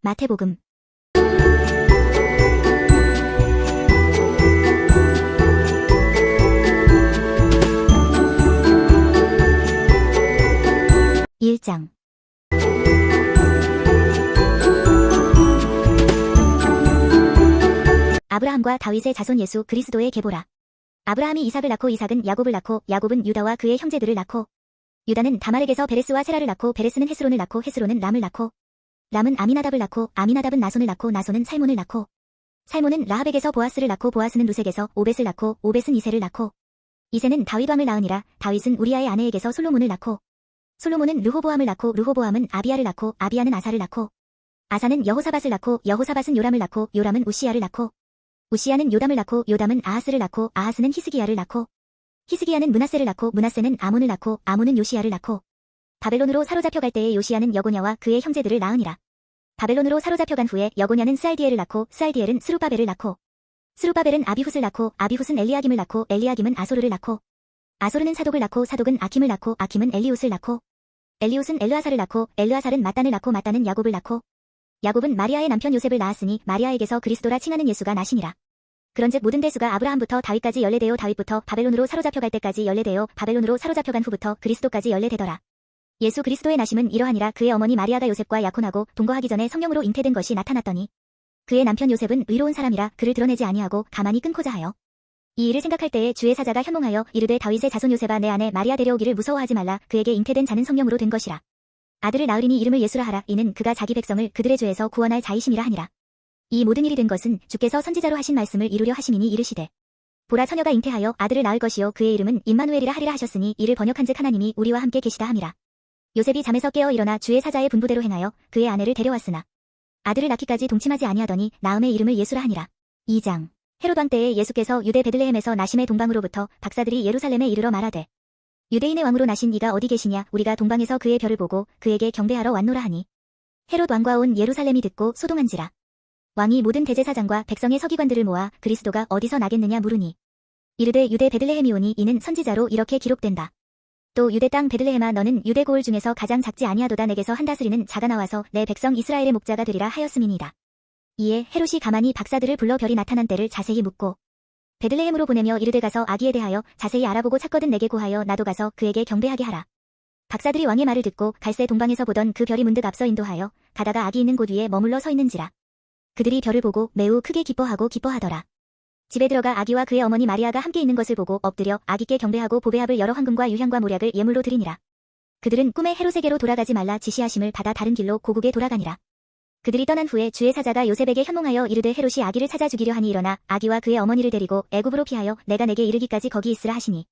마태복음 1장. 아브라함과 다윗의 자손 예수 그리스도의 계보라. 아브라함이 이삭을 낳고 이삭은 야곱을 낳고 야곱은 유다와 그의 형제들을 낳고 유다는 다말에게서 베레스와 세라를 낳고 베레스는 헤스론을 낳고 헤스론은 람을 낳고 람은 아미나답을 낳고 아미나답은 나손을 낳고 나손은 살몬을 낳고 살몬은 라합에게서 보아스를 낳고 보아스는 루색에서 오벳을 낳고 오벳은 이새를 낳고 이새는 다윗 왕을 낳으니라. 다윗은 우리아의 아내에게서 솔로몬을 낳고 솔로몬은 르호보암을 낳고 르호보암은 아비야를 낳고 아비야는 아사를 낳고 아사는 여호사밧을 낳고 여호사밧은 요람을 낳고 요람은 우시야를 낳고 우시야는 요담을 낳고 요담은 아하스를 낳고 아하스는 히스기야를 낳고 히스기야는 므낫세를 낳고 므낫세는 아몬을 낳고 아몬은 요시야를 낳고 바벨론으로 사로잡혀갈 때에 요시야는 여고냐와 그의 형제들을 낳으니라. 바벨론으로 사로잡혀간 후에 여고냐는 스알디엘을 낳고 스알디엘은 스룹바벨을 낳고 스룹바벨은 아비훗을 낳고 아비훗은 엘리야김을 낳고 엘리야김은 아소르를 낳고 아소르는 사독을 낳고 사독은 아킴을 낳고 아킴은 엘리웃을 낳고 엘리웃은 엘르아살을 낳고 엘르아살은 마단을 낳고 마단은 야곱을 낳고 야곱은 마리아의 남편 요셉을 낳았으니 마리아에게서 그리스도라 칭하는 예수가 나시니라. 그런즉 모든 대수가 아브라함부터 다윗까지 연례되어 다윗부터 바벨론으로 사로잡혀갈 때까지 연례되어 바벨론으로 사로잡혀간 후부터 그리스도까지 연례되더라. 예수 그리스도의 나심은 이러하니라. 그의 어머니 마리아가 요셉과 약혼하고 동거하기 전에 성령으로 잉태된 것이 나타났더니 그의 남편 요셉은 의로운 사람이라 그를 드러내지 아니하고 가만히 끊고자 하여 이 일을 생각할 때에 주의 사자가 현몽하여 이르되 다윗의 자손 요셉아 내 아내 마리아 데려오기를 무서워하지 말라. 그에게 잉태된 자는 성령으로 된 것이라. 아들을 낳으리니 이름을 예수라 하라. 이는 그가 자기 백성을 그들의 죄에서 구원할 자이심이라 하니라. 이 모든 일이 된 것은 주께서 선지자로 하신 말씀을 이루려 하심이니 이르시되 보라 처녀가 잉태하여 아들을 낳을 것이요 그의 이름은 임마누엘이라 하리라 하셨으니 이를 번역한즉 하나님이 우리와 함께 계시다 함이라. 요셉이 잠에서 깨어 일어나 주의 사자의 분부대로 행하여 그의 아내를 데려왔으나 아들을 낳기까지 동침하지 아니하더니 나음의 이름을 예수라 하니라. 2장. 헤롯 왕 때에 예수께서 유대 베들레헴에서 나심의 동방으로부터 박사들이 예루살렘에 이르러 말하되 유대인의 왕으로 나신 이가 어디 계시냐. 우리가 동방에서 그의 별을 보고 그에게 경배하러 왔노라 하니 헤롯 왕과 온 예루살렘이 듣고 소동한지라. 왕이 모든 대제사장과 백성의 서기관들을 모아 그리스도가 어디서 나겠느냐 물으니 이르되 유대 베들레헴이 오니 이는 선지자로 이렇게 기록된다. 또 유대 땅 베들레헴아 너는 유대 고을 중에서 가장 작지 아니하도다. 내게서 한 다스리는 자가 나와서 내 백성 이스라엘의 목자가 되리라 하였음이니이다. 이에 헤롯이 가만히 박사들을 불러 별이 나타난 때를 자세히 묻고 베들레헴으로 보내며 이르되 가서 아기에 대하여 자세히 알아보고 찾거든 내게 고하여 나도 가서 그에게 경배하게 하라. 박사들이 왕의 말을 듣고 갈새 동방에서 보던 그 별이 문득 앞서 인도하여 가다가 아기 있는 곳 위에 머물러 서 있는지라. 그들이 별을 보고 매우 크게 기뻐하고 기뻐하더라. 집에 들어가 아기와 그의 어머니 마리아가 함께 있는 것을 보고 엎드려 아기께 경배하고 보배합을 여러 황금과 유향과 모략을 예물로 드리니라. 그들은 꿈에 헤롯에게로 돌아가지 말라 지시하심을 받아 다른 길로 고국에 돌아가니라. 그들이 떠난 후에 주의 사자가 요셉에게 현몽하여 이르되 헤롯이 아기를 찾아 죽이려 하니 일어나 아기와 그의 어머니를 데리고 애굽으로 피하여 내가 내게 이르기까지 거기 있으라 하시니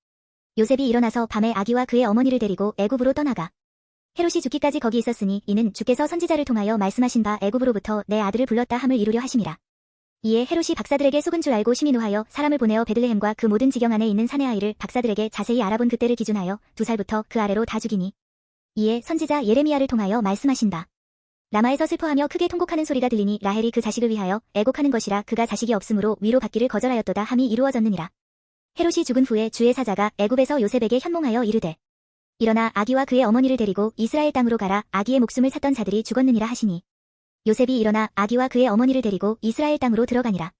요셉이 일어나서 밤에 아기와 그의 어머니를 데리고 애굽으로 떠나가 헤롯이 죽기까지 거기 있었으니 이는 주께서 선지자를 통하여 말씀하신 바 애굽으로부터 내 아들을 불렀다 함을 이루려 하심이라. 이에 헤롯이 박사들에게 속은 줄 알고 심히 노하여 사람을 보내어 베들레헴과 그 모든 지경 안에 있는 산의 아이를 박사들에게 자세히 알아본 그때를 기준하여 2살부터 그 아래로 다 죽이니 이에 선지자 예레미야를 통하여 말씀하신 바 라마에서 슬퍼하며 크게 통곡하는 소리가 들리니 라헬이 그 자식을 위하여 애곡하는 것이라. 그가 자식이 없으므로 위로 받기를 거절하였도다 함이 이루어졌느니라. 헤롯이 죽은 후에 주의 사자가 애굽에서 요셉에게 현몽하여 이르되 일어나 아기와 그의 어머니를 데리고 이스라엘 땅으로 가라. 아기의 목숨을 찾던 자들이 죽었느니라 하시니 요셉이 일어나 아기와 그의 어머니를 데리고 이스라엘 땅으로 들어가니라.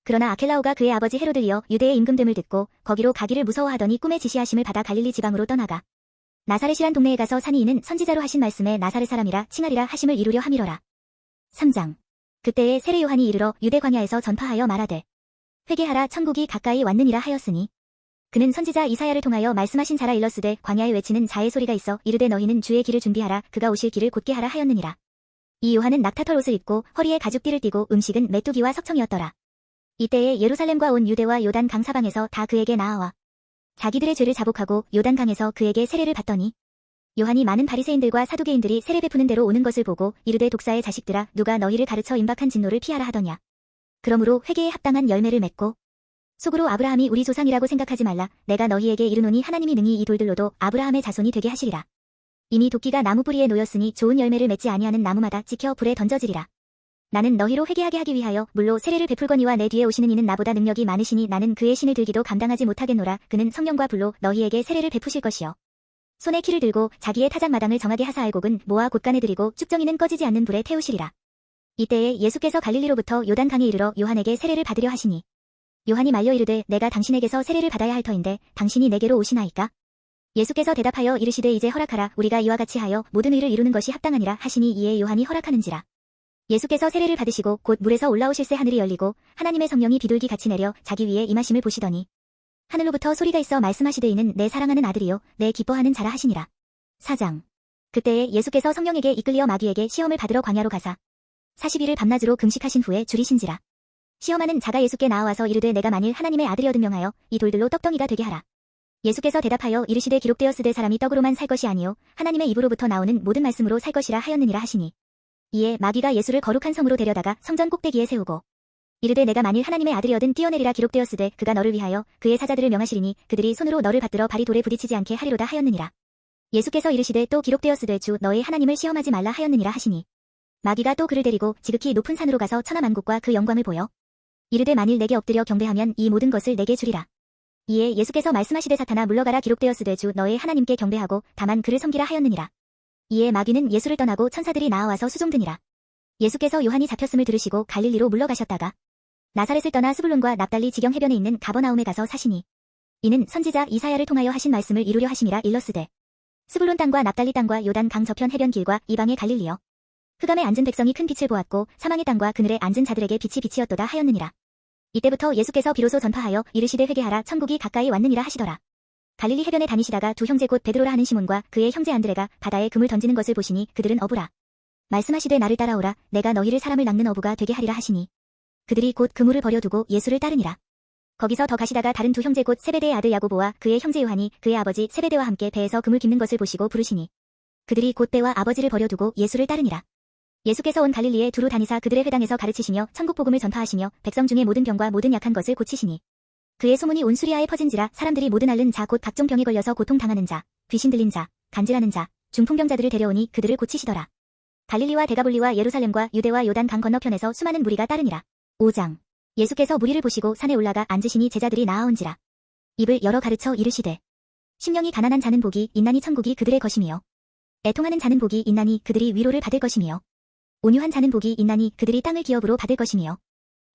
그러나 아켈라오가 그의 아버지 헤롯을 이어 유대의 임금됨을 듣고 거기로 가기를 무서워하더니 꿈의 지시하심을 받아 갈릴리 지방으로 떠나가 나사렛이란 동네에 가서 산이 이는 선지자로 하신 말씀에 나사렛 사람이라 칭하리라 하심을 이루려 함이러라. 3장. 그때에 세례 요한이 이르러 유대 광야에서 전파하여 말하되 회개하라 천국이 가까이 왔느니라 하였으니 그는 선지자 이사야를 통하여 말씀하신 자라 일러스되 광야에 외치는 자의 소리가 있어 이르되 너희는 주의 길을 준비하라. 그가 오실 길을 곧게 하라 하였느니라. 이 요한은 낙타털 옷을 입고 허리에 가죽띠를 띠고 음식은 메뚜기와 석청이었더라. 이때에 예루살렘과 온 유대와 요단 강 사방에서 다 그에게 나아와 자기들의 죄를 자복하고 요단 강에서 그에게 세례를 받더니 요한이 많은 바리새인들과 사두개인들이 세례 베푸는 대로 오는 것을 보고 이르되 독사의 자식들아 누가 너희를 가르쳐 임박한 진노를 피하라 하더냐. 그러므로 회개에 합당한 열매를 맺고 속으로 아브라함이 우리 조상이라고 생각하지 말라. 내가 너희에게 이르노니 하나님이 능히 이 돌들로도 아브라함의 자손이 되게 하시리라. 이미 도끼가 나무 뿌리에 놓였으니 좋은 열매를 맺지 아니하는 나무마다 찍혀 불에 던져지리라. 나는 너희로 회개하게 하기 위하여 물로 세례를 베풀거니와 내 뒤에 오시는 이는 나보다 능력이 많으시니 나는 그의 신을 들기도 감당하지 못하겠노라. 그는 성령과 불로 너희에게 세례를 베푸실 것이요 손에 키를 들고 자기의 타작마당을 정하게 하사 알곡은 모아 곳간에 들이고 쭉정이는 꺼지지 않는 불에 태우시리라. 이때에 예수께서 갈릴리로부터 요단강에 이르러 요한에게 세례를 받으려 하시니 요한이 말려 이르되 내가 당신에게서 세례를 받아야 할 터인데 당신이 내게로 오시나이까? 예수께서 대답하여 이르시되 이제 허락하라. 우리가 이와 같이 하여 모든 의를 이루는 것이 합당하니라 하시니 이에 요한이 허락하는지라. 예수께서 세례를 받으시고 곧 물에서 올라오실새 하늘이 열리고 하나님의 성령이 비둘기 같이 내려 자기 위에 임하심을 보시더니 하늘로부터 소리가 있어 말씀하시되 이는 내 사랑하는 아들이요 내 기뻐하는 자라 하시니라. 4장. 그때에 예수께서 성령에게 이끌려 마귀에게 시험을 받으러 광야로 가사 40일을 밤낮으로 금식하신 후에 줄이신지라. 시험하는 자가 예수께 나와서 이르되 내가 만일 하나님의 아들이어든 명하여 이 돌들로 떡덩이가 되게 하라. 예수께서 대답하여 이르시되 기록되었으되 사람이 떡으로만 살 것이 아니요 하나님의 입으로부터 나오는 모든 말씀으로 살 것이라 하였느니라 하시니 이에 마귀가 예수를 거룩한 성으로 데려다가 성전 꼭대기에 세우고 이르되 내가 만일 하나님의 아들이어든 뛰어내리라. 기록되었으되 그가 너를 위하여 그의 사자들을 명하시리니 그들이 손으로 너를 받들어 발이 돌에 부딪히지 않게 하리로다 하였느니라. 예수께서 이르시되 또 기록되었으되 주 너의 하나님을 시험하지 말라 하였느니라 하시니 마귀가 또 그를 데리고 지극히 높은 산으로 가서 천하만국과 그 영광을 보여 이르되 만일 내게 엎드려 경배하면 이 모든 것을 내게 주리라. 이에 예수께서 말씀하시되 사탄아 물러가라. 기록되었으되 주 너의 하나님께 경배하고 다만 그를 섬기라 하였느니라. 이에 마귀는 예수를 떠나고 천사들이 나아와서 수종드니라. 예수께서 요한이 잡혔음을 들으시고 갈릴리로 물러가셨다가 나사렛을 떠나 스불론과 납달리 지경 해변에 있는 가버나움에 가서 사시니 이는 선지자 이사야를 통하여 하신 말씀을 이루려 하심이라. 일러스되 스불론 땅과 납달리 땅과 요단 강 저편 해변 길과 이방의 갈릴리여 흑암에 앉은 백성이 큰 빛을 보았고 사망의 땅과 그늘에 앉은 자들에게 빛이 빛이었도다 하였느니라. 이때부터 예수께서 비로소 전파하여 이르시되 회개하라 천국이 가까이 왔느니라 하시더라. 갈릴리 해변에 다니시다가 두 형제 곧 베드로라 하는 시몬과 그의 형제 안드레가 바다에 금을 던지는 것을 보시니 그들은 어부라. 말씀하시되 나를 따라오라. 내가 너희를 사람을 낚는 어부가 되게 하리라 하시니 그들이 곧 그물을 버려두고 예수를 따르니라. 거기서 더 가시다가 다른 두 형제 곧 세베대의 아들 야고보와 그의 형제 요한이 그의 아버지 세베대와 함께 배에서 금을 깁는 것을 보시고 부르시니 그들이 곧 배와 아버지를 버려두고 예수를 따르니라. 예수께서 온 갈릴리에 두루 다니사 그들의 회당에서 가르치시며 천국 복음을 전파하시며 백성 중에 모든 병과 모든 약한 것을 고치시니 그의 소문이 온 수리아에 퍼진지라. 사람들이 모든 앓는 자 곧 각종 병에 걸려서 고통당하는 자, 귀신 들린 자, 간질하는 자, 중풍병자들을 데려오니 그들을 고치시더라. 갈릴리와 데가볼리와 예루살렘과 유대와 요단 강 건너편에서 수많은 무리가 따르니라. 5장. 예수께서 무리를 보시고 산에 올라가 앉으시니 제자들이 나아온지라. 입을 열어 가르쳐 이르시되 심령이 가난한 자는 복이 있나니 천국이 그들의 것이며 애통하는 자는 복이 있나니 그들이 위로를 받을 것이며 온유한 자는 복이 있나니 그들이 땅을 기업으로 받을 것이며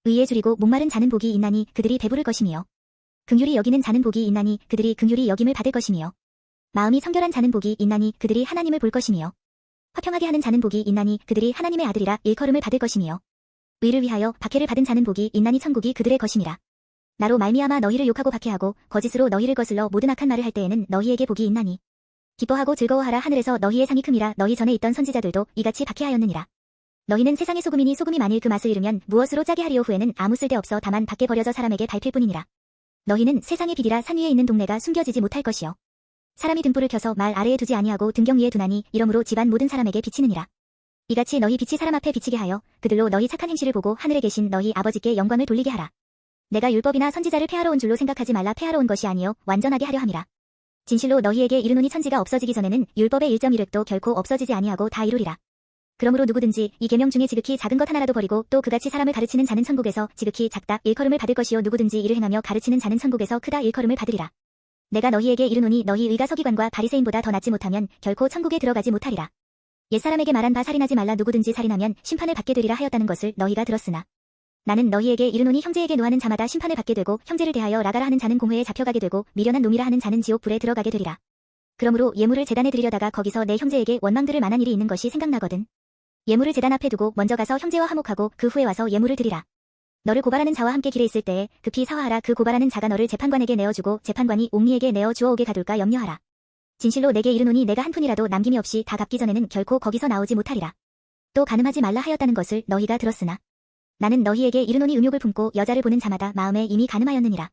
의에 줄이고 목마른 자는 복이 있나니 그들이 배부를 것이며 긍휼히 여기는 자는 복이 있나니 그들이 긍휼히 여김을 받을 것이며 마음이 청결한 자는 복이 있나니 그들이 하나님을 볼 것이며 화평하게 하는 자는 복이 있나니 그들이 하나님의 아들이라 일컬음을 받을 것이며 의를 위하여 박해를 받은 자는 복이 있나니 천국이 그들의 것임이라. 나로 말미암아 너희를 욕하고 박해하고 거짓으로 너희를 거슬러 모든 악한 말을 할 때에는 너희에게 복이 있나니 기뻐하고 즐거워하라. 하늘에서 너희의 상이 큼이라. 너희 전에 있던 선지자들도 이같이 박해하였느니라. 너희는 세상의 소금이니 소금이 만일 그 맛을 잃으면 무엇으로 짜게 하리요. 후에는 아무 쓸데없어 다만 밖에 버려져 사람에게 밟힐 뿐이니라. 너희는 세상의 빛이라. 산 위에 있는 동네가 숨겨지지 못할 것이요 사람이 등불을 켜서 말 아래에 두지 아니하고 등경 위에 두나니 이러므로 집안 모든 사람에게 비치느니라. 이같이 너희 빛이 사람 앞에 비치게 하여 그들로 너희 착한 행실을 보고 하늘에 계신 너희 아버지께 영광을 돌리게 하라. 내가 율법이나 선지자를 폐하러 온 줄로 생각하지 말라. 폐하러 온 것이 아니요 완전하게 하려 함이라. 진실로 너희에게 이르노니 천지가 없어지기 전에는 율법의 1.1획도 결코 없어지지 아니하고 다 이루리라. 그러므로 누구든지 이 계명 중에 지극히 작은 것 하나라도 버리고 또 그같이 사람을 가르치는 자는 천국에서 지극히 작다 일컬음을 받을 것이요 누구든지 이를 행하며 가르치는 자는 천국에서 크다 일컬음을 받으리라. 내가 너희에게 이르노니 너희 의가 서기관과 바리새인보다 더 낫지 못하면 결코 천국에 들어가지 못하리라. 옛사람에게 말한 바 살인하지 말라. 누구든지 살인하면 심판을 받게 되리라 하였다는 것을 너희가 들었으나 나는 너희에게 이르노니 형제에게 노하는 자마다 심판을 받게 되고 형제를 대하여 라가라 하는 자는 공회에 잡혀가게 되고 미련한 놈이라 하는 자는 지옥 불에 들어가게 되리라. 그러므로 예물을 제단에 드리려다가 거기서 내 형제에게 원망들을 만한 일이 있는 것이 생각나거든. 예물을 제단 앞에 두고 먼저 가서 형제와 화목하고 그 후에 와서 예물을 드리라. 너를 고발하는 자와 함께 길에 있을 때에 급히 사화하라. 그 고발하는 자가 너를 재판관에게 내어주고 재판관이 옥리에게 내어 주어오게 가둘까 염려하라. 진실로 내게 이르노니 내가 한 푼이라도 남김이 없이 다 갚기 전에는 결코 거기서 나오지 못하리라. 또 간음하지 말라 하였다는 것을 너희가 들었으나 나는 너희에게 이르노니 음욕을 품고 여자를 보는 자마다 마음에 이미 간음하였느니라.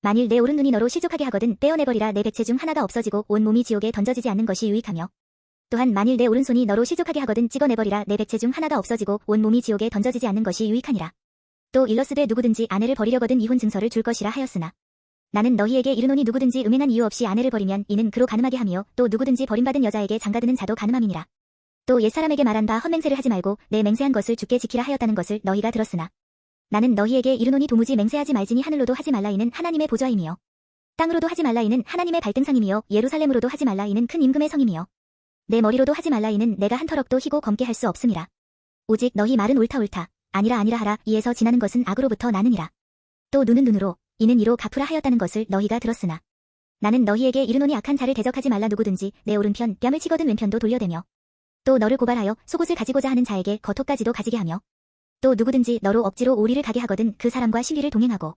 만일 내 오른 눈이 너로 실족하게 하거든 떼어내버리라. 내 백체 중 하나가 없어지고 온 몸이 지옥에 던져지지 않는 것이 유익하며 또한 만일 내 오른손이 너로 실족하게 하거든 찍어내버리라. 내 백체 중 하나가 없어지고 온 몸이 지옥에 던져지지 않는 것이 유익하니라. 또 일러스되 누구든지 아내를 버리려거든 이혼 증서를 줄 것이라 하였으나 나는 너희에게 이르노니 누구든지 음행한 이유 없이 아내를 버리면 이는 그로 간음하게 하며 또 누구든지 버림받은 여자에게 장가드는 자도 간음함이니라. 또 옛사람에게 말한 바 헛맹세를 하지 말고 내 맹세한 것을 주께 지키라 하였다는 것을 너희가 들었으나 나는 너희에게 이르노니 도무지 맹세하지 말지니 하늘로도 하지 말라 이는 하나님의 보좌임이요 땅으로도 하지 말라 이는 하나님의 발등상임이요 예루살렘으로도 하지 말라 이는 큰 임금의 성임이요 내 머리로도 하지 말라 이는 내가 한 터럭도 희고 검게 할 수 없음이라. 오직 너희 말은 옳다 옳다. 아니라 아니라 하라. 이에서 지나는 것은 악으로부터 나느니라. 또 눈은 눈으로 이는 이로 갚으라 하였다는 것을 너희가 들었으나 나는 너희에게 이르노니 악한 자를 대적하지 말라. 누구든지 내 오른편 뺨을 치거든 왼편도 돌려대며 또 너를 고발하여 속옷을 가지고자 하는 자에게 겉옷까지도 가지게 하며 또 누구든지 너로 억지로 오리를 가게 하거든 그 사람과 시위를 동행하고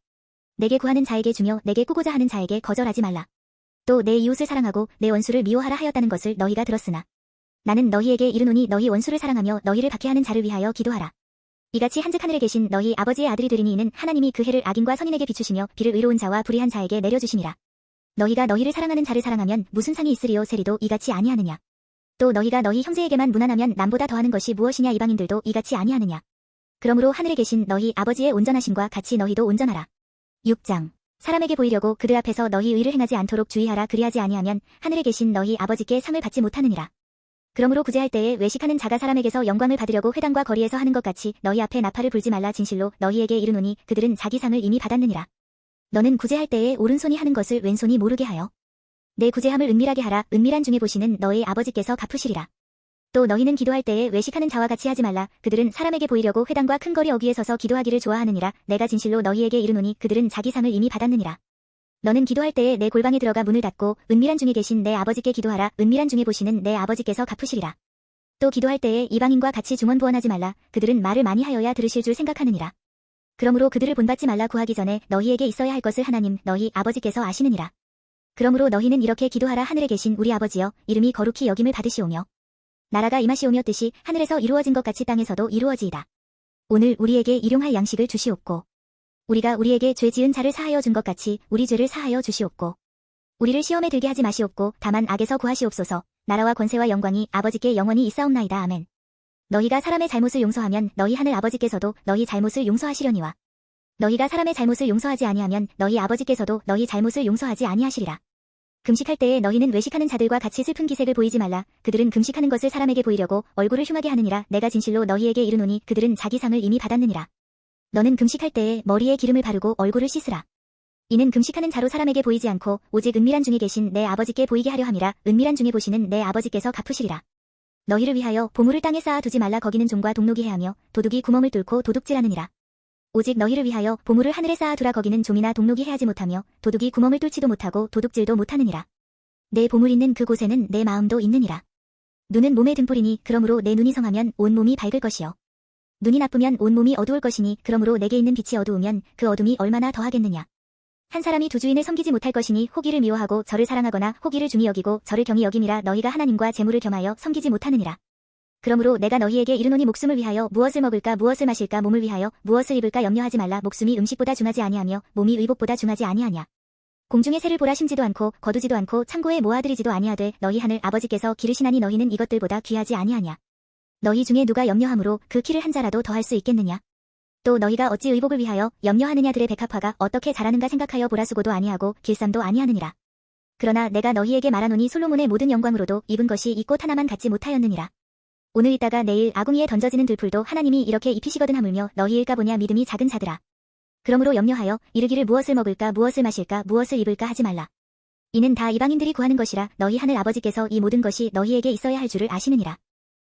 내게 구하는 자에게 주며 내게 꾸고자 하는 자에게 거절하지 말라. 또 내 이웃을 사랑하고 내 원수를 미워하라 하였다는 것을 너희가 들었으나 나는 너희에게 이르노니 너희 원수를 사랑하며 너희를 박해하는 자를 위하여 기도하라. 이같이 한즉 하늘에 계신 너희 아버지의 아들이 되리니 이는 하나님이 그 해를 악인과 선인에게 비추시며 비를 의로운 자와 불의한 자에게 내려주심이라. 너희가 너희를 사랑하는 자를 사랑하면 무슨 상이 있으리요. 세리도 이같이 아니하느냐. 또 너희가 너희 형제에게만 무난하면 남보다 더하는 것이 무엇이냐. 이방인들도 이같이 아니하느냐. 그러므로 하늘에 계신 너희 아버지의 온전하심과 같이 너희도 온전하라. 6장. 사람에게 보이려고 그들 앞에서 너희 의를 행하지 않도록 주의하라. 그리하지 아니하면 하늘에 계신 너희 아버지께 상을 받지 못하느니라. 그러므로 구제할 때에 외식하는 자가 사람에게서 영광을 받으려고 회당과 거리에서 하는 것 같이 너희 앞에 나팔을 불지 말라. 진실로 너희에게 이르노니 그들은 자기 상을 이미 받았느니라. 너는 구제할 때에 오른손이 하는 것을 왼손이 모르게 하여 내 구제함을 은밀하게 하라. 은밀한 중에 보시는 너희 아버지께서 갚으시리라. 또 너희는 기도할 때에 외식하는 자와 같이 하지 말라. 그들은 사람에게 보이려고 회당과 큰 거리 어귀에 서서 기도하기를 좋아하느니라. 내가 진실로 너희에게 이르노니 그들은 자기 상을 이미 받았느니라. 너는 기도할 때에 내 골방에 들어가 문을 닫고 은밀한 중에 계신 내 아버지께 기도하라. 은밀한 중에 보시는 내 아버지께서 갚으시리라. 또 기도할 때에 이방인과 같이 중언부언하지 말라. 그들은 말을 많이 하여야 들으실 줄 생각하느니라. 그러므로 그들을 본받지 말라. 구하기 전에 너희에게 있어야 할 것을 하나님 너희 아버지께서 아시느니라. 그러므로 너희는 이렇게 기도하라. 하늘에 계신 우리 아버지여, 이름이 거룩히 여김을 받으시오며 나라가 임하시오며 뜻이 하늘에서 이루어진 것 같이 땅에서도 이루어지이다. 오늘 우리에게 일용할 양식을 주시옵고 우리가 우리에게 죄 지은 자를 사하여 준 것 같이 우리 죄를 사하여 주시옵고 우리를 시험에 들게 하지 마시옵고 다만 악에서 구하시옵소서. 나라와 권세와 영광이 아버지께 영원히 있사옵나이다. 아멘. 너희가 사람의 잘못을 용서하면 너희 하늘 아버지께서도 너희 잘못을 용서하시려니와 너희가 사람의 잘못을 용서하지 아니하면 너희 아버지께서도 너희 잘못을 용서하지 아니하시리라. 금식할 때에 너희는 외식하는 자들과 같이 슬픈 기색을 보이지 말라. 그들은 금식하는 것을 사람에게 보이려고 얼굴을 흉하게 하느니라. 내가 진실로 너희에게 이르노니 그들은 자기 상을 이미 받았느니라. 너는 금식할 때에 머리에 기름을 바르고 얼굴을 씻으라. 이는 금식하는 자로 사람에게 보이지 않고 오직 은밀한 중에 계신 내 아버지께 보이게 하려 함이라. 은밀한 중에 보시는 내 아버지께서 갚으시리라. 너희를 위하여 보물을 땅에 쌓아 두지 말라. 거기는 종과 동록이 해하며 도둑이 구멍을 뚫고 도둑질하느니라. 오직 너희를 위하여 보물을 하늘에 쌓아 두라. 거기는 종이나 동록이 해하지 못하며 도둑이 구멍을 뚫지도 못하고 도둑질도 못하느니라. 내 보물 있는 그곳에는 내 마음도 있느니라. 눈은 몸의 등불이니 그러므로 내 눈이 성하면 온 몸이 밝을 것이요 눈이 나쁘면 온 몸이 어두울 것이니 그러므로 내게 있는 빛이 어두우면 그 어둠이 얼마나 더하겠느냐. 한 사람이 두 주인을 섬기지 못할 것이니 혹이를 미워하고 저를 사랑하거나 혹이를 중히 여기고 저를 경히 여김이라. 너희가 하나님과 재물을 겸하여 섬기지 못하느니라. 그러므로 내가 너희에게 이르노니 목숨을 위하여 무엇을 먹을까 무엇을 마실까 몸을 위하여 무엇을 입을까 염려하지 말라. 목숨이 음식보다 중하지 아니하며 몸이 의복보다 중하지 아니하냐. 공중의 새를 보라. 심지도 않고 거두지도 않고 창고에 모아들이지도 아니하되 너희 하늘 아버지께서 기르시나니 너희는 이것들보다 귀하지 아니하냐. 너희 중에 누가 염려함으로 그 키를 한 자라도 더할 수 있겠느냐. 또 너희가 어찌 의복을 위하여 염려하느냐들의 백합화가 어떻게 자라는가 생각하여 보라. 수고도 아니하고 길쌈도 아니하느니라. 그러나 내가 너희에게 말하노니 솔로몬의 모든 영광으로도 입은 것이 이 꽃 하나만 갖지 못하였느니라. 오늘 있다가 내일 아궁이에 던져지는 들풀도 하나님이 이렇게 입히시거든. 하물며 너희일까 보냐. 믿음이 작은 자들아. 그러므로 염려하여 이르기를 무엇을 먹을까 무엇을 마실까 무엇을 입을까 하지 말라. 이는 다 이방인들이 구하는 것이라. 너희 하늘 아버지께서 이 모든 것이 너희에게 있어야 할 줄을 아시느니라.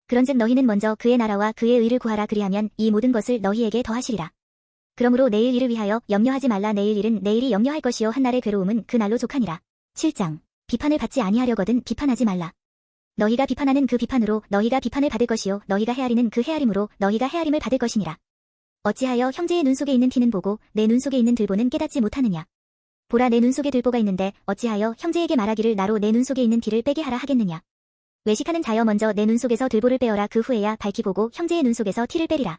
그런즉 너희는 먼저 그의 나라와 그의 의를 구하라. 그리하면 이 모든 것을 너희에게 더하시리라. 그러므로 내일 일을 위하여 염려하지 말라. 내일 일은 내일이 염려할 것이요 한날의 괴로움은 그 날로 족하니라. 7장. 비판을 받지 아니하려거든 비판하지 말라. 너희가 비판하는 그 비판으로 너희가 비판을 받을 것이요 너희가 헤아리는 그 헤아림으로 너희가 헤아림을 받을 것이니라. 어찌하여 형제의 눈 속에 있는 티는 보고 내 눈 속에 있는 들보는 깨닫지 못하느냐. 보라, 내 눈 속에 들보가 있는데 어찌하여 형제에게 말하기를 나로 내 눈 속에 있는 티를 빼게 하라 하겠느냐. 외식하는 자여 먼저 내 눈 속에서 들보를 빼어라. 그 후에야 밝히 보고 형제의 눈 속에서 티를 빼리라.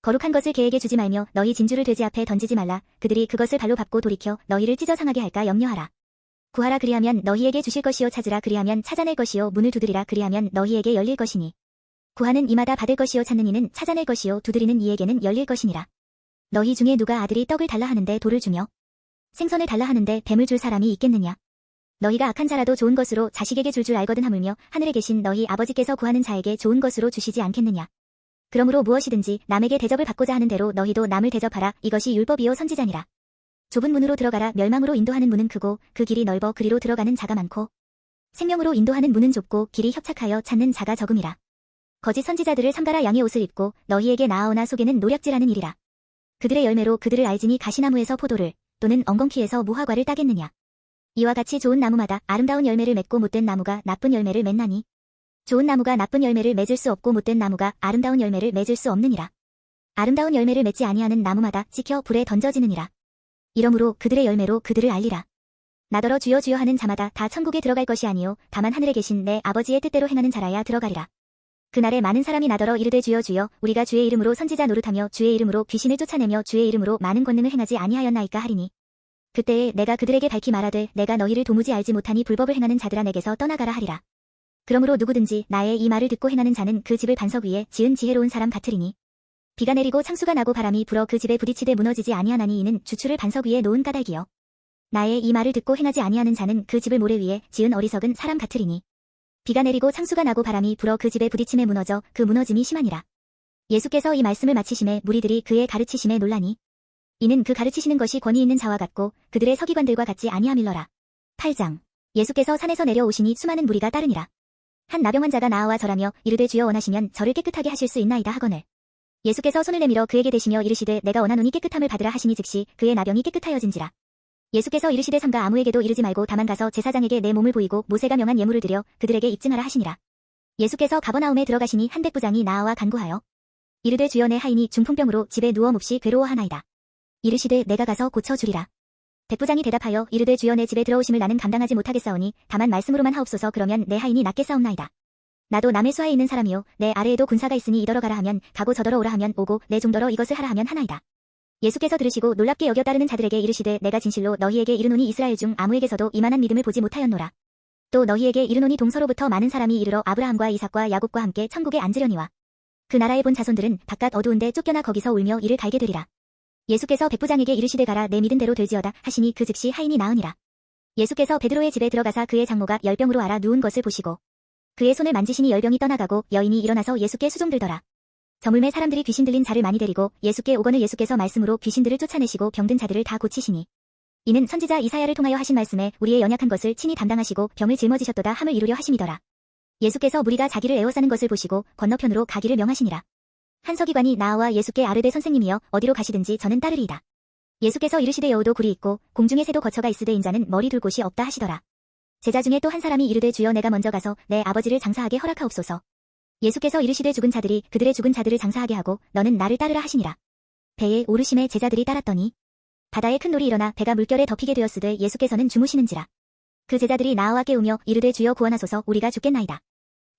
거룩한 것을 개에게 주지 말며 너희 진주를 돼지 앞에 던지지 말라. 그들이 그것을 발로 밟고 돌이켜 너희를 찢어 상하게 할까 염려하라. 구하라. 그리하면 너희에게 주실 것이요 찾으라. 그리하면 찾아낼 것이요 문을 두드리라. 그리하면 너희에게 열릴 것이니 구하는 이마다 받을 것이요 찾는 이는 찾아낼 것이요 두드리는 이에게는 열릴 것이니라. 너희 중에 누가 아들이 떡을 달라 하는데 돌을 주며 생선을 달라 하는데 뱀을 줄 사람이 있겠느냐. 너희가 악한 자라도 좋은 것으로 자식에게 줄 알거든. 하물며 하늘에 계신 너희 아버지께서 구하는 자에게 좋은 것으로 주시지 않겠느냐. 그러므로 무엇이든지 남에게 대접을 받고자 하는 대로 너희도 남을 대접하라. 이것이 율법이요 선지자니라. 좁은 문으로 들어가라. 멸망으로 인도하는 문은 크고 그 길이 넓어 그리로 들어가는 자가 많고 생명으로 인도하는 문은 좁고 길이 협착하여 찾는 자가 적음이라. 거짓 선지자들을 삼가라 양의 옷을 입고 너희에게 나아오나 속에는 노략질하는 일이라. 그들의 열매로 그들을 알지니 가시나무에서 포도를 또는 엉겅퀴에서 무화과를 따겠느냐. 이와 같이 좋은 나무마다 아름다운 열매를 맺고 못된 나무가 나쁜 열매를 맺나니 좋은 나무가 나쁜 열매를 맺을 수 없고 못된 나무가 아름다운 열매를 맺을 수 없느니라. 아름다운 열매를 맺지 아니하는 나무마다 찍혀 불에 던져지느니라. 이러므로 그들의 열매로 그들을 알리라. 나더러 주여 주여 하는 자마다 다 천국에 들어갈 것이 아니요 다만 하늘에 계신 내 아버지의 뜻대로 행하는 자라야 들어가리라. 그날에 많은 사람이 나더러 이르되 주여 주여 우리가 주의 이름으로 선지자 노릇하며 주의 이름으로 귀신을 쫓아내며 주의 이름으로 많은 권능을 행하지 아니하였나이까 하리니 그때에 내가 그들에게 밝히 말하되 내가 너희를 도무지 알지 못하니 불법을 행하는 자들아 내게서 떠나가라 하리라. 그러므로 누구든지 나의 이 말을 듣고 행하는 자는 그 집을 반석 위에 지은 지혜로운 사람 같으리니 비가 내리고 창수가 나고 바람이 불어 그 집에 부딪히되 무너지지 아니하나니 이는 주추를 반석 위에 놓은 까닭이요 나의 이 말을 듣고 행하지 아니하는 자는 그 집을 모래 위에 지은 어리석은 사람 같으리니 비가 내리고 창수가 나고 바람이 불어 그 집에 부딪힘에 무너져 그 무너짐이 심하니라. 예수께서 이 말씀을 마치심에 무리들이 그의 가르치심에 놀라니 이는 그 가르치시는 것이 권위 있는 자와 같고 그들의 서기관들과 같지 아니함일러라. 8장 예수께서 산에서 내려오시니 수많은 무리가 따르니라. 한 나병 환자가 나아와 절하며 이르되 주여 원하시면 저를 깨끗하게 하실 수 있나이다 하거늘 예수께서 손을 내밀어 그에게 대시며 이르시되 내가 원하노니 깨끗함을 받으라 하시니 즉시 그의 나병이 깨끗하여진지라. 예수께서 이르시되 삼가 아무에게도 이르지 말고 다만 가서 제사장에게 내 몸을 보이고 모세가 명한 예물을 드려 그들에게 입증하라 하시니라. 예수께서 가버나움에 들어가시니 한 백부장이 나아와 간구하여 이르되 주여 내 하인이 중풍병으로 집에 누워 몹시 괴로워하나이다. 이르시되 내가 가서 고쳐주리라. 백부장이 대답하여 이르되 주여 내 집에 들어오심을 나는 감당하지 못하겠사오니 다만 말씀으로만 하옵소서 그러면 내 하인이 낫겠사옵나이다. 나도 남의 수하에 있는 사람이요 내 아래에도 군사가 있으니 이더러 가라 하면 가고 저더러 오라 하면 오고 내 종더러 이것을 하라 하면 하나이다. 예수께서 들으시고 놀랍게 여겨 따르는 자들에게 이르시되 내가 진실로 너희에게 이르노니 이스라엘 중 아무에게서도 이만한 믿음을 보지 못하였노라. 또 너희에게 이르노니 동서로부터 많은 사람이 이르러 아브라함과 이삭과 야곱과 함께 천국에 앉으려니와 그 나라에 본 자손들은 바깥 어두운데 쫓겨나 거기서 울며 이를 갈게 되리라. 예수께서 백부장에게 이르시되 가라 내 믿은 대로 될지어다 하시니 그 즉시 하인이 나으니라. 예수께서 베드로의 집에 들어가사 그의 장모가 열병으로 앓아 누운 것을 보시고 그의 손을 만지시니 열병이 떠나가고 여인이 일어나서 예수께 수종들더라. 저물매 사람들이 귀신 들린 자를 많이 데리고 예수께 오거늘 예수께서 말씀으로 귀신들을 쫓아내시고 병든 자들을 다 고치시니 이는 선지자 이사야를 통하여 하신 말씀에 우리의 연약한 것을 친히 담당하시고 병을 짊어지셨도다 함을 이루려 하심이더라. 예수께서 무리가 자기를 에워싸는 것을 보시고 건너편으로 가기를 명하시니라. 한 서기관이 나와 예수께 아르되 선생님이여 어디로 가시든지 저는 따르리이다. 예수께서 이르시되 여우도 굴이 있고 공중에 새도 거처가 있으되 인자는 머리 둘 곳이 없다 하시더라. 제자 중에 또 한 사람이 이르되 주여 내가 먼저 가서 내 아버지를 장사하게 허락하옵소서. 예수께서 이르시되 죽은 자들이 그들의 죽은 자들을 장사하게 하고 너는 나를 따르라 하시니라. 배에 오르심에 제자들이 따랐더니 바다에 큰 놀이 일어나 배가 물결에 덮이게 되었으되 예수께서는 주무시는지라. 그 제자들이 나와 깨우며 이르되 주여 구원하소서 우리가 죽겠나이다.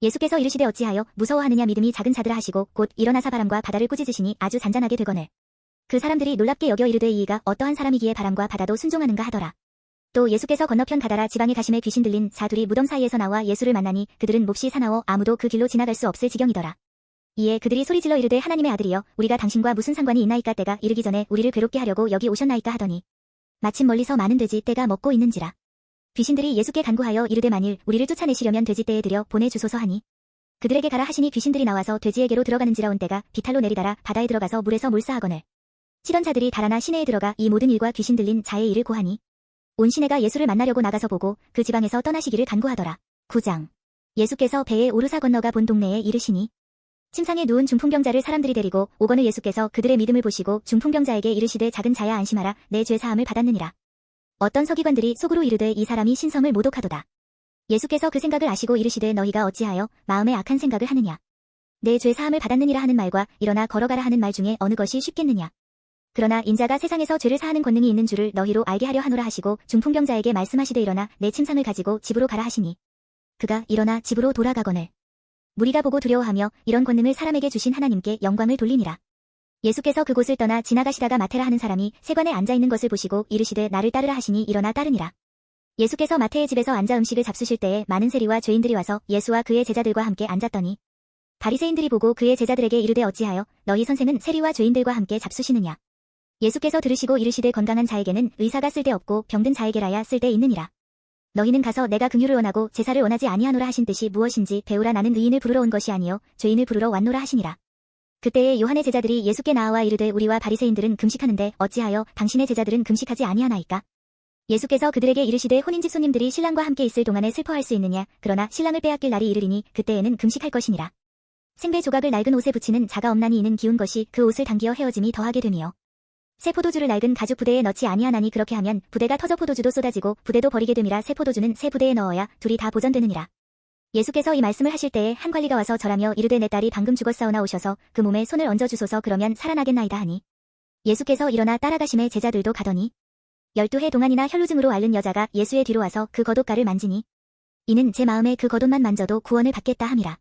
예수께서 이르시되 어찌하여 무서워하느냐 믿음이 작은 자들아 하시고 곧 일어나사 바람과 바다를 꾸짖으시니 아주 잔잔하게 되거늘. 그 사람들이 놀랍게 여겨 이르되 이가 어떠한 사람이기에 바람과 바다도 순종하는가 하더라. 또 예수께서 건너편 가다라 지방에 가심에 귀신 들린 자 둘이 무덤 사이에서 나와 예수를 만나니 그들은 몹시 사나워 아무도 그 길로 지나갈 수 없을 지경이더라. 이에 그들이 소리질러 이르되 하나님의 아들이여 우리가 당신과 무슨 상관이 있나이까 때가 이르기 전에 우리를 괴롭게 하려고 여기 오셨나이까 하더니 마침 멀리서 많은 돼지 떼가 먹고 있는지라. 귀신들이 예수께 간구하여 이르되 만일 우리를 쫓아내시려면 돼지 떼에 들여 보내주소서 하니 그들에게 가라 하시니 귀신들이 나와서 돼지에게로 들어가는지라 온 때가 비탈로 내리다라 바다에 들어가서 물에서 몰사하거늘. 치던 자들이 달아나 시내에 들어가 이 모든 일과 귀신 들린 자의 일을 고하니 온 시내가 예수를 만나려고 나가서 보고 그 지방에서 떠나시기를 간구하더라. 9장 예수께서 배에 오르사 건너가 본 동네에 이르시니 침상에 누운 중풍병자를 사람들이 데리고 오거늘 예수께서 그들의 믿음을 보시고 중풍병자에게 이르시되 작은 자야 안심하라 내 죄 사함을 받았느니라. 어떤 서기관들이 속으로 이르되 이 사람이 신성을 모독하도다. 예수께서 그 생각을 아시고 이르시되 너희가 어찌하여 마음에 악한 생각을 하느냐. 내 죄 사함을 받았느니라 하는 말과 일어나 걸어가라 하는 말 중에 어느 것이 쉽겠느냐. 그러나 인자가 세상에서 죄를 사하는 권능이 있는 줄을 너희로 알게 하려 하노라 하시고 중풍병자에게 말씀하시되 일어나 내 침상을 가지고 집으로 가라 하시니 그가 일어나 집으로 돌아가거늘. 무리가 보고 두려워하며 이런 권능을 사람에게 주신 하나님께 영광을 돌리니라. 예수께서 그곳을 떠나 지나가시다가 마테라 하는 사람이 세관에 앉아있는 것을 보시고 이르시되 나를 따르라 하시니 일어나 따르니라. 예수께서 마태의 집에서 앉아 음식을 잡수실 때에 많은 세리와 죄인들이 와서 예수와 그의 제자들과 함께 앉았더니 바리새인들이 보고 그의 제자들에게 이르되 어찌하여 너희 선생은 세리와 죄인들과 함께 잡수시느냐. 예수께서 들으시고 이르시되 건강한 자에게는 의사가 쓸데없고 병든 자에게라야 쓸데있느니라. 너희는 가서 내가 긍휼을 원하고 제사를 원하지 아니하노라 하신 뜻이 무엇인지 배우라. 나는 의인을 부르러 온 것이 아니요 죄인을 부르러 왔노라 하시니라. 그때에 요한의 제자들이 예수께 나아와 이르되 우리와 바리새인들은 금식하는데 어찌하여 당신의 제자들은 금식하지 아니하나이까. 예수께서 그들에게 이르시되 혼인집 손님들이 신랑과 함께 있을 동안에 슬퍼할 수 있느냐. 그러나 신랑을 빼앗길 날이 이르리니 그때에는 금식할 것이니라. 생배 조각을 낡은 옷에 붙이는 자가 엄난이 이는 기운 것이 그 옷을 당기어 헤어짐이 더하게 됨이요. 새 포도주를 낡은 가죽 부대에 넣지 아니하나니 그렇게 하면 부대가 터져 포도주도 쏟아지고 부대도 버리게 됨이라 새 포도주는 새 부대에 넣어야 둘이 다 보전되느니라. 예수께서 이 말씀을 하실 때에 한 관리가 와서 절하며 이르되 내 딸이 방금 죽었사오나 오셔서 그 몸에 손을 얹어 주소서 그러면 살아나겠나이다 하니 예수께서 일어나 따라가심에 제자들도 가더니 12해 동안이나 혈루증으로 앓는 여자가 예수의 뒤로 와서 그 겉옷가를 만지니 이는 제 마음에 그 겉옷만 만져도 구원을 받겠다 함이라.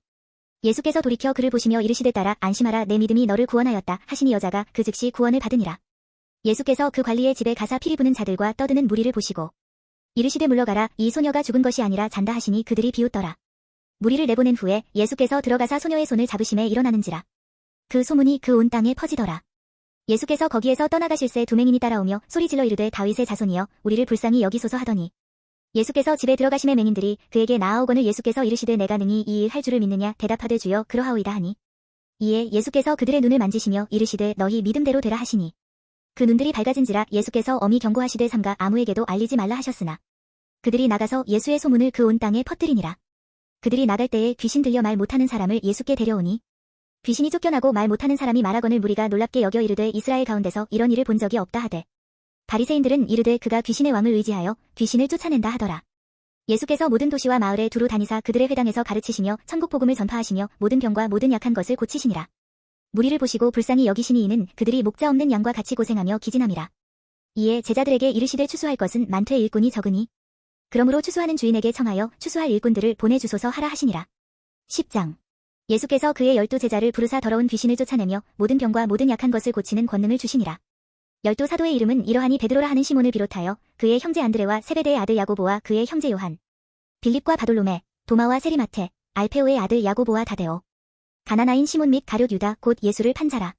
예수께서 돌이켜 그를 보시며 이르시되 딸아 안심하라 내 믿음이 너를 구원하였다 하시니 여자가 그 즉시 구원을 받으니라. 예수께서 그 관리의 집에 가사 피리 부는 자들과 떠드는 무리를 보시고 이르시되 물러가라 이 소녀가 죽은 것이 아니라 잔다 하시니 그들이 비웃더라. 무리를 내보낸 후에 예수께서 들어가사 소녀의 손을 잡으심에 일어나는지라. 그 소문이 그 온 땅에 퍼지더라. 예수께서 거기에서 떠나가실새 두 맹인이 따라오며 소리질러 이르되 다윗의 자손이여 우리를 불쌍히 여기소서 하더니 예수께서 집에 들어가심에 맹인들이 그에게 나아오거늘 예수께서 이르시되 내가 능히 이 일 할 줄을 믿느냐 대답하되 주여 그러하오이다 하니 이에 예수께서 그들의 눈을 만지시며 이르시되 너희 믿음대로 되라 하시니 그 눈들이 밝아진지라. 예수께서 엄히 경고하시되 삼가 아무에게도 알리지 말라 하셨으나 그들이 나가서 예수의 소문을 그 온 땅에 퍼뜨리니라. 그들이 나갈 때에 귀신 들려 말 못하는 사람을 예수께 데려오니 귀신이 쫓겨나고 말 못하는 사람이 말하거늘 무리가 놀랍게 여겨 이르되 이스라엘 가운데서 이런 일을 본 적이 없다 하되 바리새인들은 이르되 그가 귀신의 왕을 의지하여 귀신을 쫓아낸다 하더라. 예수께서 모든 도시와 마을에 두루 다니사 그들의 회당에서 가르치시며 천국 복음을 전파하시며 모든 병과 모든 약한 것을 고치시니라. 무리를 보시고 불쌍히 여기시니 이는 그들이 목자 없는 양과 같이 고생하며 기진함이라. 이에 제자들에게 이르시되 추수할 것은 많되 일꾼이 적으니 그러므로 추수하는 주인에게 청하여 추수할 일꾼들을 보내주소서 하라 하시니라. 10장 예수께서 그의 12제자를 부르사 더러운 귀신을 쫓아내며 모든 병과 모든 약한 것을 고치는 권능을 주시니라. 12사도의 이름은 이러하니 베드로라 하는 시몬을 비롯하여 그의 형제 안드레와 세베대의 아들 야고보와 그의 형제 요한, 빌립과 바돌로메, 도마와 세리마테, 알페오의 아들 야고보와 다데오, 가나나인 시몬 및 가룟 유다 곧 예수를 판 자라.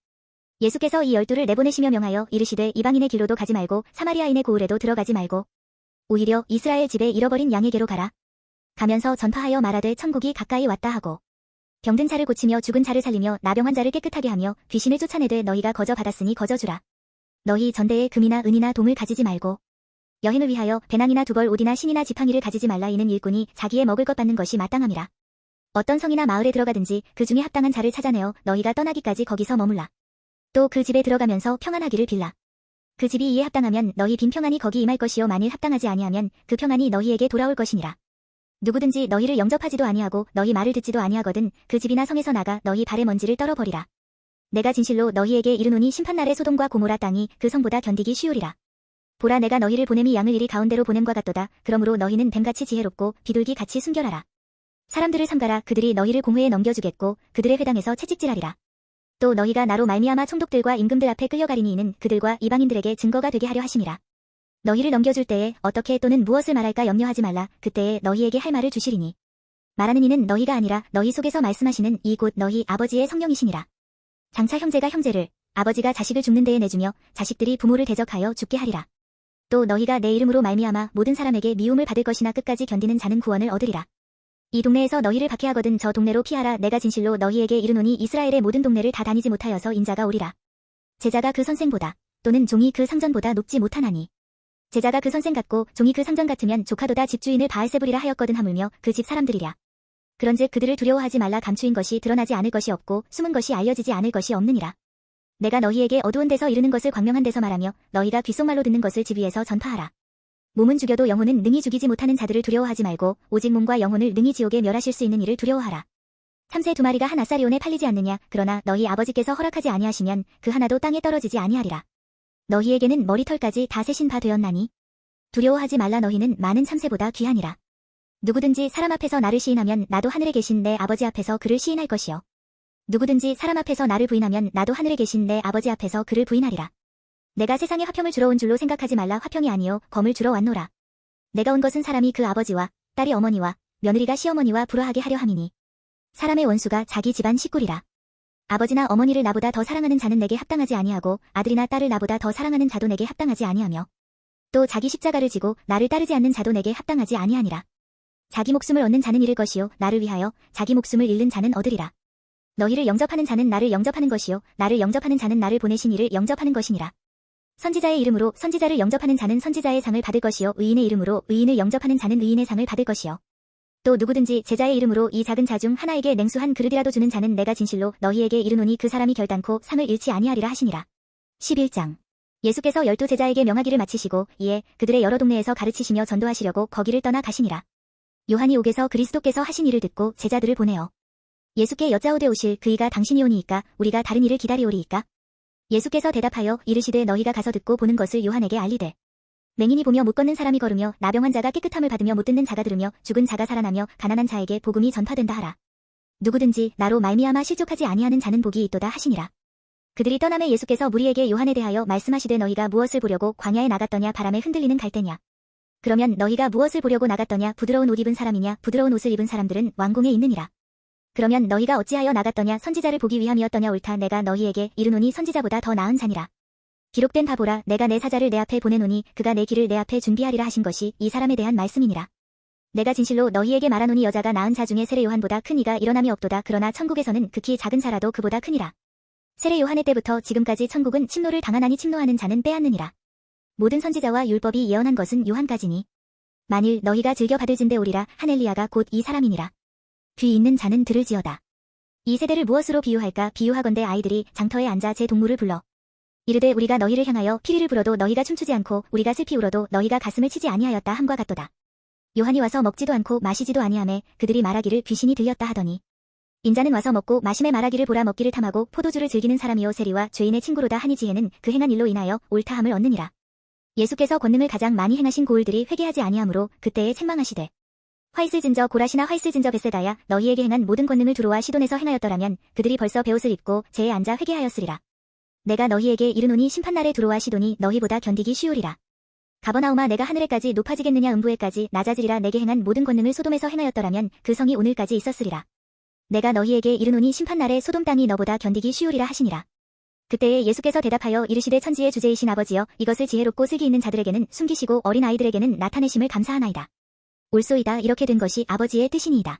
예수께서 이 12를 내보내시며 명하여 이르시되 이방인의 길로도 가지 말고 사마리아인의 고을에도 들어가지 말고 오히려 이스라엘 집에 잃어버린 양에게로 가라. 가면서 전파하여 말하되 천국이 가까이 왔다 하고 병든 자를 고치며 죽은 자를 살리며 나병 환자를 깨끗하게 하며 귀신을 쫓아내되 너희가 거저 받았으니 거저 주라. 너희 전대에 금이나 은이나 동을 가지지 말고 여행을 위하여 배낭이나 두벌 옷이나 신이나 지팡이를 가지지 말라. 이는 일꾼이 자기의 먹을 것 받는 것이 마땅함이라. 어떤 성이나 마을에 들어가든지 그 중에 합당한 자를 찾아내어 너희가 떠나기까지 거기서 머물라. 또 그 집에 들어가면서 평안하기를 빌라. 그 집이 이에 합당하면 너희 빈 평안이 거기 임할 것이요 만일 합당하지 아니하면 그 평안이 너희에게 돌아올 것이니라. 누구든지 너희를 영접하지도 아니하고 너희 말을 듣지도 아니하거든 그 집이나 성에서 나가 너희 발의 먼지를 떨어버리라. 내가 진실로 너희에게 이르노니 심판날에 소돔과 고모라 땅이 그 성보다 견디기 쉬우리라. 보라 내가 너희를 보냄이 양을 이리 가운데로 보냄과 같도다. 그러므로 너희는 뱀같이 지혜롭고 비둘기같이 순결하라. 사람들을 삼가라. 그들이 너희를 공회에 넘겨주겠고 그들의 회당에서 채찍질하리라. 또 너희가 나로 말미암아 총독들과 임금들 앞에 끌려가리니 이는 그들과 이방인들에게 증거가 되게 하려 하심이라. 너희를 넘겨줄 때에 어떻게 또는 무엇을 말할까 염려하지 말라. 그때에 너희에게 할 말을 주시리니 말하는 이는 너희가 아니라 너희 속에서 말씀하시는 이 곧 너희 아버지의 성령이시니라. 장차 형제가 형제를 아버지가 자식을 죽는 데에 내주며 자식들이 부모를 대적하여 죽게 하리라. 또 너희가 내 이름으로 말미암아 모든 사람에게 미움을 받을 것이나 끝까지 견디는 자는 구원을 얻으리라. 이 동네에서 너희를 박해하거든 저 동네로 피하라. 내가 진실로 너희에게 이르노니 이스라엘의 모든 동네를 다 다니지 못하여서 인자가 오리라. 제자가 그 선생보다 또는 종이 그 상전보다 높지 못하나니 제자가 그 선생 같고 종이 그 상전 같으면 조카도다 집주인을 바알세불이라 하였거든 하물며 그 집 사람들이랴. 그런즉 그들을 두려워하지 말라. 감추인 것이 드러나지 않을 것이 없고 숨은 것이 알려지지 않을 것이 없느니라. 내가 너희에게 어두운 데서 이르는 것을 광명한 데서 말하며 너희가 귓속말로 듣는 것을 집 위에서 전파하라. 몸은 죽여도 영혼은 능히 죽이지 못하는 자들을 두려워하지 말고 오직 몸과 영혼을 능히 지옥에 멸하실 수 있는 이를 두려워하라. 참새 2마리가 한 아사리온에 팔리지 않느냐. 그러나 너희 아버지께서 허락하지 아니하시면 그 하나도 땅에 떨어지지 아니하리라. 너희에게는 머리털까지 다 세신 바 되었나니 두려워하지 말라. 너희는 많은 참새보다 귀하니라. 누구든지 사람 앞에서 나를 시인하면 나도 하늘에 계신 내 아버지 앞에서 그를 시인할 것이요 누구든지 사람 앞에서 나를 부인하면 나도 하늘에 계신 내 아버지 앞에서 그를 부인하리라. 내가 세상에 화평을 주러 온 줄로 생각하지 말라. 화평이 아니요 검을 주러 왔노라. 내가 온 것은 사람이 그 아버지와 딸이 어머니와 며느리가 시어머니와 불화하게 하려 함이니 사람의 원수가 자기 집안 식구리라. 아버지나 어머니를 나보다 더 사랑하는 자는 내게 합당하지 아니하고 아들이나 딸을 나보다 더 사랑하는 자도 내게 합당하지 아니하며 또 자기 십자가를 지고 나를 따르지 않는 자도 내게 합당하지 아니하니라. 자기 목숨을 얻는 자는 잃을 것이요 나를 위하여 자기 목숨을 잃는 자는 얻으리라. 너희를 영접하는 자는 나를 영접하는 것이요 나를 영접하는 자는 나를 보내신 이를 영접하는 것이니라. 선지자의 이름으로 선지자를 영접하는 자는 선지자의 상을 받을 것이요 의인의 이름으로 의인을 영접하는 자는 의인의 상을 받을 것이요 또 누구든지 제자의 이름으로 이 작은 자 중 하나에게 냉수 한 그릇이라도 주는 자는 내가 진실로 너희에게 이르노니 그 사람이 결단코 상을 잃지 아니하리라 하시니라. 11장. 예수께서 12제자에게 명하기를 마치시고 이에 그들의 여러 동네에서 가르치시며 전도하시려고 거기를 떠나 가시니라. 요한이 옥에서 그리스도께서 하신 일을 듣고 제자들을 보내어 예수께 여짜오되 오실 그이가 당신이오니이까 우리가 다른 일을 기다리오리이까? 예수께서 대답하여 이르시되 너희가 가서 듣고 보는 것을 요한에게 알리되 맹인이 보며 못 걷는 사람이 걸으며 나병한 자가 깨끗함을 받으며 못 듣는 자가 들으며 죽은 자가 살아나며 가난한 자에게 복음이 전파된다 하라. 누구든지 나로 말미암아 실족하지 아니하는 자는 복이 있도다 하시니라. 그들이 떠남에 예수께서 무리에게 요한에 대하여 말씀하시되 너희가 무엇을 보려고 광야에 나갔더냐 바람에 흔들리는 갈대냐. 그러면 너희가 무엇을 보려고 나갔더냐 부드러운 옷 입은 사람이냐 부드러운 옷을 입은 사람들은 왕궁에 있느니라. 그러면 너희가 어찌하여 나갔더냐 선지자를 보기 위함이었더냐 옳다 내가 너희에게 이르노니 선지자보다 더 나은 자니라. 기록된 바 보라 내가 내 사자를 내 앞에 보내노니 그가 내 길을 내 앞에 준비하리라 하신 것이 이 사람에 대한 말씀이니라. 내가 진실로 너희에게 말하노니 여자가 낳은 자 중에 세례 요한보다 큰 이가 일어남이 없도다 그러나 천국에서는 극히 작은 자라도 그보다 크니라. 세례 요한의 때부터 지금까지 천국은 침노를 당하나니 침노하는 자는 빼앗느니라. 모든 선지자와 율법이 예언한 것은 요한까지니 만일 너희가 즐겨 받을진대 오리라 한 엘리야가 곧 이 사람이니라. 귀 있는 자는 들을지어다. 이 세대를 무엇으로 비유할까 비유하건대 아이들이 장터에 앉아 제 동물을 불러 이르되 우리가 너희를 향하여 피리를 불어도 너희가 춤추지 않고 우리가 슬피 울어도 너희가 가슴을 치지 아니하였다 함과 같도다. 요한이 와서 먹지도 않고 마시지도 아니하매 그들이 말하기를 귀신이 들렸다 하더니 인자는 와서 먹고 마심에 말하기를 보라 먹기를 탐하고 포도주를 즐기는 사람이요 세리와 죄인의 친구로다 하니 지혜는 그 행한 일로 인하여 옳다함을 얻느니라. 예수께서 권능을 가장 많이 행하신 고을들이 회개하지 아니하므로 그때에 책망하시되 화이슬 진저 고라시나 화이슬 진저 베세다야 너희에게 행한 모든 권능을 두로와 시돈에서 행하였더라면 그들이 벌써 베옷을 입고 제에 앉아 회개하였으리라. 내가 너희에게 이르노니 심판날에 두로와 시돈이 너희보다 견디기 쉬우리라. 가버나움아 내가 하늘에까지 높아지겠느냐 음부에까지 낮아지리라 내게 행한 모든 권능을 소돔에서 행하였더라면 그 성이 오늘까지 있었으리라. 내가 너희에게 이르노니 심판날에 소돔 땅이 너보다 견디기 쉬우리라 하시니라. 그때에 예수께서 대답하여 이르시되 천지의 주제이신 아버지여 이것을 지혜롭고 슬기 있는 자들에게는 숨기시고 어린 아이들에게는 나타내심을 감사하나이다. 옳소이다 이렇게 된 것이 아버지의 뜻이니이다.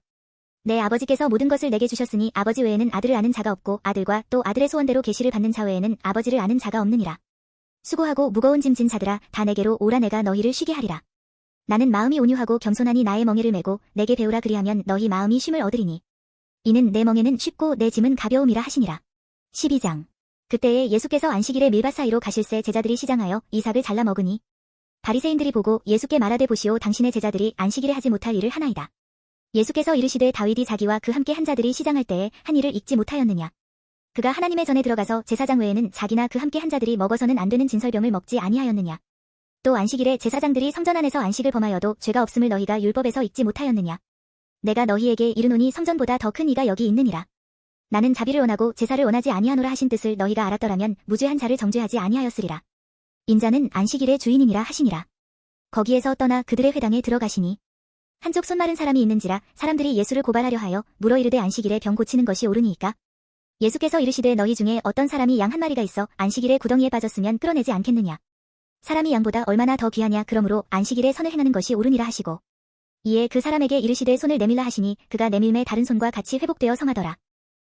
내 아버지께서 모든 것을 내게 주셨으니 아버지 외에는 아들을 아는 자가 없고 아들과 또 아들의 소원대로 계시를 받는 자 외에는 아버지를 아는 자가 없느니라. 수고하고 무거운 짐 진 자들아 다 내게로 오라 내가 너희를 쉬게 하리라. 나는 마음이 온유하고 겸손하니 나의 멍에를 메고 내게 배우라 그리하면 너희 마음이 쉼을 얻으리니 이는 내 멍에는 쉽고 내 짐은 가벼움이라 하시니라. 12장. 그때에 예수께서 안식일에 밀밭 사이로 가실새 제자들이 시장하여 이삭을 잘라 먹으니 바리새인들이 보고 예수께 말하되 보시오 당신의 제자들이 안식일에 하지 못할 일을 하나이다. 예수께서 이르시되 다윗이 자기와 그 함께 한 자들이 시장할 때에 한 일을 잊지 못하였느냐. 그가 하나님의 전에 들어가서 제사장 외에는 자기나 그 함께 한 자들이 먹어서는 안 되는 진설병을 먹지 아니하였느냐. 또 안식일에 제사장들이 성전 안에서 안식을 범하여도 죄가 없음을 너희가 율법에서 잊지 못하였느냐. 내가 너희에게 이르노니 성전보다 더 큰 이가 여기 있느니라. 나는 자비를 원하고 제사를 원하지 아니하노라 하신 뜻을 너희가 알았더라면 무죄한 자를 정죄하지 아니하였으리라. 인자는 안식일의 주인이니라 하시니라. 거기에서 떠나 그들의 회당에 들어가시니 한쪽 손 마른 사람이 있는지라 사람들이 예수를 고발하려 하여 물어 이르되 안식일에 병 고치는 것이 옳으니이까? 예수께서 이르시되 너희 중에 어떤 사람이 양 한 마리가 있어 안식일에 구덩이에 빠졌으면 끌어내지 않겠느냐. 사람이 양보다 얼마나 더 귀하냐 그러므로 안식일에 선을 행하는 것이 옳으니라 하시고 이에 그 사람에게 이르시되 손을 내밀라 하시니 그가 내밀매 다른 손과 같이 회복되어 성하더라.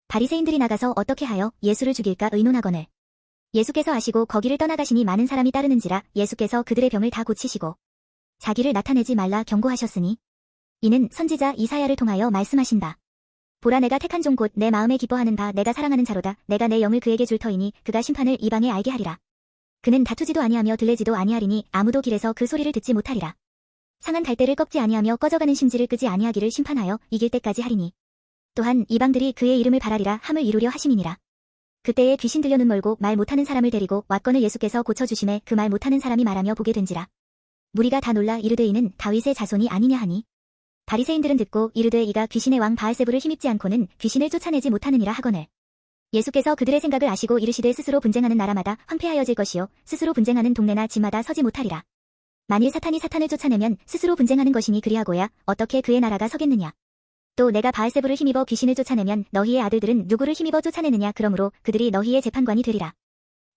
바리새인들이 나가서 어떻게 하여 예수를 죽일까 의논하거늘 예수께서 아시고 거기를 떠나가시니 많은 사람이 따르는지라 예수께서 그들의 병을 다 고치시고 자기를 나타내지 말라 경고하셨으니 이는 선지자 이사야를 통하여 말씀하신다. 보라 내가 택한 종 곧 내 마음에 기뻐하는 바 내가 사랑하는 자로다. 내가 내 영을 그에게 줄 터이니 그가 심판을 이방에 알게 하리라. 그는 다투지도 아니하며 들레지도 아니하리니 아무도 길에서 그 소리를 듣지 못하리라. 상한 갈대를 꺾지 아니하며 꺼져가는 심지를 끄지 아니하기를 심판하여 이길 때까지 하리니 또한 이방들이 그의 이름을 바라리라 함을 이루려 하심이니라. 그때에 귀신 들려 눈 멀고 말 못하는 사람을 데리고 왔거늘 예수께서 고쳐주심에 그 말 못하는 사람이 말하며 보게 된지라. 무리가 다 놀라 이르되 이는 다윗의 자손이 아니냐 하니 바리새인들은 듣고 이르되 이가 귀신의 왕 바알세부를 힘입지 않고는 귀신을 쫓아내지 못하느니라 하거늘 예수께서 그들의 생각을 아시고 이르시되 스스로 분쟁하는 나라마다 황폐하여질 것이요 스스로 분쟁하는 동네나 집마다 서지 못하리라. 만일 사탄이 사탄을 쫓아내면 스스로 분쟁하는 것이니 그리하고야 어떻게 그의 나라가 서겠느냐. 또 내가 바알세부를 힘입어 귀신을 쫓아내면 너희의 아들들은 누구를 힘입어 쫓아내느냐 그러므로 그들이 너희의 재판관이 되리라.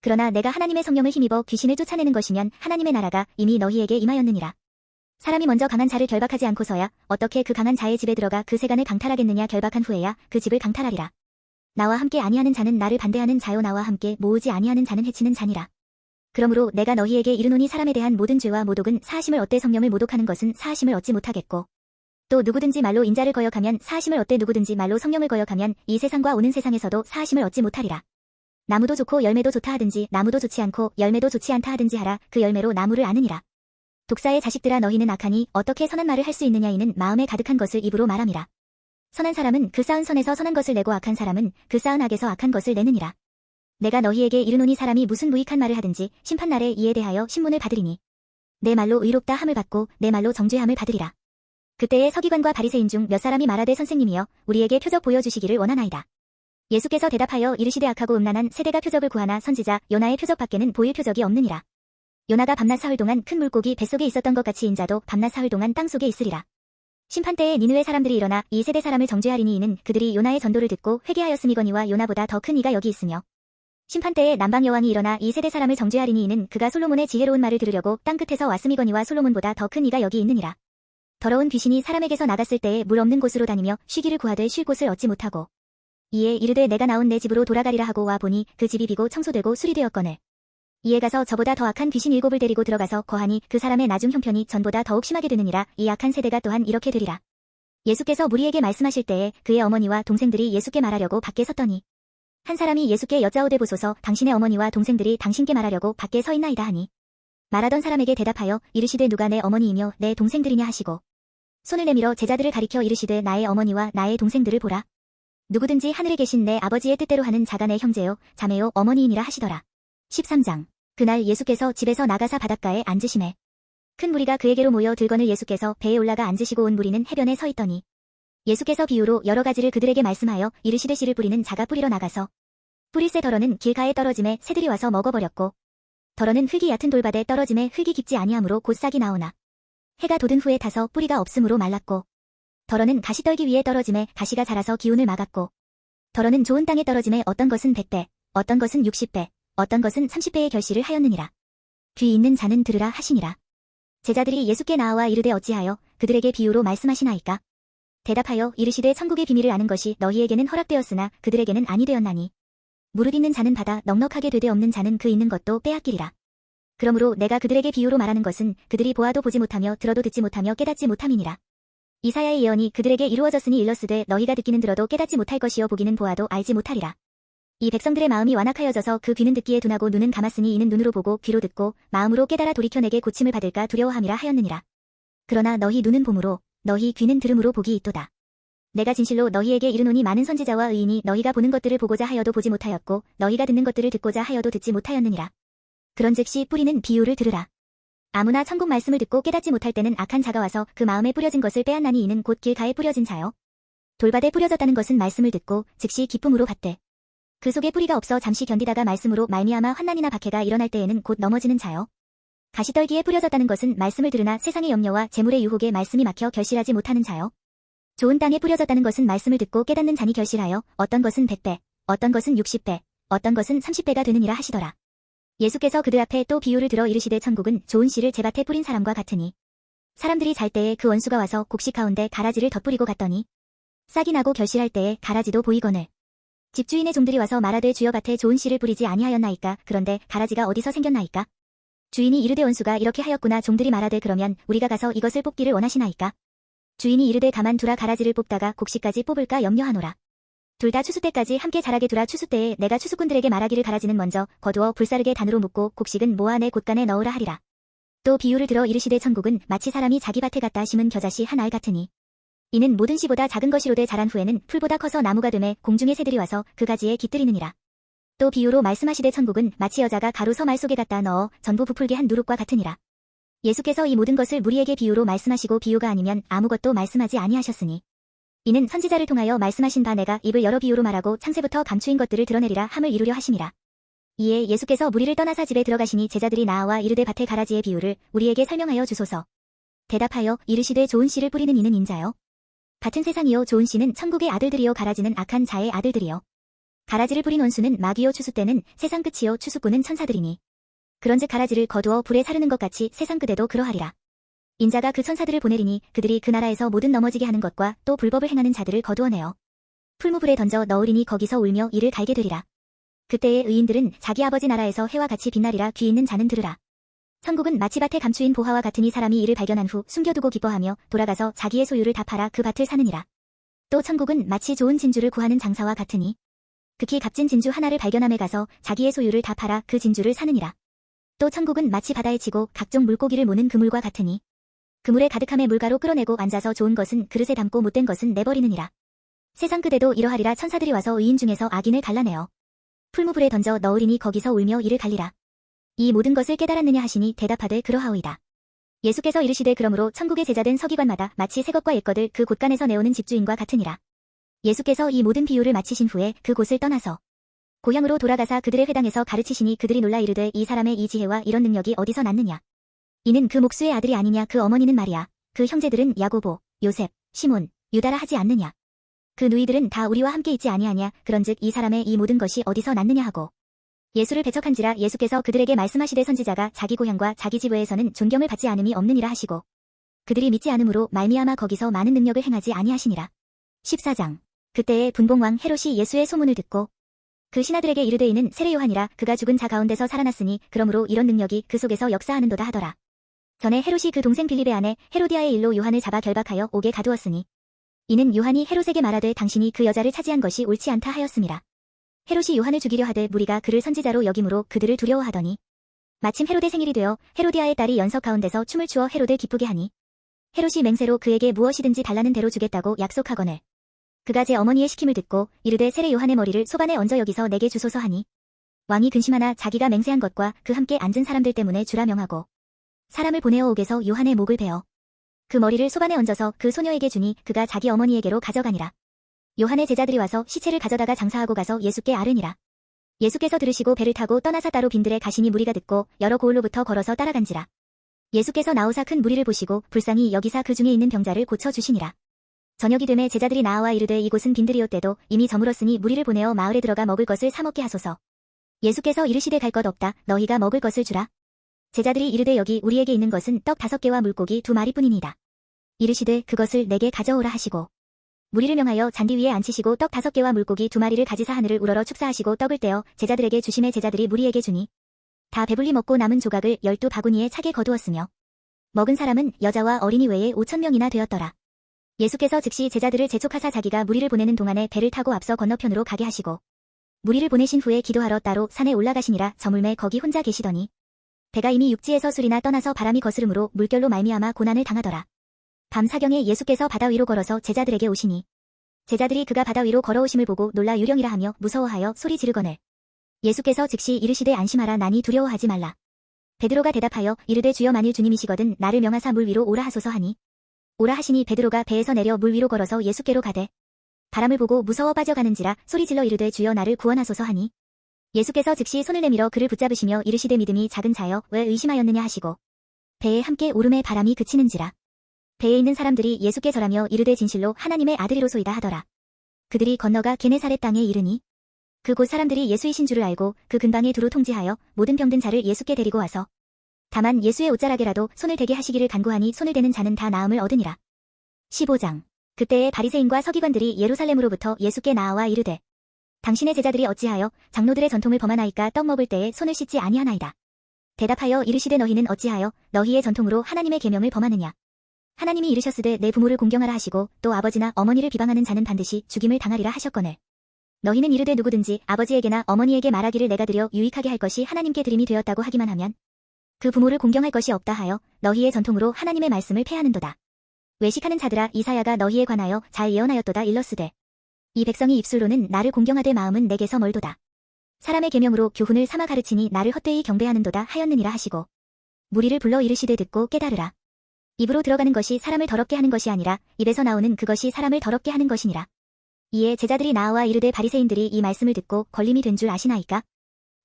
그러나 내가 하나님의 성령을 힘입어 귀신을 쫓아내는 것이면 하나님의 나라가 이미 너희에게 임하였느니라. 사람이 먼저 강한 자를 결박하지 않고서야 어떻게 그 강한 자의 집에 들어가 그 세간을 강탈하겠느냐 결박한 후에야 그 집을 강탈하리라. 나와 함께 아니하는 자는 나를 반대하는 자요 나와 함께 모으지 아니하는 자는 해치는 자니라. 그러므로 내가 너희에게 이르노니 사람에 대한 모든 죄와 모독은 사하심을 얻되 성령을 모독하는 것은 사하심을 얻지 못하겠고 또 누구든지 말로 인자를 거역하면 사하심을 얻되 누구든지 말로 성령을 거역하면 이 세상과 오는 세상에서도 사하심을 얻지 못하리라. 나무도 좋고 열매도 좋다 하든지 나무도 좋지 않고 열매도 좋지 않다 하든지 하라. 그 열매로 나무를 아느니라. 독사의 자식들아 너희는 악하니 어떻게 선한 말을 할 수 있느냐. 이는 마음에 가득한 것을 입으로 말함이라. 선한 사람은 그 쌓은 선에서 선한 것을 내고 악한 사람은 그 쌓은 악에서 악한 것을 내느니라. 내가 너희에게 이르노니 사람이 무슨 무익한 말을 하든지 심판날에 이에 대하여 신문을 받으리니 내 말로 의롭다 함을 받고 내 말로 정죄함을 받으리라. 그때에 서기관과 바리새인 중 몇 사람이 말하되 선생님이여 우리에게 표적 보여주시기를 원하나이다. 예수께서 대답하여 이르시되 악하고 음란한 세대가 표적을 구하나 선지자 요나의 표적 밖에는 보일 표적이 없느니라. 요나가 밤낮 사흘 동안 큰 물고기 뱃속에 있었던 것 같이 인자도 밤낮 사흘 동안 땅속에 있으리라. 심판때에 니느웨 사람들이 일어나 이 세대 사람을 정죄하리니 이는 그들이 요나의 전도를 듣고 회개하였음이거니와 요나보다 더 큰 이가 여기 있으며 심판때에 남방 여왕이 일어나 이 세대 사람을 정죄하리니 이는 그가 솔로몬의 지혜로운 말을 들으려고 땅끝에서 왔음이거니와 솔로몬보다 더 큰 이가 여기 있느니라. 더러운 귀신이 사람에게서 나갔을 때에 물 없는 곳으로 다니며 쉬기를 구하되 쉴 곳을 얻지 못하고 이에 이르되 내가 나온 내 집으로 돌아가리라 하고 와 보니 그 집이 비고 청소되고 수리되었거늘 이에 가서 저보다 더 악한 귀신 7을 데리고 들어가서 거하니 그 사람의 나중 형편이 전보다 더욱 심하게 되느니라. 이 악한 세대가 또한 이렇게 되리라. 예수께서 무리에게 말씀하실 때에 그의 어머니와 동생들이 예수께 말하려고 밖에 섰더니 한 사람이 예수께 여짜오되 보소서 당신의 어머니와 동생들이 당신께 말하려고 밖에 서 있나이다 하니 말하던 사람에게 대답하여 이르시되 누가 내 어머니이며 내 동생들이냐 하시고 손을 내밀어 제자들을 가리켜 이르시되 나의 어머니와 나의 동생들을 보라. 누구든지 하늘에 계신 내 아버지의 뜻대로 하는 자가 내 형제요 자매요 어머니이니라 하시더라. 13장. 그날 예수께서 집에서 나가사 바닷가에 앉으시매 큰 무리가 그에게로 모여 들거늘 예수께서 배에 올라가 앉으시고 온 무리는 해변에 서 있더니 예수께서 비유로 여러 가지를 그들에게 말씀하여 이르시되 씨를 뿌리는 자가 뿌리러 나가서 뿌릴새 덜어는 길가에 떨어짐에 새들이 와서 먹어버렸고 덜어는 흙이 얕은 돌밭에 떨어짐에 흙이 깊지 아니하므로 곧 싹이 나오나 해가 돋은 후에 타서 뿌리가 없으므로 말랐고 덜어는 가시떨기 위에 떨어짐에 가시가 자라서 기운을 막았고 덜어는 좋은 땅에 떨어짐에 어떤 것은 100배 어떤 것은 60배 어떤 것은 30배의 결실을 하였느니라. 귀 있는 자는 들으라 하시니라. 제자들이 예수께 나아와 이르되 어찌하여 그들에게 비유로 말씀하시나이까. 대답하여 이르시되 천국의 비밀을 아는 것이 너희에게는 허락되었으나 그들에게는 아니 되었나니 무릇 있는 자는 받아 넉넉하게 되되 없는 자는 그 있는 것도 빼앗기리라. 그러므로 내가 그들에게 비유로 말하는 것은 그들이 보아도 보지 못하며 들어도 듣지 못하며 깨닫지 못함이니라. 이사야의 예언이 그들에게 이루어졌으니 일렀으되 너희가 듣기는 들어도 깨닫지 못할 것이요 보기는 보아도 알지 못하리라. 이 백성들의 마음이 완악하여져서 그 귀는 듣기에 둔하고 눈은 감았으니 이는 눈으로 보고 귀로 듣고 마음으로 깨달아 돌이켜 내게 고침을 받을까 두려워함이라 하였느니라. 그러나 너희 눈은 봄으로 너희 귀는 들음으로 복이 있도다. 내가 진실로 너희에게 이르노니 많은 선지자와 의인이 너희가 보는 것들을 보고자 하여도 보지 못하였고 너희가 듣는 것들을 듣고자 하여도 듣지 못하였느니라. 그런즉시 뿌리는 비유를 들으라. 아무나 천국 말씀을 듣고 깨닫지 못할 때는 악한 자가 와서 그 마음에 뿌려진 것을 빼앗나니 이는 곧 길가에 뿌려진 자요. 돌밭에 뿌려졌다는 것은 말씀을 듣고 즉시 기쁨으로 받되 그 속에 뿌리가 없어 잠시 견디다가 말씀으로 말미암아 환난이나 박해가 일어날 때에는 곧 넘어지는 자요. 가시떨기에 뿌려졌다는 것은 말씀을 들으나 세상의 염려와 재물의 유혹에 말씀이 막혀 결실하지 못하는 자요. 좋은 땅에 뿌려졌다는 것은 말씀을 듣고 깨닫는 자니 결실하여 어떤 것은 100배, 어떤 것은 60배, 어떤 것은 30배가 되느니라 하시더라. 예수께서 그들 앞에 또 비유를 들어 이르시되 천국은 좋은 씨를 제밭에 뿌린 사람과 같으니 사람들이 잘 때에 그 원수가 와서 곡식 가운데 가라지를 덧뿌리고 갔더니 싹이 나고 결실할 때에 가라지도 보이거늘 집주인의 종들이 와서 말하되 주여 밭에 좋은 씨를 뿌리지 아니하였나이까. 그런데 가라지가 어디서 생겼나이까. 주인이 이르되 원수가 이렇게 하였구나. 종들이 말하되 그러면 우리가 가서 이것을 뽑기를 원하시나이까. 주인이 이르되 가만 두라. 가라지를 뽑다가 곡식까지 뽑을까 염려하노라. 둘 다 추수 때까지 함께 자라게 두라. 추수 때에 내가 추수꾼들에게 말하기를 가라지는 먼저 거두어 불사르게 단으로 묶고 곡식은 모아 내 곳간에 넣으라 하리라. 또 비유를 들어 이르시되 천국은 마치 사람이 자기 밭에 갖다 심은 겨자씨 한 알 같으니 이는 모든 씨보다 작은 것이로되 자란 후에는 풀보다 커서 나무가 되매 공중의 새들이 와서 그 가지에 깃들이느니라. 또 비유로 말씀하시되 천국은 마치 여자가 가루 서말 속에 갖다 넣어 전부 부풀게 한 누룩과 같으니라. 예수께서 이 모든 것을 무리에게 비유로 말씀하시고 비유가 아니면 아무것도 말씀하지 아니하셨으니 이는 선지자를 통하여 말씀하신 바 내가 입을 여러 비유로 말하고 창세부터 감추인 것들을 드러내리라 함을 이루려 하심이라. 이에 예수께서 무리를 떠나사 집에 들어가시니 제자들이 나아와 이르되 밭의 가라지의 비유를 우리에게 설명하여 주소서. 대답하여 이르시되 좋은 씨를 뿌리는 이는 인자요. 같은 세상이요 좋은 씨는 천국의 아들들이요 가라지는 악한 자의 아들들이요. 가라지를 뿌린 원수는 마귀요 추수 때는 세상 끝이요 추수꾼은 천사들이니 그런즉 가라지를 거두어 불에 사르는 것 같이 세상 끝에도 그러하리라. 인자가 그 천사들을 보내리니 그들이 그 나라에서 모든 넘어지게 하는 것과 또 불법을 행하는 자들을 거두어내어 풀무불에 던져 넣으리니 거기서 울며 이를 갈게 되리라. 그때의 의인들은 자기 아버지 나라에서 해와 같이 빛나리라. 귀 있는 자는 들으라. 천국은 마치 밭에 감추인 보화와 같으니 사람이 이를 발견한 후 숨겨두고 기뻐하며 돌아가서 자기의 소유를 다 팔아 그 밭을 사느니라. 또 천국은 마치 좋은 진주를 구하는 장사와 같으니 극히 값진 진주 하나를 발견함에 가서 자기의 소유를 다 팔아 그 진주를 사느니라. 또 천국은 마치 바다에 치고 각종 물고기를 모는 그물과 같으니 그물에 가득함에 물가로 끌어내고 앉아서 좋은 것은 그릇에 담고 못된 것은 내버리느니라. 세상 그대도 이러하리라. 천사들이 와서 의인 중에서 악인을 갈라내어 풀무불에 던져 넣으리니 거기서 울며 이를 갈리라. 이 모든 것을 깨달았느냐 하시니 대답하되 그러하오이다. 예수께서 이르시되 그러므로 천국의 제자된 서기관마다 마치 새 것과 옛 것을 그 곳간에서 내오는 집주인과 같으니라. 예수께서 이 모든 비유를 마치신 후에 그 곳을 떠나서 고향으로 돌아가사 그들의 회당에서 가르치시니 그들이 놀라 이르되 이 사람의 이 지혜와 이런 능력이 어디서 났느냐. 이는 그 목수의 아들이 아니냐. 그 어머니는 마리아, 그 형제들은 야고보, 요셉, 시몬, 유다라 하지 않느냐. 그 누이들은 다 우리와 함께 있지 아니하냐. 그런즉 이 사람의 이 모든 것이 어디서 났느냐 하고 예수를 배척한지라. 예수께서 그들에게 말씀하시되 선지자가 자기 고향과 자기 집 외에서는 존경을 받지 않음이 없느니라 하시고 그들이 믿지 않음으로 말미암아 거기서 많은 능력을 행하지 아니하시니라. 14장. 그때에 분봉왕 헤롯이 예수의 소문을 듣고 그 신하들에게 이르되 이는 세례 요한이라. 그가 죽은 자 가운데서 살아났으니 그러므로 이런 능력이 그 속에서 역사하는도다 하더라. 전에 헤롯이 그 동생 빌립의 아내 헤로디아의 일로 요한을 잡아 결박하여 옥에 가두었으니 이는 요한이 헤롯에게 말하되 당신이 그 여자를 차지한 것이 옳지 않다 하였음이라. 헤롯이 요한을 죽이려 하되 무리가 그를 선지자로 여김으로 그들을 두려워하더니 마침 헤롯의 생일이 되어 헤로디아의 딸이 연석 가운데서 춤을 추어 헤롯을 기쁘게 하니 헤롯이 맹세로 그에게 무엇이든지 달라는 대로 주겠다고 약속하거늘 그가 제 어머니의 시킴을 듣고 이르되 세례 요한의 머리를 소반에 얹어 여기서 내게 주소서 하니 왕이 근심하나 자기가 맹세한 것과 그 함께 앉은 사람들 때문에 주라 명하고 사람을 보내어 옥에서 요한의 목을 베어 그 머리를 소반에 얹어서 그 소녀에게 주니 그가 자기 어머니에게로 가져가니라. 요한의 제자들이 와서 시체를 가져다가 장사하고 가서 예수께 아르니라. 예수께서 들으시고 배를 타고 떠나사 따로 빈들에 가시니 무리가 듣고 여러 고을로부터 걸어서 따라간지라. 예수께서 나오사 큰 무리를 보시고 불쌍히 여기사 그 중에 있는 병자를 고쳐주시니라. 저녁이 되매 제자들이 나아와 이르되 이곳은 빈들이었대도 이미 저물었으니 무리를 보내어 마을에 들어가 먹을 것을 사 먹게 하소서. 예수께서 이르시되 갈 것 없다. 너희가 먹을 것을 주라. 제자들이 이르되 여기 우리에게 있는 것은 떡 5개와 물고기 2마리뿐이니이다. 이르시되 그것을 내게 가져오라 하시고 무리를 명하여 잔디 위에 앉히시고 떡 5개와 물고기 2마리를 가지사 하늘을 우러러 축사하시고 떡을 떼어 제자들에게 주심에 제자들이 무리에게 주니 다 배불리 먹고 남은 조각을 12바구니에 차게 거두었으며 먹은 사람은 여자와 어린이 외에 5,000명이나 되었더라. 예수께서 즉시 제자들을 재촉하사 자기가 무리를 보내는 동안에 배를 타고 앞서 건너편으로 가게 하시고 무리를 보내신 후에 기도하러 따로 산에 올라가시니라. 저물매 거기 혼자 계시더니 배가 이미 육지에서 술이나 떠나서 바람이 거스름으로 물결로 말미암아 고난을 당하더라. 밤 사경에 예수께서 바다 위로 걸어서 제자들에게 오시니 제자들이 그가 바다 위로 걸어오심을 보고 놀라 유령이라 하며 무서워하여 소리 지르거늘 예수께서 즉시 이르시되 안심하라. 나니 두려워하지 말라. 베드로가 대답하여 이르되 주여 만일 주님이시거든 나를 명하사 물 위로 오라 하소서 하니 오라 하시니 베드로가 배에서 내려 물 위로 걸어서 예수께로 가되 바람을 보고 무서워 빠져가는지라 소리질러 이르되 주여 나를 구원하소서 하니 예수께서 즉시 손을 내밀어 그를 붙잡으시며 이르시되 믿음이 작은 자여 왜 의심하였느냐 하시고 배에 함께 오름에 바람이 그치는지라 배에 있는 사람들이 예수께 절하며 이르되 진실로 하나님의 아들이로소이다 하더라. 그들이 건너가 게네사렛 땅에 이르니 그곳 사람들이 예수이신 줄을 알고 그 근방에 두루 통지하여 모든 병든 자를 예수께 데리고 와서 다만 예수의 옷자락에라도 손을 대게 하시기를 간구하니 손을 대는 자는 다 나음을 얻으니라. 15장. 그때에 바리새인과 서기관들이 예루살렘으로부터 예수께 나아와 이르되 당신의 제자들이 어찌하여 장로들의 전통을 범하나이까 떡 먹을 때에 손을 씻지 아니하나이다. 대답하여 이르시되 너희는 어찌하여 너희의 전통으로 하나님의 계명을 범하느냐. 하나님이 이르셨으되 내 부모를 공경하라 하시고 또 아버지나 어머니를 비방하는 자는 반드시 죽임을 당하리라 하셨거늘 너희는 이르되 누구든지 아버지에게나 어머니에게 말하기를 내가 드려 유익하게 할 것이 하나님께 드림이 되었다고 하기만 하면 그 부모를 공경할 것이 없다 하여 너희의 전통으로 하나님의 말씀을 폐하는도다. 외식하는 자들아 이사야가 너희에 관하여 잘 예언하였도다 일러스되 이 백성이 입술로는 나를 공경하되 마음은 내게서 멀도다. 사람의 계명으로 교훈을 삼아 가르치니 나를 헛되이 경배하는도다 하였느니라 하시고 무리를 불러 이르시되 듣고 깨달으라. 입으로 들어가는 것이 사람을 더럽게 하는 것이 아니라 입에서 나오는 그것이 사람을 더럽게 하는 것이니라. 이에 제자들이 나아와 이르되 바리새인들이 이 말씀을 듣고 걸림이 된 줄 아시나이까?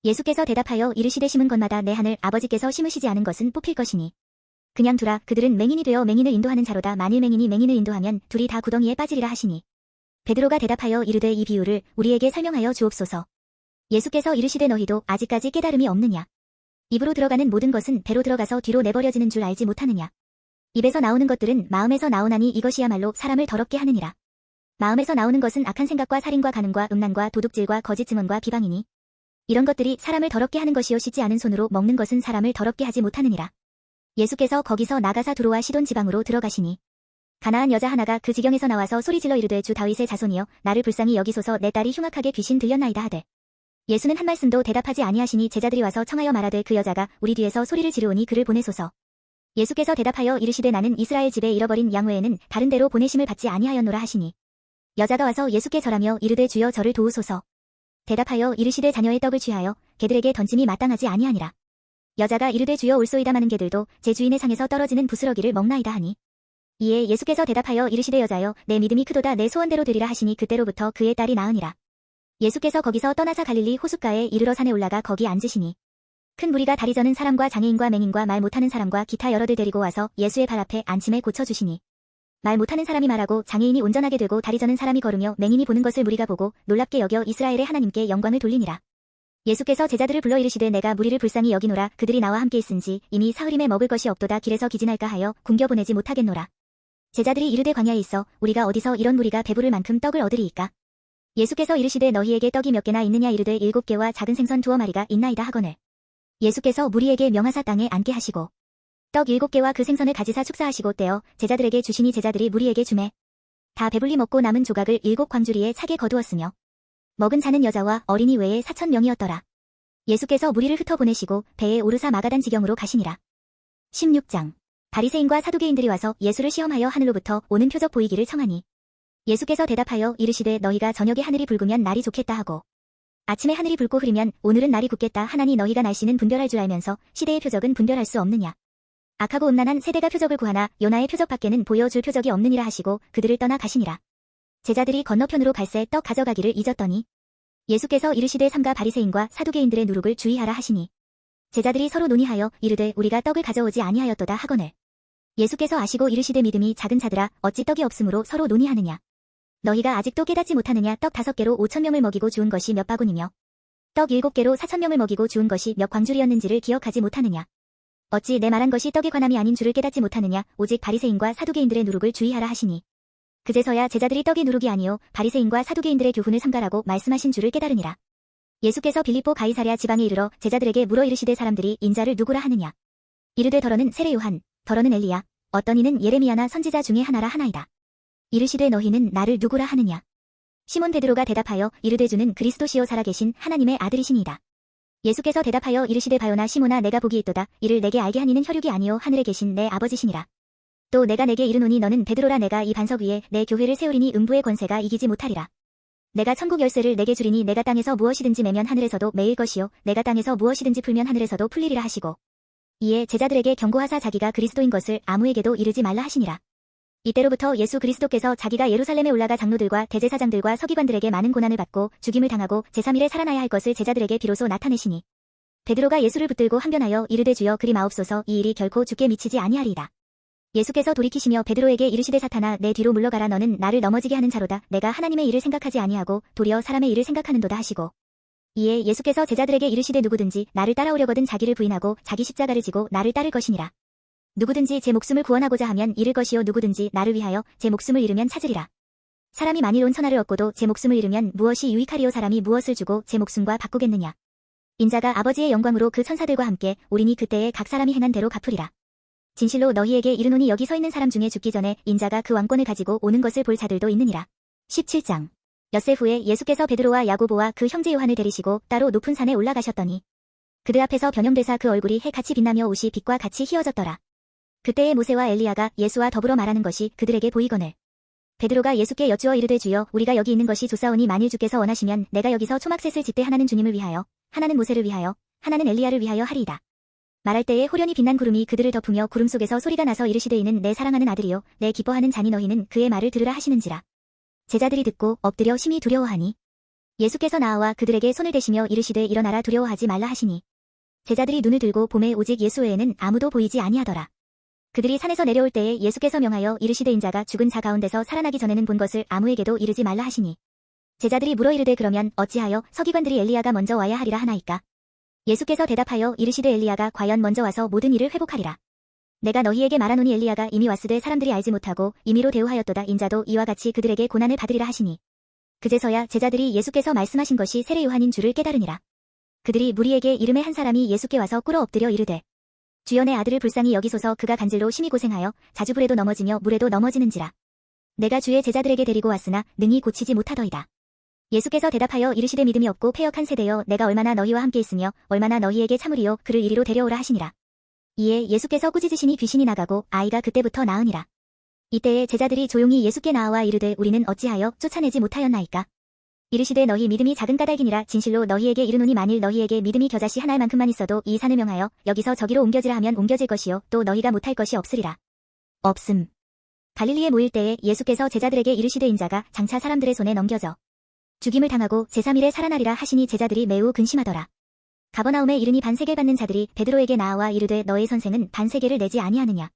예수께서 대답하여 이르시되 심은 것마다 내 하늘 아버지께서 심으시지 않은 것은 뽑힐 것이니 그냥 두라. 그들은 맹인이 되어 맹인을 인도하는 자로다. 만일 맹인이 맹인을 인도하면 둘이 다 구덩이에 빠지리라 하시니 베드로가 대답하여 이르되 이 비유를 우리에게 설명하여 주옵소서. 예수께서 이르시되 너희도 아직까지 깨달음이 없느냐. 입으로 들어가는 모든 것은 배로 들어가서 뒤로 내버려지는 줄 알지 못하느냐. 입에서 나오는 것들은 마음에서 나오나니 이것이야말로 사람을 더럽게 하느니라. 마음에서 나오는 것은 악한 생각과 살인과 간음과 음란과 도둑질과 거짓 증언과 비방이니 이런 것들이 사람을 더럽게 하는 것이요 씻지 않은 손으로 먹는 것은 사람을 더럽게 하지 못하느니라. 예수께서 거기서 나가사 두로와 시돈 지방으로 들어가시니 가나안 여자 하나가 그 지경에서 나와서 소리질러 이르되 주 다윗의 자손이여 나를 불쌍히 여기소서 내 딸이 흉악하게 귀신 들렸나이다 하되 예수는 한 말씀도 대답하지 아니하시니 제자들이 와서 청하여 말하되 그 여자가 우리 뒤에서 소리를 지르오니 그를 보내소서. 예수께서 대답하여 이르시되 나는 이스라엘 집에 잃어버린 양 외에는 다른 데로 보내심을 받지 아니하였노라 하시니 여자가 와서 예수께 절하며 이르되 주여 저를 도우소서. 대답하여 이르시되 자녀의 떡을 취하여 개들에게 던짐이 마땅하지 아니하니라. 여자가 이르되 주여 올소이다 마는 개들도 제 주인의 상에서 떨어지는 부스러기를 먹나이다 하니 이에 예수께서 대답하여 이르시되 여자여 내 믿음이 크도다 내 소원대로 되리라 하시니 그때로부터 그의 딸이 나으니라. 예수께서 거기서 떠나사 갈릴리 호숫가에 이르러 산에 올라가 거기 앉으시니 큰 무리가 다리 저는 사람과 장애인과 맹인과 말 못하는 사람과 기타 여러들 데리고 와서 예수의 발 앞에 앉힘에 고쳐주시니 말 못하는 사람이 말하고 장애인이 온전하게 되고 다리 저는 사람이 걸으며 맹인이 보는 것을 무리가 보고 놀랍게 여겨 이스라엘의 하나님께 영광을 돌리니라. 예수께서 제자들을 불러 이르시되 내가 무리를 불쌍히 여기노라. 그들이 나와 함께 있은지 이미 사흘임에 먹을 것이 없도다. 길에서 기진할까 하여 굶겨보내지 못하겠노라. 제자들이 이르되 광야에 있어 우리가 어디서 이런 무리가 배부를 만큼 떡을 얻으리이까. 예수께서 이르시되 너희에게 떡이 몇 개나 있느냐. 이르되 7개와 작은 생선 2마리가 있나이다 하거늘 예수께서 무리에게 명하사 땅에 앉게 하시고 떡 7개와 그 생선을 가지사 축사하시고 떼어 제자들에게 주시니 제자들이 무리에게 주매 다 배불리 먹고 남은 조각을 7광주리에 차게 거두었으며 먹은 자는 여자와 어린이 외에 4,000명이었더라. 예수께서 무리를 흩어보내시고 배에 오르사 마가단 지경으로 가시니라. 16장 바리새인과 사두개인들이 와서 예수를 시험하여 하늘로부터 오는 표적 보이기를 청하니 예수께서 대답하여 이르시되 너희가 저녁에 하늘이 붉으면 날이 좋겠다 하고 아침에 하늘이 붉고 흐리면 오늘은 날이 굳겠다 하나니 너희가 날씨는 분별할 줄 알면서 시대의 표적은 분별할 수 없느냐. 악하고 음란한 세대가 표적을 구하나 요나의 표적 밖에는 보여줄 표적이 없느니라 하시고 그들을 떠나 가시니라. 제자들이 건너편으로 갈새 떡 가져가기를 잊었더니 예수께서 이르시되 삼가 바리새인과 사두개인들의 누룩을 주의하라 하시니 제자들이 서로 논의하여 이르되 우리가 떡을 가져오지 아니하였도다 하거늘 예수께서 아시고 이르시되 믿음이 작은 자들아 어찌 떡이 없으므로 서로 논의하느냐. 너희가 아직도 깨닫지 못하느냐. 떡 5개로 5,000명을 먹이고 주운 것이 몇 바구니며 떡 7개로 4,000명을 먹이고 주운 것이 몇 광주리였는지를 기억하지 못하느냐. 어찌 내 말한 것이 떡에 관함이 아닌 줄을 깨닫지 못하느냐. 오직 바리새인과 사두개인들의 누룩을 주의하라 하시니 그제서야 제자들이 떡이 누룩이 아니요 바리새인과 사두개인들의 교훈을 삼가라고 말씀하신 줄을 깨달으니라. 예수께서 빌립보 가이사랴 지방에 이르러 제자들에게 물어 이르시되 사람들이 인자를 누구라 하느냐. 이르되 더러는 세례 요한, 더러는 엘리야, 어떤 이는 예레미야나 선지자 중에 하나라 하나이다. 이르시되 너희는 나를 누구라 하느냐. 시몬 베드로가 대답하여 이르되 주는 그리스도시요 살아계신 하나님의 아들이시니이다. 예수께서 대답하여 이르시되 바요나 시몬아 내가 복이 있도다. 이를 내게 알게 하니는 혈육이 아니요 하늘에 계신 내 아버지시니라. 또 내가 내게 이르노니 너는 베드로라. 내가 이 반석 위에 내 교회를 세우리니 음부의 권세가 이기지 못하리라. 내가 천국 열쇠를 내게 주리니 내가 땅에서 무엇이든지 매면 하늘에서도 매일 것이요 내가 땅에서 무엇이든지 풀면 하늘에서도 풀리리라 하시고 이에 제자들에게 경고하사 자기가 그리스도인 것을 아무에게도 이르지 말라 하시니라. 이때로부터 예수 그리스도께서 자기가 예루살렘에 올라가 장로들과 대제사장들과 서기관들에게 많은 고난을 받고 죽임을 당하고 제3일에 살아나야 할 것을 제자들에게 비로소 나타내시니 베드로가 예수를 붙들고 항변하여 이르되 주여 그리 마옵소서 이 일이 결코 주께 미치지 아니하리이다. 예수께서 돌이키시며 베드로에게 이르시되 사탄아 내 뒤로 물러가라. 너는 나를 넘어지게 하는 자로다. 내가 하나님의 일을 생각하지 아니하고 도리어 사람의 일을 생각하는도다 하시고 이에 예수께서 제자들에게 이르시되 누구든지 나를 따라오려거든 자기를 부인하고 자기 십자가를 지고 나를 따를 것이니라. 누구든지 제 목숨을 구원하고자 하면 잃을 것이요 누구든지 나를 위하여 제 목숨을 잃으면 찾으리라. 사람이 만일 온 천하를 얻고도 제 목숨을 잃으면 무엇이 유익하리요. 사람이 무엇을 주고 제 목숨과 바꾸겠느냐. 인자가 아버지의 영광으로 그 천사들과 함께 오리니 그때에 각 사람이 행한 대로 갚으리라. 진실로 너희에게 이르노니 여기 서 있는 사람 중에 죽기 전에 인자가 그 왕권을 가지고 오는 것을 볼 자들도 있느니라. 17장 엿새 후에 예수께서 베드로와 야고보와 그 형제 요한을 데리시고 따로 높은 산에 올라가셨더니 그들 앞에서 변형되사 그 얼굴이 해같이 빛나며 옷이 빛과 같이 휘어졌더라. 그때에 모세와 엘리야가 예수와 더불어 말하는 것이 그들에게 보이거늘 베드로가 예수께 여쭈어 이르되 주여 우리가 여기 있는 것이 좋사오니 만일 주께서 원하시면 내가 여기서 초막셋을 짓되 하나는 주님을 위하여 하나는 모세를 위하여 하나는 엘리야를 위하여 하리이다. 말할 때에 호련히 빛난 구름이 그들을 덮으며 구름 속에서 소리가 나서 이르시되 이는 내 사랑하는 아들이요 내 기뻐하는 자니 너희는 그의 말을 들으라 하시는지라. 제자들이 듣고 엎드려 심히 두려워하니 예수께서 나아와 그들에게 손을 대시며 이르시되 일어나라 두려워하지 말라 하시니 제자들이 눈을 들고 보매 오직 예수 외에는 아무도 보이지 아니하더라. 그들이 산에서 내려올 때에 예수께서 명하여 이르시되 인자가 죽은 자 가운데서 살아나기 전에는 본 것을 아무에게도 이르지 말라 하시니 제자들이 물어 이르되 그러면 어찌하여 서기관들이 엘리야가 먼저 와야 하리라 하나이까. 예수께서 대답하여 이르시되 엘리야가 과연 먼저 와서 모든 일을 회복하리라. 내가 너희에게 말하노니 엘리야가 이미 왔으되 사람들이 알지 못하고 임의로 대우하였도다. 인자도 이와 같이 그들에게 고난을 받으리라 하시니 그제서야 제자들이 예수께서 말씀하신 것이 세례 요한인 줄을 깨달으니라. 그들이 무리에게 이름의 한 사람이 예수께 와서 꿇어 엎드려 이르되 주여 내 아들을 불쌍히 여기소서. 그가 간질로 심히 고생하여 자주 불에도 넘어지며 물에도 넘어지는지라. 내가 주의 제자들에게 데리고 왔으나 능히 고치지 못하더이다. 예수께서 대답하여 이르시되 믿음이 없고 패역한 세대여, 내가 얼마나 너희와 함께 있으며 얼마나 너희에게 참으리요. 그를 이리로 데려오라 하시니라. 이에 예수께서 꾸짖으시니 귀신이 나가고 아이가 그때부터 나으니라. 이때에 제자들이 조용히 예수께 나아와 이르되 우리는 어찌하여 쫓아내지 못하였나이까. 이르시되 너희 믿음이 작은 까닭이니라. 진실로 너희에게 이르노니 만일 너희에게 믿음이 겨자씨 하나만큼만 있어도 이 산을 명하여 여기서 저기로 옮겨지라 하면 옮겨질 것이요 또 너희가 못할 것이 없으리라. 없음. 갈릴리에 모일 때에 예수께서 제자들에게 이르시되 인자가 장차 사람들의 손에 넘겨져 죽임을 당하고 제3일에 살아나리라 하시니 제자들이 매우 근심하더라. 가버나움에 이르니 반세계 받는 자들이 베드로에게 나아와 이르되 너의 선생은 반세계를 내지 아니하느냐.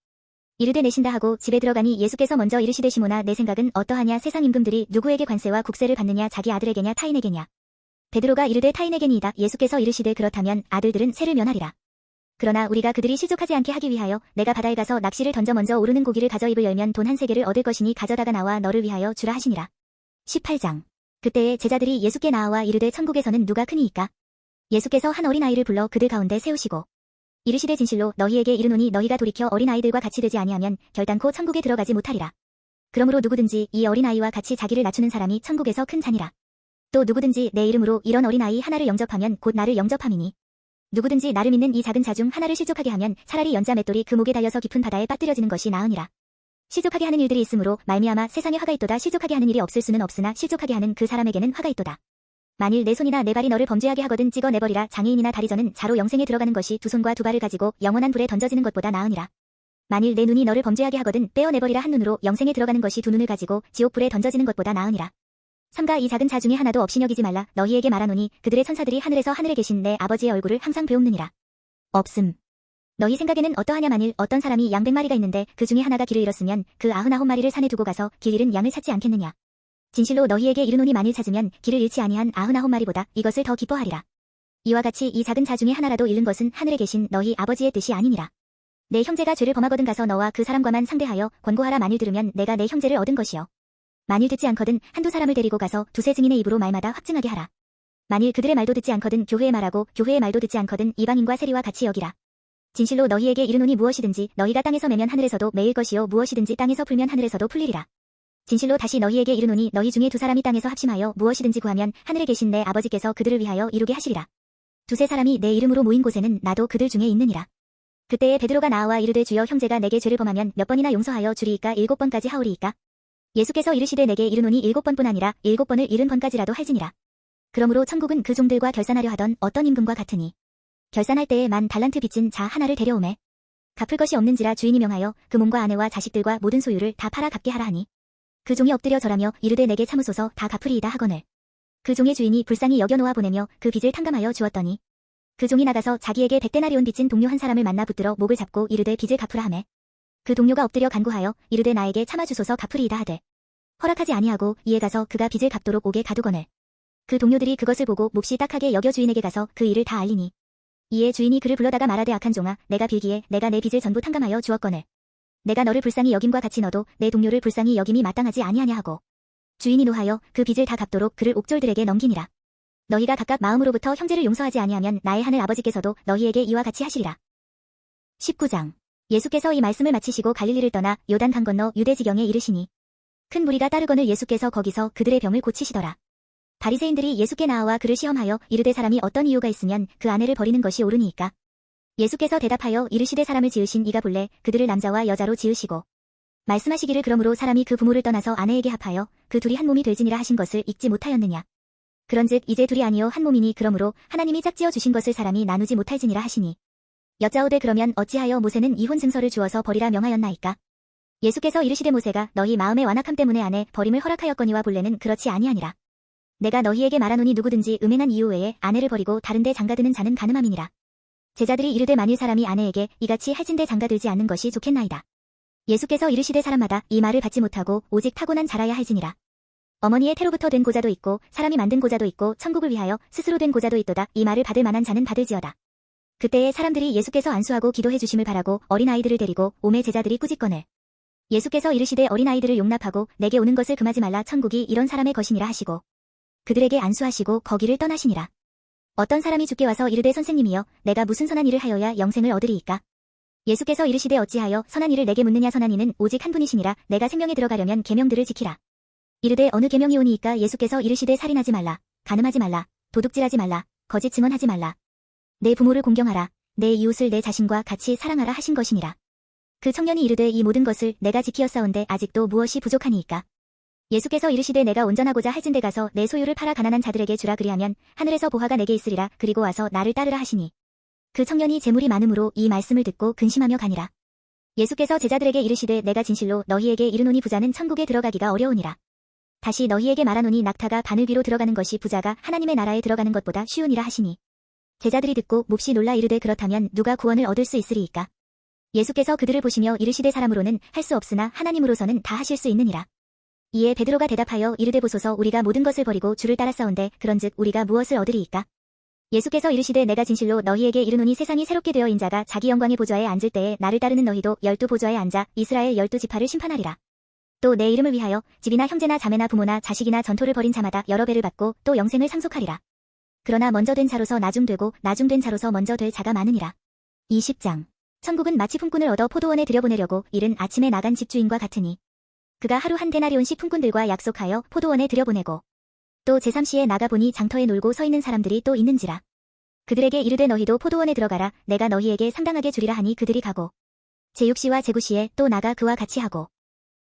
이르되 내신다 하고 집에 들어가니 예수께서 먼저 이르시되 시몬아 내 생각은 어떠하냐. 세상 임금들이 누구에게 관세와 국세를 받느냐, 자기 아들에게냐 타인에게냐. 베드로가 이르되 타인에게니이다. 예수께서 이르시되 그렇다면 아들들은 세를 면하리라. 그러나 우리가 그들이 실족하지 않게 하기 위하여 내가 바다에 가서 낚시를 던져 먼저 오르는 고기를 가져 입을 열면 돈 한 세계를 얻을 것이니 가져다가 나와 너를 위하여 주라 하시니라. 18장. 그때에 제자들이 예수께 나아와 이르되 천국에서는 누가 크니이까. 예수께서 한 어린아이를 불러 그들 가운데 세우시고 이르시되 진실로 너희에게 이르노니 너희가 돌이켜 어린아이들과 같이 되지 아니하면 결단코 천국에 들어가지 못하리라. 그러므로 누구든지 이 어린아이와 같이 자기를 낮추는 사람이 천국에서 큰 자니라. 또 누구든지 내 이름으로 이런 어린아이 하나를 영접하면 곧 나를 영접함이니 누구든지 나를 믿는 이 작은 자 중 하나를 실족하게 하면 차라리 연자 맷돌이 그 목에 달려서 깊은 바다에 빠뜨려지는 것이 나으니라. 실족하게 하는 일들이 있으므로 말미암아 세상에 화가 있도다. 실족하게 하는 일이 없을 수는 없으나 실족하게 하는 그 사람에게는 화가 있도다. 만일 내 손이나 내 발이 너를 범죄하게 하거든 찍어내버리라. 장애인이나 다리저는 자로 영생에 들어가는 것이 두 손과 두 발을 가지고 영원한 불에 던져지는 것보다 나으니라. 만일 내 눈이 너를 범죄하게 하거든 떼어내버리라. 한 눈으로 영생에 들어가는 것이 두 눈을 가지고 지옥불에 던져지는 것보다 나으니라. 삼가 이 작은 자 중에 하나도 없이 여기지 말라. 너희에게 말하노니 그들의 천사들이 하늘에서 하늘에 계신 내 아버지의 얼굴을 항상 배움느니라. 없음. 너희 생각에는 어떠하냐. 만일 어떤 사람이 양 100마리가 있는데 그 중에 하나가 길을 잃었으면 그 99마리를 산에 두고 가서 길 잃은 양을 찾지 않겠느냐. 진실로 너희에게 이르노니 만일 찾으면 길을 잃지 아니한 99마리보다 이것을 더 기뻐하리라. 이와 같이 이 작은 자 중에 하나라도 잃는 것은 하늘에 계신 너희 아버지의 뜻이 아니니라. 내 형제가 죄를 범하거든 가서 너와 그 사람과만 상대하여 권고하라. 만일 들으면 내가 내 형제를 얻은 것이요. 만일 듣지 않거든 한두 사람을 데리고 가서 두세 증인의 입으로 말마다 확증하게 하라. 만일 그들의 말도 듣지 않거든 교회의 말하고 교회의 말도 듣지 않거든 이방인과 세리와 같이 여기라. 진실로 너희에게 이르노니 무엇이든지 너희가 땅에서 매면 하늘에서도 매일 것이요 무엇이든지 땅에서 풀면 하늘에서도 풀리리라. 진실로 다시 너희에게 이르노니 너희 중에 두 사람이 땅에서 합심하여 무엇이든지 구하면 하늘에 계신 내 아버지께서 그들을 위하여 이루게 하시리라. 두세 사람이 내 이름으로 모인 곳에는 나도 그들 중에 있느니라. 그때에 베드로가 나아와 이르되 주여 형제가 내게 죄를 범하면 몇 번이나 용서하여 주리이까. 7번까지 하오리이까. 예수께서 이르시되 내게 이르노니 7번뿐 아니라 7번을 70번까지라도 할지니라. 그러므로 천국은 그 종들과 결산하려 하던 어떤 임금과 같으니 결산할 때에 10,000달란트 빚진 자 하나를 데려오매 갚을 것이 없는지라 주인이 명하여 그 몸과 아내와 자식들과 모든 소유를 다 팔아 갚게 하라 하니 그 종이 엎드려 절하며 이르되 내게 참으소서 다 갚으리이다 하거늘 그 종의 주인이 불쌍히 여겨 놓아 보내며 그 빚을 탕감하여 주었더니 그 종이 나가서 자기에게 100데나리온 빚진 동료 한 사람을 만나 붙들어 목을 잡고 이르되 빚을 갚으라 하매 그 동료가 엎드려 간구하여 이르되 나에게 참아주소서 갚으리이다 하되 허락하지 아니하고 이에 가서 그가 빚을 갚도록 옥에 가두거늘 그 동료들이 그것을 보고 몹시 딱하게 여겨 주인에게 가서 그 일을 다 알리니 이에 주인이 그를 불러다가 말하되 악한 종아 내가 빌기에 내가 내 빚을 전부 탕감하여 주었거늘 내가 너를 불쌍히 여김과 같이 너도 내 동료를 불쌍히 여김이 마땅하지 아니하냐 하고 주인이 노하여 그 빚을 다 갚도록 그를 옥졸들에게 넘기니라. 너희가 각각 마음으로부터 형제를 용서하지 아니하면 나의 하늘 아버지께서도 너희에게 이와 같이 하시리라. 19장. 예수께서 이 말씀을 마치시고 갈릴리를 떠나 요단 강 건너 유대 지경에 이르시니 큰 무리가 따르거늘 예수께서 거기서 그들의 병을 고치시더라. 바리새인들이 예수께 나아와 그를 시험하여 이르되 사람이 어떤 이유가 있으면 그 아내를 버리는 것이 옳으니이까. 예수께서 대답하여 이르시되 사람을 지으신 이가 본래 그들을 남자와 여자로 지으시고 말씀하시기를 그러므로 사람이 그 부모를 떠나서 아내에게 합하여 그 둘이 한 몸이 될지니라 하신 것을 읽지 못하였느냐. 그런즉 이제 둘이 아니요 한 몸이니 그러므로 하나님이 짝지어 주신 것을 사람이 나누지 못할지니라 하시니 여짜오되 그러면 어찌하여 모세는 이혼 증서를 주어서 버리라 명하였나이까. 예수께서 이르시되 모세가 너희 마음의 완악함 때문에 아내 버림을 허락하였거니와 본래는 그렇지 아니하니라. 내가 너희에게 말하노니 누구든지 음행한 이유 외에 아내를 버리고 다른 데 장가드는 자는 간음함이니라. 제자들이 이르되 만일 사람이 아내에게 이같이 할진대 장가들지 않는 것이 좋겠나이다. 예수께서 이르시되 사람마다 이 말을 받지 못하고 오직 타고난 자라야 할지니라. 어머니의 태로부터 된 고자도 있고 사람이 만든 고자도 있고 천국을 위하여 스스로 된 고자도 있도다. 이 말을 받을 만한 자는 받을지어다. 그때에 사람들이 예수께서 안수하고 기도해 주심을 바라고 어린아이들을 데리고 오매 제자들이 꾸짖거늘 예수께서 이르시되 어린아이들을 용납하고 내게 오는 것을 금하지 말라. 천국이 이런 사람의 것이니라 하시고 그들에게 안수하시고 거기를 떠나시니라. 어떤 사람이 주께 와서 이르되 선생님이여 내가 무슨 선한 일을 하여야 영생을 얻으리이까? 예수께서 이르시되 어찌하여 선한 일을 내게 묻느냐 선한 이는 오직 한 분이시니라 내가 생명에 들어가려면 계명들을 지키라. 이르되 어느 계명이 오니이까? 예수께서 이르시되 살인하지 말라, 간음하지 말라, 도둑질하지 말라, 거짓 증언하지 말라. 내 부모를 공경하라, 내 이웃을 내 자신과 같이 사랑하라 하신 것이니라. 그 청년이 이르되 이 모든 것을 내가 지키었사온데 아직도 무엇이 부족하니이까? 예수께서 이르시되 내가 온전하고자 할진대 가서 내 소유를 팔아 가난한 자들에게 주라 그리하면 하늘에서 보화가 내게 있으리라. 그리고 와서 나를 따르라 하시니 그 청년이 재물이 많음으로 이 말씀을 듣고 근심하며 가니라. 예수께서 제자들에게 이르시되 내가 진실로 너희에게 이르노니 부자는 천국에 들어가기가 어려우니라. 다시 너희에게 말하노니 낙타가 바늘 위로 들어가는 것이 부자가 하나님의 나라에 들어가는 것보다 쉬우니라 하시니 제자들이 듣고 몹시 놀라 이르되 그렇다면 누가 구원을 얻을 수 있으리이까? 예수께서 그들을 보시며 이르시되 사람으로는 할 수 없으나 하나님으로서는 다 하실 수 있느니라. 이에 베드로가 대답하여 이르되 보소서 우리가 모든 것을 버리고 주를 따랐사온데 그런즉 우리가 무엇을 얻으리이까? 예수께서 이르시되 내가 진실로 너희에게 이르노니 세상이 새롭게 되어 인자가 자기 영광의 보좌에 앉을 때에 나를 따르는 너희도 12 보좌에 앉아 이스라엘 12지파를 심판하리라. 또 내 이름을 위하여 집이나 형제나 자매나 부모나 자식이나 전토를 벌인 자마다 여러 배를 받고 또 영생을 상속하리라. 그러나 먼저 된 자로서 나중 되고 나중 된 자로서 먼저 될 자가 많으니라. 20장. 천국은 마치 품꾼을 얻어 포도원에 들여보내려고 이른 아침에 나간 집주인과 같으니 그가 하루 한 데나리온씩 품꾼들과 약속하여 포도원에 들여보내고 또 제3시에 나가보니 장터에 놀고 서 있는 사람들이 또 있는지라. 그들에게 이르되 너희도 포도원에 들어가라 내가 너희에게 상당하게 주리라 하니 그들이 가고 제6시와 제9시에 또 나가 그와 같이 하고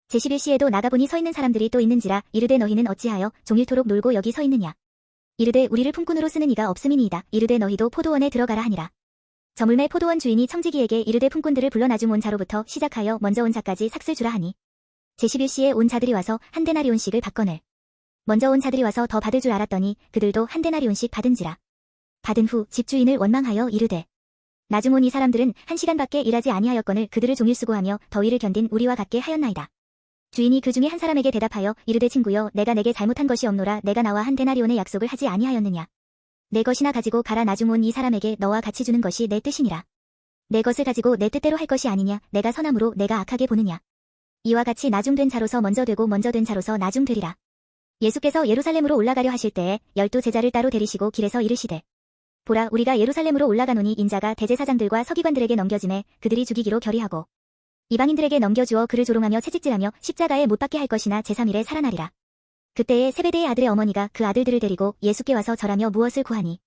제11시에도 나가보니 서 있는 사람들이 또 있는지라. 이르되 너희는 어찌하여 종일토록 놀고 여기 서 있느냐? 이르되 우리를 품꾼으로 쓰는 이가 없음이니이다. 이르되 너희도 포도원에 들어가라 하니라. 저물매 포도원 주인이 청지기에게 이르되 품꾼들을 불러 나중 온 자로부터 시작하여 먼저 온 자까지 삭슬 주라 하니 제11시에 온 자들이 와서 한 데나리온씩을 받거늘 먼저 온 자들이 와서 더 받을 줄 알았더니 그들도 한 데나리온씩 받은지라. 받은 후 집주인을 원망하여 이르되 나중 온 이 사람들은 1시간밖에 일하지 아니하였거늘 그들을 종일 수고하며 더위를 견딘 우리와 같게 하였나이다. 주인이 그 중에 한 사람에게 대답하여 이르되 친구여 내가 내게 잘못한 것이 없노라. 내가 나와 한 데나리온의 약속을 하지 아니하였느냐? 내 것이나 가지고 가라. 나중 온 이 사람에게 너와 같이 주는 것이 내 뜻이니라. 내 것을 가지고 내 뜻대로 할 것이 아니냐? 내가 선함으로 내가 악하게 보느냐? 이와 같이 나중 된 자로서 먼저 되고 먼저 된 자로서 나중 되리라. 예수께서 예루살렘으로 올라가려 하실 때에 12 제자를 따로 데리시고 길에서 이르시되 보라 우리가 예루살렘으로 올라가노니 인자가 대제사장들과 서기관들에게 넘겨지매 그들이 죽이기로 결의하고 이방인들에게 넘겨주어 그를 조롱하며 채찍질하며 십자가에 못 박게 할 것이나 제3일에 살아나리라. 그때에 세베대의 아들의 어머니가 그 아들들을 데리고 예수께 와서 절하며 무엇을 구하니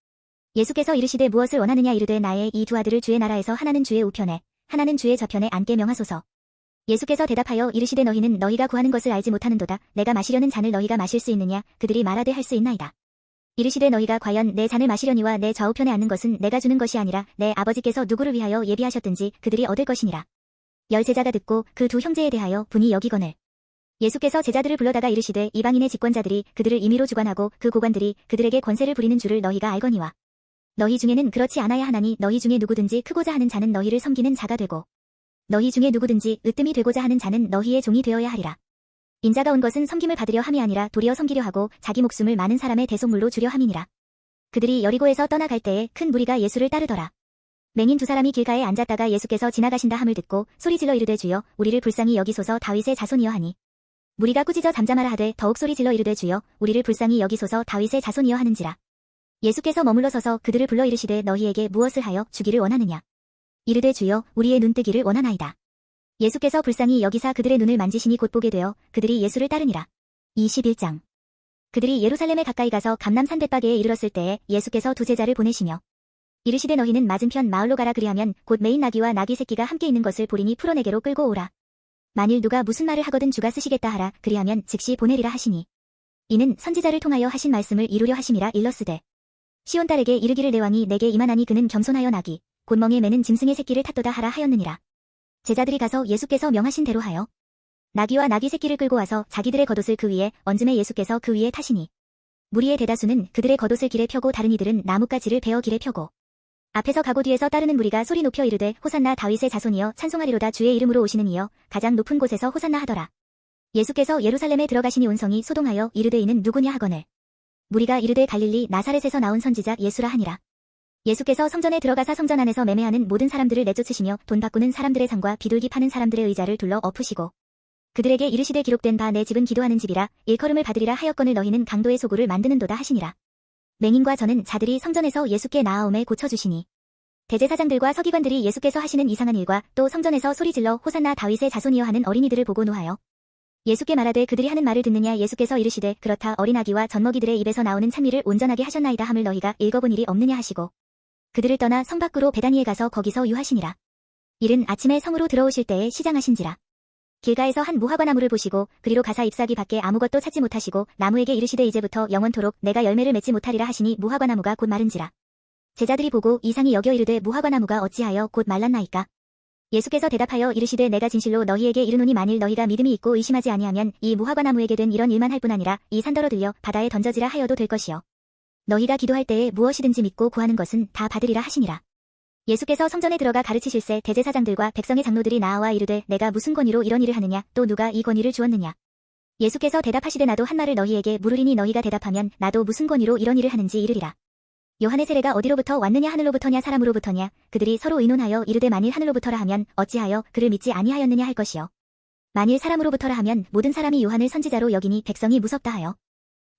예수께서 이르시되 무엇을 원하느냐? 이르되 나의 이 두 아들을 주의 나라에서 하나는 주의 우편에 하나는 주의 좌편에 앉게 명하소서. 예수께서 대답하여 이르시되 너희는 너희가 구하는 것을 알지 못하는도다. 내가 마시려는 잔을 너희가 마실 수 있느냐? 그들이 말하되 할 수 있나이다. 이르시되 너희가 과연 내 잔을 마시려니와 내 좌우편에 앉는 것은 내가 주는 것이 아니라 내 아버지께서 누구를 위하여 예비하셨든지 그들이 얻을 것이니라. 10 제자가 듣고 그 두 형제에 대하여 분이 여기거늘 예수께서 제자들을 불러다가 이르시되 이방인의 집권자들이 그들을 임의로 주관하고 그 고관들이 그들에게 권세를 부리는 줄을 너희가 알거니와 너희 중에는 그렇지 않아야 하나니 너희 중에 누구든지 크고자 하는 자는 너희를 섬기는 자가 되고 너희 중에 누구든지 으뜸이 되고자 하는 자는 너희의 종이 되어야 하리라. 인자가 온 것은 섬김을 받으려 함이 아니라 도리어 섬기려 하고 자기 목숨을 많은 사람의 대속물로 주려 함이니라. 그들이 여리고에서 떠나갈 때에 큰 무리가 예수를 따르더라. 맹인 두 사람이 길가에 앉았다가 예수께서 지나가신다 함을 듣고 소리질러 이르되 주여 우리를 불쌍히 여기소서 다윗의 자손이여 하니 무리가 꾸짖어 잠잠하라 하되 더욱 소리질러 이르되 주여 우리를 불쌍히 여기소서 다윗의 자손이여 하는지라. 예수께서 머물러 서서 그들을 불러 이르시되 너희에게 무엇을 하여 주기를 원하느냐? 이르되 주여 우리의 눈뜨기를 원하나이다. 예수께서 불쌍히 여기사 그들의 눈을 만지시니 곧 보게 되어 그들이 예수를 따르니라. 21장. 그들이 예루살렘에 가까이 가서 감람산 벳바게에 이르렀을 때에 예수께서 두 제자를 보내시며 이르시되 너희는 맞은편 마을로 가라. 그리하면 곧 매인 나귀와 나귀 새끼가 함께 있는 것을 보리니 풀어내게로 끌고 오라. 만일 누가 무슨 말을 하거든 주가 쓰시겠다 하라. 그리하면 즉시 보내리라 하시니 이는 선지자를 통하여 하신 말씀을 이루려 하심이라. 일러스되 시온 딸에게 이르기를 내 왕이 내게 임하나니 그는 겸손하여 나귀 곧 멍에 매는 짐승의 새끼를 탔도다 하라 하였느니라. 제자들이 가서 예수께서 명하신 대로 하여 나귀와 나귀 새끼를 끌고 와서 자기들의 겉옷을 그 위에 얹음에 예수께서 그 위에 타시니 무리의 대다수는 그들의 겉옷을 길에 펴고 다른 이들은 나뭇가지를 베어 길에 펴고 앞에서 가고 뒤에서 따르는 무리가 소리 높여 이르되 호산나 다윗의 자손이여 찬송하리로다. 주의 이름으로 오시는 이여 가장 높은 곳에서 호산나 하더라. 예수께서 예루살렘에 들어가시니 온성이 소동하여 이르되 이는 누구냐 하거늘 무리가 이르되 갈릴리 나사렛에서 나온 선지자 예수라 하니라. 예수께서 성전에 들어가사 성전 안에서 매매하는 모든 사람들을 내쫓으시며 돈 바꾸는 사람들의 상과 비둘기 파는 사람들의 의자를 둘러 엎으시고 그들에게 이르시되 기록된 바 내 집은 기도하는 집이라 일컬음을 받으리라 하였거늘 너희는 강도의 소굴을 만드는도다 하시니라. 맹인과 저는 자들이 성전에서 예수께 나아옴에 고쳐주시니 대제사장들과 서기관들이 예수께서 하시는 이상한 일과 또 성전에서 소리질러 호산나 다윗의 자손이여 하는 어린이들을 보고 노하여 예수께 말하되 그들이 하는 말을 듣느냐. 예수께서 이르시되 그렇다. 어린 아기와 젖먹이들의 입에서 나오는 찬미를 온전하게 하셨나이다 함을 너희가 읽어본 일이 없느냐 하시고 그들을 떠나 성 밖으로 베다니에 가서 거기서 유하시니라. 이른 아침에 성으로 들어오실 때에 시장하신지라. 길가에서 한 무화과 나무를 보시고 그리로 가사 잎사귀 밖에 아무것도 찾지 못하시고 나무에게 이르시되 이제부터 영원토록 내가 열매를 맺지 못하리라 하시니 무화과 나무가 곧 마른지라. 제자들이 보고 이상히 여겨 이르되 무화과 나무가 어찌하여 곧 말랐나이까. 예수께서 대답하여 이르시되 내가 진실로 너희에게 이르노니 만일 너희가 믿음이 있고 의심하지 아니하면 이 무화과 나무에게 된 이런 일만 할 뿐 아니라 이 산더러 들려 바다에 던져지라 하여도 될 것이요. 너희가 기도할 때에 무엇이든지 믿고 구하는 것은 다 받으리라 하시니라. 예수께서 성전에 들어가 가르치실새 대제사장들과 백성의 장로들이 나아와 이르되 내가 무슨 권위로 이런 일을 하느냐. 또 누가 이 권위를 주었느냐. 예수께서 대답하시되 나도 한 말을 너희에게 물으리니 너희가 대답하면 나도 무슨 권위로 이런 일을 하는지 이르리라. 요한의 세례가 어디로부터 왔느냐. 하늘로부터냐 사람으로부터냐. 그들이 서로 의논하여 이르되 만일 하늘로부터라 하면 어찌하여 그를 믿지 아니하였느냐 할 것이요. 만일 사람으로부터라 하면 모든 사람이 요한을 선지자로 여기니 백성이 무섭다 하여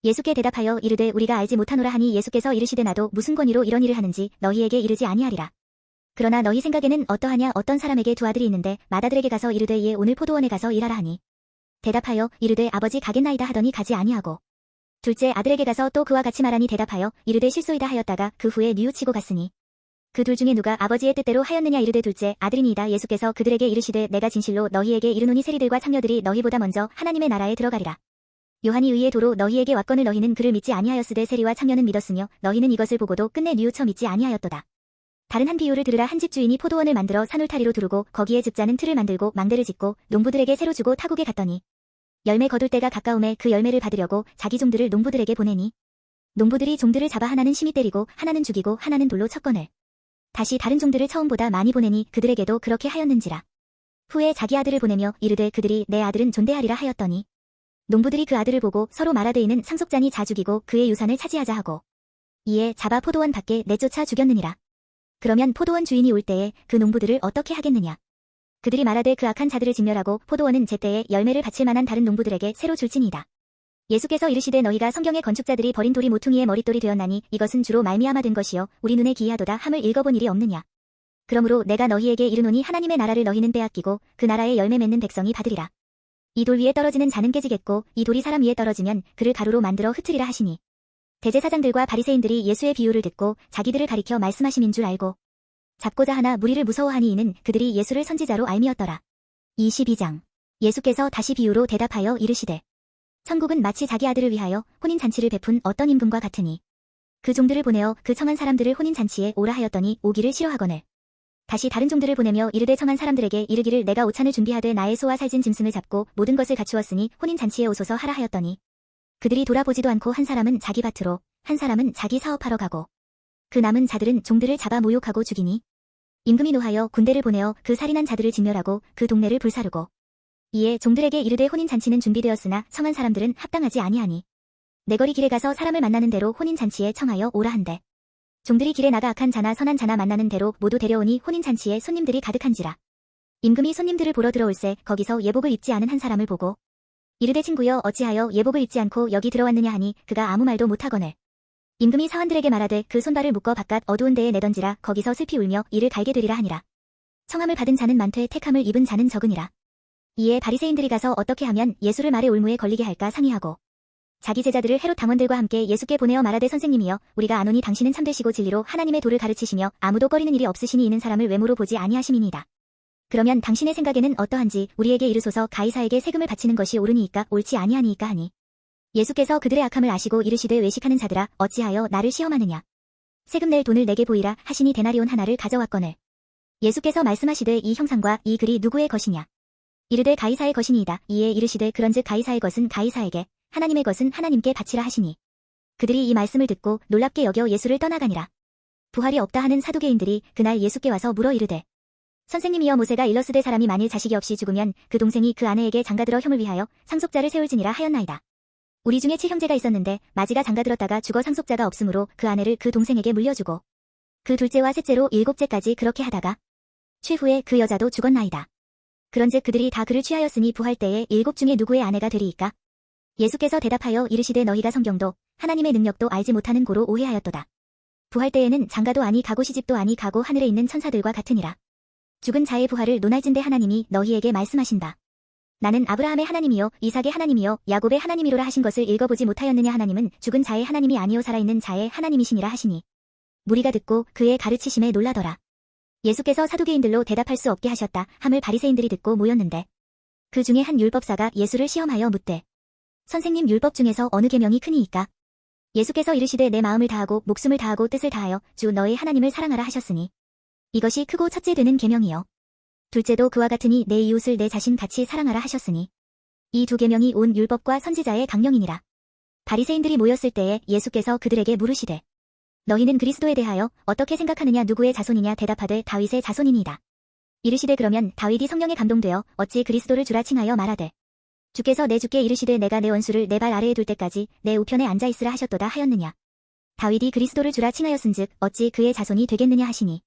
예수께 대답하여 이르되 우리가 알지 못하노라 하니 예수께서 이르시되 나도 무슨 권위로 이런 일을 하는지 너희에게 이르지 아니하리라. 그러나 너희 생각에는 어떠하냐. 어떤 사람에게 두 아들이 있는데 맏아들에게 가서 이르되 이에 오늘 포도원에 가서 일하라 하니 대답하여 이르되 아버지 가겠나이다 하더니 가지 아니하고 둘째 아들에게 가서 또 그와 같이 말하니 대답하여 이르되 실소이다 하였다가 그 후에 뉘우치고 갔으니 그 둘 중에 누가 아버지의 뜻대로 하였느냐. 이르되 둘째 아들이니이다. 예수께서 그들에게 이르시되 내가 진실로 너희에게 이르노니 세리들과 창녀들이 너희보다 먼저 하나님의 나라에 들어가리라. 요한이 의의 도로 너희에게 왔거늘 너희는 그를 믿지 아니하였으되 세리와 창녀는 믿었으며 너희는 이것을 보고도 끝내 뉘우쳐 믿지 아니하였도다. 다른 한 비유를 들으라. 한 집주인이 포도원을 만들어 산울타리로 두르고 거기에 즙자는 틀을 만들고 망대를 짓고 농부들에게 새로 주고 타국에 갔더니 열매 거둘 때가 가까움에 그 열매를 받으려고 자기 종들을 농부들에게 보내니 농부들이 종들을 잡아 하나는 심히 때리고 하나는 죽이고 하나는 돌로 쳤거늘 다시 다른 종들을 처음보다 많이 보내니 그들에게도 그렇게 하였는지라. 후에 자기 아들을 보내며 이르되 그들이 내 아들은 존대하리라 하였더니 농부들이 그 아들을 보고 서로 말하되 이는 상속자니 자 죽이고 그의 유산을 차지하자 하고 이에 잡아 포도원 밖에 내쫓아 죽였느니라. 그러면 포도원 주인이 올 때에 그 농부들을 어떻게 하겠느냐. 그들이 말하되 그 악한 자들을 진멸하고 포도원은 제때에 열매를 바칠 만한 다른 농부들에게 새로 줄지니이다. 예수께서 이르시되 너희가 성경의 건축자들이 버린 돌이 모퉁이의 머릿돌이 되었나니 이것은 주로 말미암아 된 것이요 우리 눈에 기이하도다 함을 읽어본 일이 없느냐. 그러므로 내가 너희에게 이르노니 하나님의 나라를 너희는 빼앗기고 그 나라에 열매 맺는 백성이 받으리라. 이 돌 위에 떨어지는 자는 깨지겠고 이 돌이 사람 위에 떨어지면 그를 가루로 만들어 흩으리라 하시니 대제사장들과 바리새인들이 예수의 비유를 듣고 자기들을 가리켜 말씀하심인 줄 알고 잡고자 하나 무리를 무서워하니 이는 그들이 예수를 선지자로 알미었더라. 22장 예수께서 다시 비유로 대답하여 이르시되 천국은 마치 자기 아들을 위하여 혼인잔치를 베푼 어떤 임금과 같으니 그 종들을 보내어 그 청한 사람들을 혼인잔치에 오라 하였더니 오기를 싫어하거늘 다시 다른 종들을 보내며 이르되 청한 사람들에게 이르기를 내가 오찬을 준비하되 나의 소와 살진 짐승을 잡고 모든 것을 갖추었으니 혼인잔치에 오소서 하라 하였더니 그들이 돌아보지도 않고 한 사람은 자기 밭으로 한 사람은 자기 사업하러 가고 그 남은 자들은 종들을 잡아 모욕하고 죽이니 임금이 노하여 군대를 보내어 그 살인한 자들을 진멸하고 그 동네를 불사르고 이에 종들에게 이르되 혼인잔치는 준비되었으나 청한 사람들은 합당하지 아니하니 내거리 길에 가서 사람을 만나는 대로 혼인잔치에 청하여 오라 한대. 종들이 길에 나가 악한 자나 선한 자나 만나는 대로 모두 데려오니 혼인잔치에 손님들이 가득한지라. 임금이 손님들을 보러 들어올새 거기서 예복을 입지 않은 한 사람을 보고 이르되 친구여 어찌하여 예복을 입지 않고 여기 들어왔느냐 하니 그가 아무 말도 못하거늘 임금이 사원들에게 말하되 그 손발을 묶어 바깥 어두운 데에 내던지라. 거기서 슬피 울며 이를 갈게 되리라 하니라. 청함을 받은 자는 많되 택함을 입은 자는 적으니라. 이에 바리새인들이 가서 어떻게 하면 예수를 말의 올무에 걸리게 할까 상의하고 자기 제자들을 헤롯 당원들과 함께 예수께 보내어 말하되 선생님이여 우리가 아노니 당신은 참되시고 진리로 하나님의 도를 가르치시며 아무도 꺼리는 일이 없으시니 이는 사람을 외모로 보지 아니하심이니이다. 그러면 당신의 생각에는 어떠한지 우리에게 이르소서. 가이사에게 세금을 바치는 것이 옳으니이까 옳지 아니하니이까 하니 예수께서 그들의 악함을 아시고 이르시되 외식하는 자들아 어찌하여 나를 시험하느냐. 세금 낼 돈을 내게 보이라 하시니 데나리온 하나를 가져왔거늘 예수께서 말씀하시되 이 형상과 이 글이 누구의 것이냐. 이르되 가이사의 것이니이다. 이에 이르시되 그런즉 가이사의 것은 가이사에게 하나님의 것은 하나님께 바치라 하시니 그들이 이 말씀을 듣고 놀랍게 여겨 예수를 떠나가니라. 부활이 없다 하는 사두개인들이 그날 예수께 와서 물어 이르되 선생님이여 모세가 일러스되 사람이 만일 자식이 없이 죽으면 그 동생이 그 아내에게 장가들어 혐을 위하여 상속자를 세울지니라 하였나이다. 우리 중에 7형제가 있었는데 마지가 장가들었다가 죽어 상속자가 없으므로 그 아내를 그 동생에게 물려주고 그 둘째와 셋째로 7째까지 그렇게 하다가 최후에 그 여자도 죽었나이다. 그런즉 그들이 다 그를 취하였으니 부할 때에 7 중에 누구의 아내가 되리이까? 예수께서 대답하여 이르시되 너희가 성경도 하나님의 능력도 알지 못하는 고로 오해하였도다. 부활 때에는 장가도 아니 가고 시집도 아니 가고 하늘에 있는 천사들과 같으니라. 죽은 자의 부활을 논할진대 하나님이 너희에게 말씀하신다. 나는 아브라함의 하나님이요 이삭의 하나님이요 야곱의 하나님이로라 하신 것을 읽어보지 못하였느냐. 하나님은 죽은 자의 하나님이 아니요 살아있는 자의 하나님이시니라 하시니 무리가 듣고 그의 가르치심에 놀라더라. 예수께서 사두개인들로 대답할 수 없게 하셨다 함을 바리새인들이 듣고 모였는데 그 중에 한 율법사가 예수를 시험하여 묻되 선생님, 율법 중에서 어느 계명이 크니이까? 예수께서 이르시되 내 마음을 다하고 목숨을 다하고 뜻을 다하여 주 너의 하나님을 사랑하라 하셨으니 이것이 크고 첫째 되는 계명이요 둘째도 그와 같으니 내 이웃을 내 자신 같이 사랑하라 하셨으니 이 두 계명이 온 율법과 선지자의 강령이니라. 바리새인들이 모였을 때에 예수께서 그들에게 물으시되 너희는 그리스도에 대하여 어떻게 생각하느냐? 누구의 자손이냐? 대답하되 다윗의 자손이니이다. 이르시되 그러면 다윗이 성령에 감동되어 어찌 그리스도를 주라 칭하여 말하되 주께서 내 주께 이르시되 내가 내 원수를 내 발 아래에 둘 때까지 내 우편에 앉아 있으라 하셨도다 하였느냐. 다윗이 그리스도를 주라 칭하였은즉 어찌 그의 자손이 되겠느냐 하시니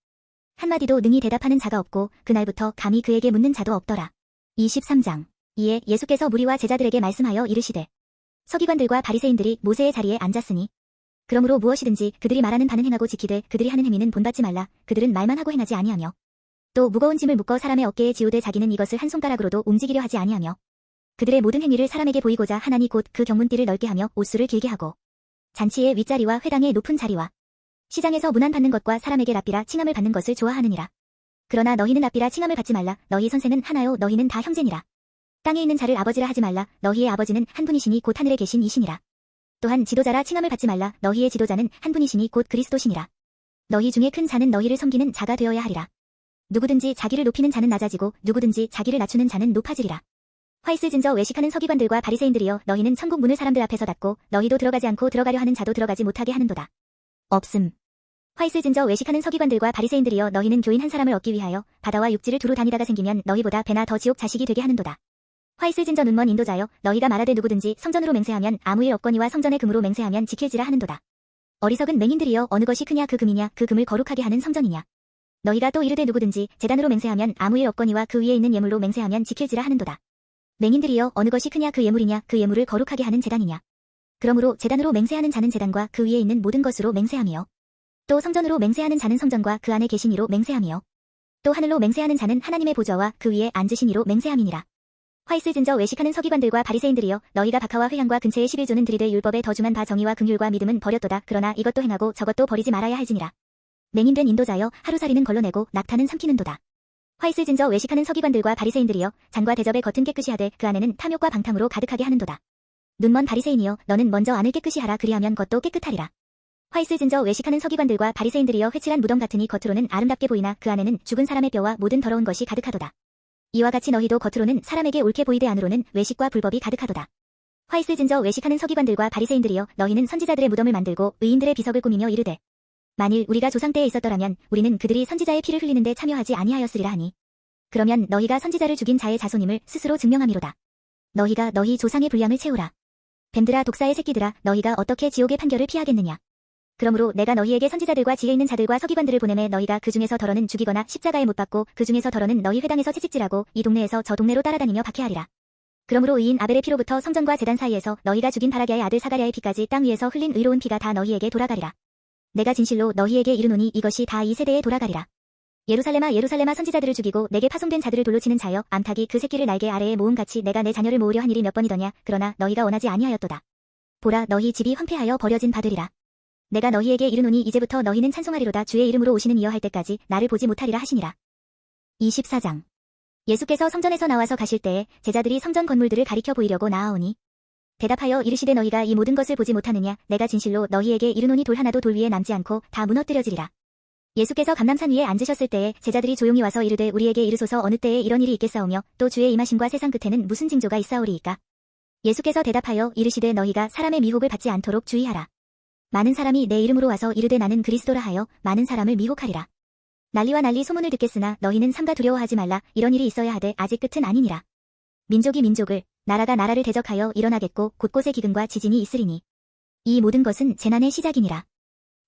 한마디도 능히 대답하는 자가 없고 그날부터 감히 그에게 묻는 자도 없더라. 23장. 이에 예수께서 무리와 제자들에게 말씀하여 이르시되 서기관들과 바리새인들이 모세의 자리에 앉았으니 그러므로 무엇이든지 그들이 말하는 바는 행하고 지키되 그들이 하는 행위는 본받지 말라. 그들은 말만 하고 행하지 아니하며 또 무거운 짐을 묶어 사람의 어깨에 지우되 자기는 이것을 한 손가락으로도 움직이려 하지 아니하며 그들의 모든 행위를 사람에게 보이고자 하나니 곧 그 경문띠를 넓게 하며 옷수를 길게 하고 잔치의 윗자리와 회당의 높은 자리와 시장에서 문안 받는 것과 사람에게 랍비라 칭함을 받는 것을 좋아하느니라. 그러나 너희는 랍비라 칭함을 받지 말라. 너희 선생은 하나요 너희는 다 형제니라. 땅에 있는 자를 아버지라 하지 말라. 너희의 아버지는 한 분이시니 곧 하늘에 계신 이시니라. 또한 지도자라 칭함을 받지 말라. 너희의 지도자는 한 분이시니 곧 그리스도시니라. 너희 중에 큰 자는 너희를 섬기는 자가 되어야 하리라. 누구든지 자기를 높이는 자는 낮아지고 누구든지 자기를 낮추는 자는 높아지리라. 화 있을진 저 외식하는 서기관들과 바리새인들이여 너희는 천국 문을 사람들 앞에서 닫고 너희도 들어가지 않고 들어가려 하는 자도 들어가지 못하게 하는도다. 없음. 화 있을진 저 외식하는 서기관들과 바리새인들이여 너희는 교인 한 사람을 얻기 위하여 바다와 육지를 두루 다니다가 생기면 너희보다 배나 더 지옥 자식이 되게 하는도다. 화 있을진 저 눈먼 인도자여 너희가 말하되 누구든지 성전으로 맹세하면 아무 일 없거니와 성전의 금으로 맹세하면 지킬지라 하는도다. 어리석은 맹인들이여 어느 것이 크냐 그 금이냐 그 금을 거룩하게 하는 성전이냐. 너희가 또 이르되 누구든지 제단으로 맹세하면 아무 일 없거니와 그 위에 있는 예물로 맹세하면 지킬지라 하는도다. 맹인들이여 어느 것이 크냐 그 예물이냐 그 예물을 거룩하게 하는 제단이냐. 그러므로 제단으로 맹세하는 자는 제단과 그 위에 있는 모든 것으로 맹세하며 또 성전으로 맹세하는 자는 성전과 그 안에 계신 이로 맹세하며 또 하늘로 맹세하는 자는 하나님의 보좌와 그 위에 앉으신 이로 맹세함이니라. 화 있을진 저 외식하는 서기관들과 바리새인들이여 너희가 박하와 회향과 근처에 11조는 드리되 율법에 더 줌한 바 정의와 긍휼과 믿음은 버렸도다. 그러나 이것도 행하고 저것도 버리지 말아야 할지니라. 맹인된 인도자여 하루살이는 걸러내고 낙타는 삼키는도다. 화 있을진 저 외식하는 서기관들과 바리새인들이여 잔과 대접의 겉은 깨끗이 하되 그 안에는 탐욕과 방탕으로 가득하게 하는도다. 눈먼 바리새인이여 너는 먼저 안을 깨끗이 하라. 그리하면 겉도 깨끗하리라. 화 있을진 저 외식하는 서기관들과 바리새인들이여 회칠한 무덤 같으니 겉으로는 아름답게 보이나 그 안에는 죽은 사람의 뼈와 모든 더러운 것이 가득하도다. 이와 같이 너희도 겉으로는 사람에게 옳게 보이되 안으로는 외식과 불법이 가득하도다. 화 있을진 저 외식하는 서기관들과 바리새인들이여 너희는 선지자들의 무덤을 만들고 의인들의 비석을 꾸미며 이르되 만일 우리가 조상 때에 있었더라면 우리는 그들이 선지자의 피를 흘리는데 참여하지 아니하였으리라 하니 그러면 너희가 선지자를 죽인 자의 자손임을 스스로 증명함이로다. 너희가 너희 조상의 불량을 채우라. 뱀들아 독사의 새끼들아 너희가 어떻게 지옥의 판결을 피하겠느냐. 그러므로 내가 너희에게 선지자들과 지혜 있는 자들과 서기관들을 보내매 너희가 그 중에서 더러는 죽이거나 십자가에 못 박고 그 중에서 더러는 너희 회당에서 채찍질하고 이 동네에서 저 동네로 따라다니며 박해하리라. 그러므로 의인 아벨의 피로부터 성전과 제단 사이에서 너희가 죽인 바라기아의 아들 사가랴의 피까지 땅 위에서 흘린 의로운 피가 다 너희에게 돌아가리라. 내가 진실로 너희에게 이르노니 이것이 다 이 세대에 돌아가리라. 예루살렘아 예루살렘아 선지자들을 죽이고 내게 파송된 자들을 돌로 치는 자여 암탉이 그 새끼를 날개 아래에 모음같이 내가 내 자녀를 모으려 한 일이 몇 번이더냐. 그러나 너희가 원하지 아니하였도다. 보라 너희 집이 황폐하여 버려진 바되리라. 내가 너희에게 이르노니 이제부터 너희는 찬송하리로다. 주의 이름으로 오시는 이여 할 때까지 나를 보지 못하리라 하시니라. 24장. 예수께서 성전에서 나와서 가실 때에 제자들이 성전 건물들을 가리켜 보이려고 나아오니 대답하여 이르시되 너희가 이 모든 것을 보지 못하느냐. 내가 진실로 너희에게 이르노니 돌 하나도 돌 위에 남지 않고 다 무너뜨려지리라. 예수께서 감람산 위에 앉으셨을 때에 제자들이 조용히 와서 이르되 우리에게 이르소서 어느 때에 이런 일이 있겠사오며 또 주의 임하심과 세상 끝에는 무슨 징조가 있사오리이까. 예수께서 대답하여 이르시되 너희가 사람의 미혹을 받지 않도록 주의하라. 많은 사람이 내 이름으로 와서 이르되 나는 그리스도라 하여 많은 사람을 미혹하리라. 난리와 난리 소문을 듣겠으나 너희는 삼가 두려워하지 말라. 이런 일이 있어야 하되 아직 끝은 아니니라. 민족이 민족을 나라가 나라를 대적하여 일어나겠고 곳곳에 기근과 지진이 있으리니 이 모든 것은 재난의 시작이니라.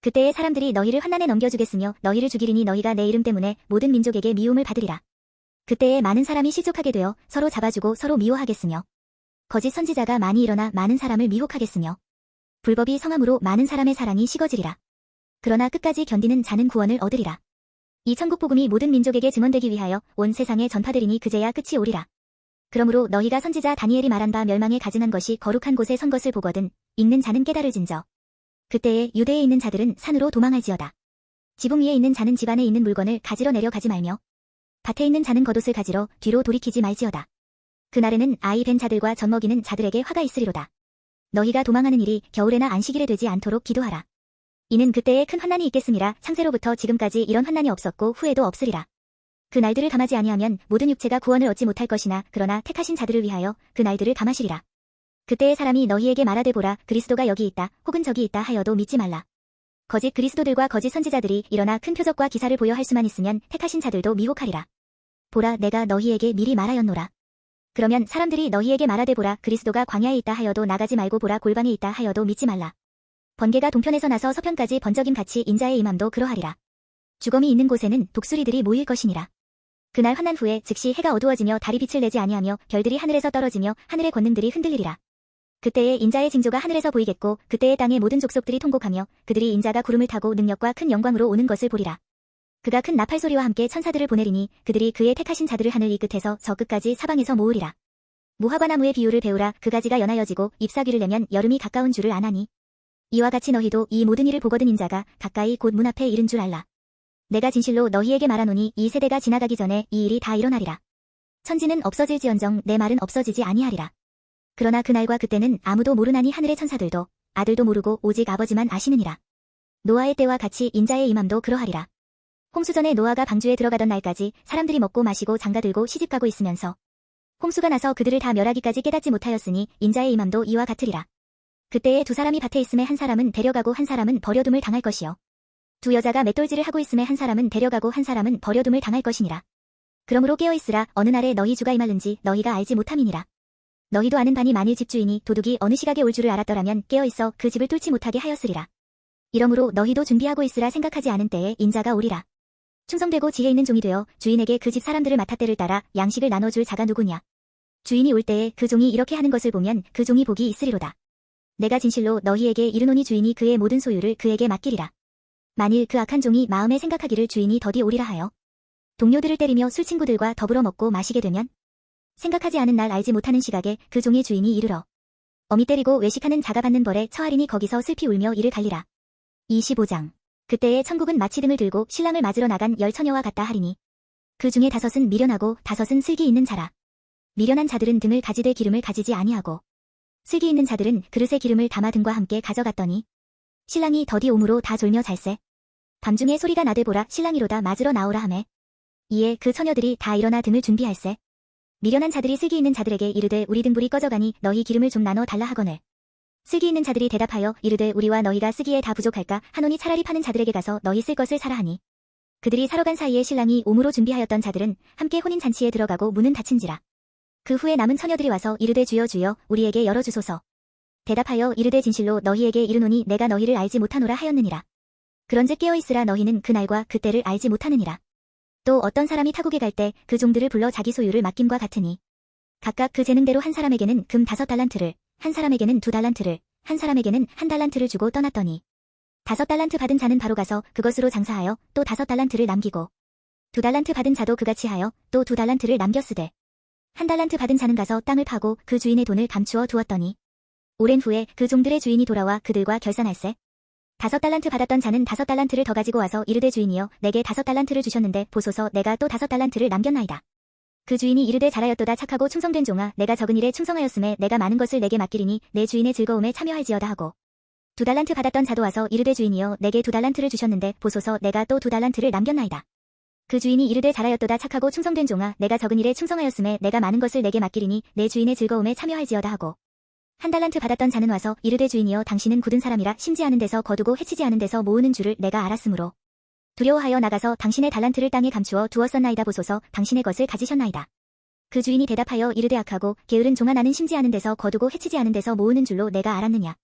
그때에 사람들이 너희를 환난에 넘겨주겠으며 너희를 죽이리니 너희가 내 이름 때문에 모든 민족에게 미움을 받으리라. 그때에 많은 사람이 실족하게 되어 서로 잡아주고 서로 미워하겠으며 거짓 선지자가 많이 일어나 많은 사람을 미혹하겠으며 불법이 성함으로 많은 사람의 사랑이 식어지리라. 그러나 끝까지 견디는 자는 구원을 얻으리라. 이 천국 복음이 모든 민족에게 증언되기 위하여 온 세상에 전파되리니 그제야 끝이 오리라. 그러므로 너희가 선지자 다니엘이 말한 바 멸망에 가증한 것이 거룩한 곳에 선 것을 보거든 읽는 자는 깨달을진저. 그때에 유대에 있는 자들은 산으로 도망할지어다. 지붕 위에 있는 자는 집 안에 있는 물건을 가지러 내려가지 말며 밭에 있는 자는 겉옷을 가지러 뒤로 돌이키지 말지어다. 그날에는 아이 벤 자들과 젖먹이는 자들에게 화가 있으리로다. 너희가 도망하는 일이 겨울에나 안식일에 되지 않도록 기도하라. 이는 그때에 큰 환난이 있겠음이라. 창세로부터 지금까지 이런 환난이 없었고 후에도 없으리라. 그 날들을 감하지 아니하면 모든 육체가 구원을 얻지 못할 것이나 그러나 택하신 자들을 위하여 그 날들을 감하시리라. 그때의 사람이 너희에게 말하되 보라 그리스도가 여기 있다 혹은 저기 있다 하여도 믿지 말라. 거짓 그리스도들과 거짓 선지자들이 일어나 큰 표적과 기사를 보여 할 수만 있으면 택하신 자들도 미혹하리라. 보라 내가 너희에게 미리 말하였노라. 그러면 사람들이 너희에게 말하되 보라 그리스도가 광야에 있다 하여도 나가지 말고 보라 골방에 있다 하여도 믿지 말라. 번개가 동편에서 나서 서편까지 번쩍임 같이 인자의 임함도 그러하리라. 주검이 있는 곳에는 독수리들이 모일 것이니라. 그날 환난 후에 즉시 해가 어두워지며 달이 빛을 내지 아니하며 별들이 하늘에서 떨어지며 하늘의 권능들이 흔들리리라. 그때에 인자의 징조가 하늘에서 보이겠고 그때에 땅의 모든 족속들이 통곡하며 그들이 인자가 구름을 타고 능력과 큰 영광으로 오는 것을 보리라. 그가 큰 나팔 소리와 함께 천사들을 보내리니 그들이 그의 택하신 자들을 하늘 이 끝에서 저 끝까지 사방에서 모으리라. 무화과나무의 비유를 배우라. 그 가지가 연하여지고 잎사귀를 내면 여름이 가까운 줄을 아나니 이와 같이 너희도 이 모든 일을 보거든 인자가 가까이 곧 문 앞에 이른 줄 알라. 내가 진실로 너희에게 말하노니 이 세대가 지나가기 전에 이 일이 다 일어나리라. 천지는 없어질지언정 내 말은 없어지지 아니하리라. 그러나 그날과 그때는 아무도 모르나니 하늘의 천사들도 아들도 모르고 오직 아버지만 아시느니라. 노아의 때와 같이 인자의 임함도 그러하리라. 홍수전에 노아가 방주에 들어가던 날까지 사람들이 먹고 마시고 장가들고 시집가고 있으면서 홍수가 나서 그들을 다 멸하기까지 깨닫지 못하였으니 인자의 임함도 이와 같으리라. 그때에 두 사람이 밭에 있음에 한 사람은 데려가고 한 사람은 버려둠을 당할 것이요. 두 여자가 맷돌질을 하고 있음에 한 사람은 데려가고 한 사람은 버려둠을 당할 것이니라. 그러므로 깨어있으라. 어느 날에 너희 주가 임할는지 너희가 알지 못함이니라. 너희도 아는 바니 만일 집주인이 도둑이 어느 시각에 올 줄을 알았더라면 깨어있어 그 집을 뚫지 못하게 하였으리라. 이러므로 너희도 준비하고 있으라. 생각하지 않은 때에 인자가 오리라. 충성되고 지혜 있는 종이 되어 주인에게 그 집 사람들을 맡아 때를 따라 양식을 나눠줄 자가 누구냐. 주인이 올 때에 그 종이 이렇게 하는 것을 보면 그 종이 복이 있으리로다. 내가 진실로 너희에게 이르노니 주인이 그의 모든 소유를 그에게 맡기리라. 만일 그 악한 종이 마음에 생각하기를 주인이 더디 오리라 하여 동료들을 때리며 술 친구들과 더불어 먹고 마시게 되면 생각하지 않은 날 알지 못하는 시각에 그 종의 주인이 이르러 어미 때리고 외식하는 자가 받는 벌에 처하리니 거기서 슬피 울며 이를 갈리라. 25장. 그때에 천국은 마치 등을 들고 신랑을 맞으러 나간 열 처녀와 같다 하리니 그 중에 5은 미련하고 5은 슬기 있는 자라. 미련한 자들은 등을 가지되 기름을 가지지 아니하고 슬기 있는 자들은 그릇에 기름을 담아 등과 함께 가져갔더니 신랑이 더디 오므로 다 졸며 잘세. 밤중에 소리가 나되 보라 신랑이로다 맞으러 나오라 하매 이에 그 처녀들이 다 일어나 등을 준비할세. 미련한 자들이 슬기 있는 자들에게 이르되 우리 등불이 꺼져가니 너희 기름을 좀 나눠 달라 하거늘. 슬기 있는 자들이 대답하여 이르되 우리와 너희가 쓰기에 다 부족할까 하노니 차라리 파는 자들에게 가서 너희 쓸 것을 사라 하니 그들이 사러 간 사이에 신랑이 오므로 준비하였던 자들은 함께 혼인잔치에 들어가고 문은 닫힌지라. 그 후에 남은 처녀들이 와서 이르되 주여 주여 우리에게 열어주소서. 대답하여 이르되 진실로 너희에게 이르노니 내가 너희를 알지 못하노라 하였느니라. 그런즉 깨어있으라. 너희는 그날과 그때를 알지 못하느니라. 또 어떤 사람이 타국에 갈 때 그 종들을 불러 자기 소유를 맡김과 같으니 각각 그 재능대로 한 사람에게는 금 5달란트를 한 사람에게는 2달란트를 한 사람에게는 1달란트를 주고 떠났더니 5달란트 받은 자는 바로 가서 그것으로 장사하여 또 5달란트를 남기고 2달란트 받은 자도 그같이 하여 또 2달란트를 남겼으되 1달란트 받은 자는 가서 땅을 파고 그 주인의 돈을 감추어 두었더니 오랜 후에 그 종들의 주인이 돌아와 그들과 결산할세. 5달란트 받았던 자는 5달란트를 더 가지고 와서 이르되 주인이여 내게 5달란트를 주셨는데 보소서 내가 또 5달란트를 남겼나이다. 그 주인이 이르되 잘하였도다 착하고 충성된 종아 내가 적은 일에 충성하였음에 내가 많은 것을 내게 맡기리니 내 주인의 즐거움에 참여할지어다 하고 2달란트 받았던 자도 와서 이르되 주인이여 내게 2달란트를 주셨는데 보소서 내가 또 2달란트를 남겼나이다. 그 주인이 이르되 잘하였도다 착하고 충성된 종아 내가 적은 일에 충성하였음에 내가 많은 것을 내게 맡기리니 내 주인의 즐거움에 참여할지어다 하고 1달란트 받았던 자는 와서 이르되 주인이여 당신은 굳은 사람이라 심지 않은 데서 거두고 해치지 않은 데서 모으는 줄을 내가 알았으므로 두려워하여 나가서 당신의 달란트를 땅에 감추어 두었었나이다. 보소서 당신의 것을 가지셨나이다. 그 주인이 대답하여 이르되 악하고 게으른 종아 나는 심지 않은 데서 거두고 해치지 않은 데서 모으는 줄로 내가 알았느냐.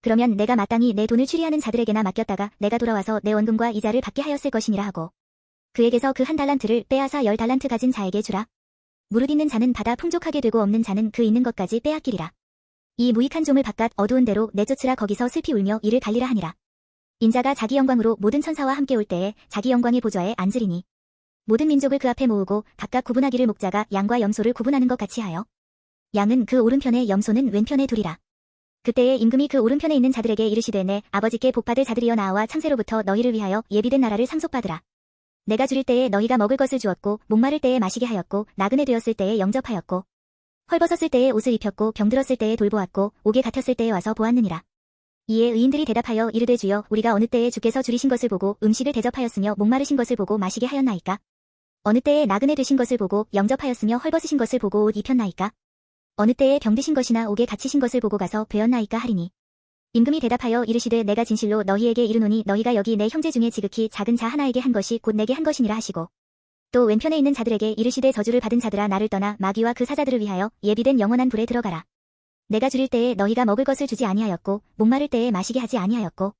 그러면 내가 마땅히 내 돈을 추리하는 자들에게나 맡겼다가 내가 돌아와서 내 원금과 이자를 받게 하였을 것이니라 하고 그에게서 그 1달란트를 빼앗아 10달란트 가진 자에게 주라. 무릇 있는 자는 받아 풍족하게 되고 없는 자는 그 있는 것까지 빼앗기리라. 이 무익한 종을 바깥 어두운 데로 내쫓으라. 거기서 슬피 울며 이를 갈리라 하니라. 인자가 자기 영광으로 모든 천사와 함께 올 때에 자기 영광의 보좌에 앉으리니 모든 민족을 그 앞에 모으고 각각 구분하기를 목자가 양과 염소를 구분하는 것 같이 하여 양은 그 오른편에 염소는 왼편에 두리라. 그때에 임금이 그 오른편에 있는 자들에게 이르시되 내 아버지께 복받을 자들이여 나와 창세로부터 너희를 위하여 예비된 나라를 상속받으라. 내가 줄일 때에 너희가 먹을 것을 주었고 목마를 때에 마시게 하였고 나그네 되었을 때에 영접하였고 헐벗었을 때에 옷을 입혔고 병들었을 때에 돌보았고 옥에 갇혔을 때에 와서 보았느니라. 이에 의인들이 대답하여 이르되 주여 우리가 어느 때에 주께서 줄이신 것을 보고 음식을 대접하였으며 목마르신 것을 보고 마시게 하였나이까? 어느 때에 나그네 되신 것을 보고 영접하였으며 헐벗으신 것을 보고 옷 입혔나이까? 어느 때에 병드신 것이나 옥에 갇히신 것을 보고 가서 배웠나이까 하리니 임금이 대답하여 이르시되 내가 진실로 너희에게 이르노니 너희가 여기 내 형제 중에 지극히 작은 자 하나에게 한 것이 곧 내게 한 것이니라 하시고 또 왼편에 있는 자들에게 이르시되 저주를 받은 자들아 나를 떠나 마귀와 그 사자들을 위하여 예비된 영원한 불에 들어가라. 내가 줄일 때에 너희가 먹을 것을 주지 아니하였고 목마를 때에 마시게 하지 아니하였고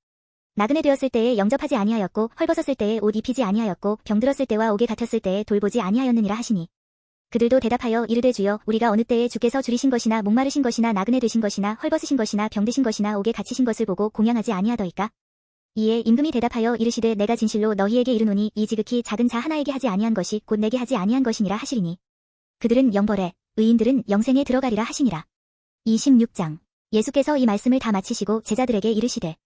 나그네 되었을 때에 영접하지 아니하였고 헐벗었을 때에 옷 입히지 아니하였고 병들었을 때와 옥에 갇혔을 때에 돌보지 아니하였느니라 하시니 그들도 대답하여 이르되 주여 우리가 어느 때에 주께서 줄이신 것이나 목마르신 것이나 나그네 되신 것이나 헐벗으신 것이나 병드신 것이나 옥에 갇히신 것을 보고 공양하지 아니하더이까? 이에 임금이 대답하여 이르시되 내가 진실로 너희에게 이르노니 이 지극히 작은 자 하나에게 하지 아니한 것이 곧 내게 하지 아니한 것이니라 하시리니 그들은 영벌에 의인들은 영생에 들어가리라 하시니라. 26장. 예수께서 이 말씀을 다 마치시고 제자들에게 이르시되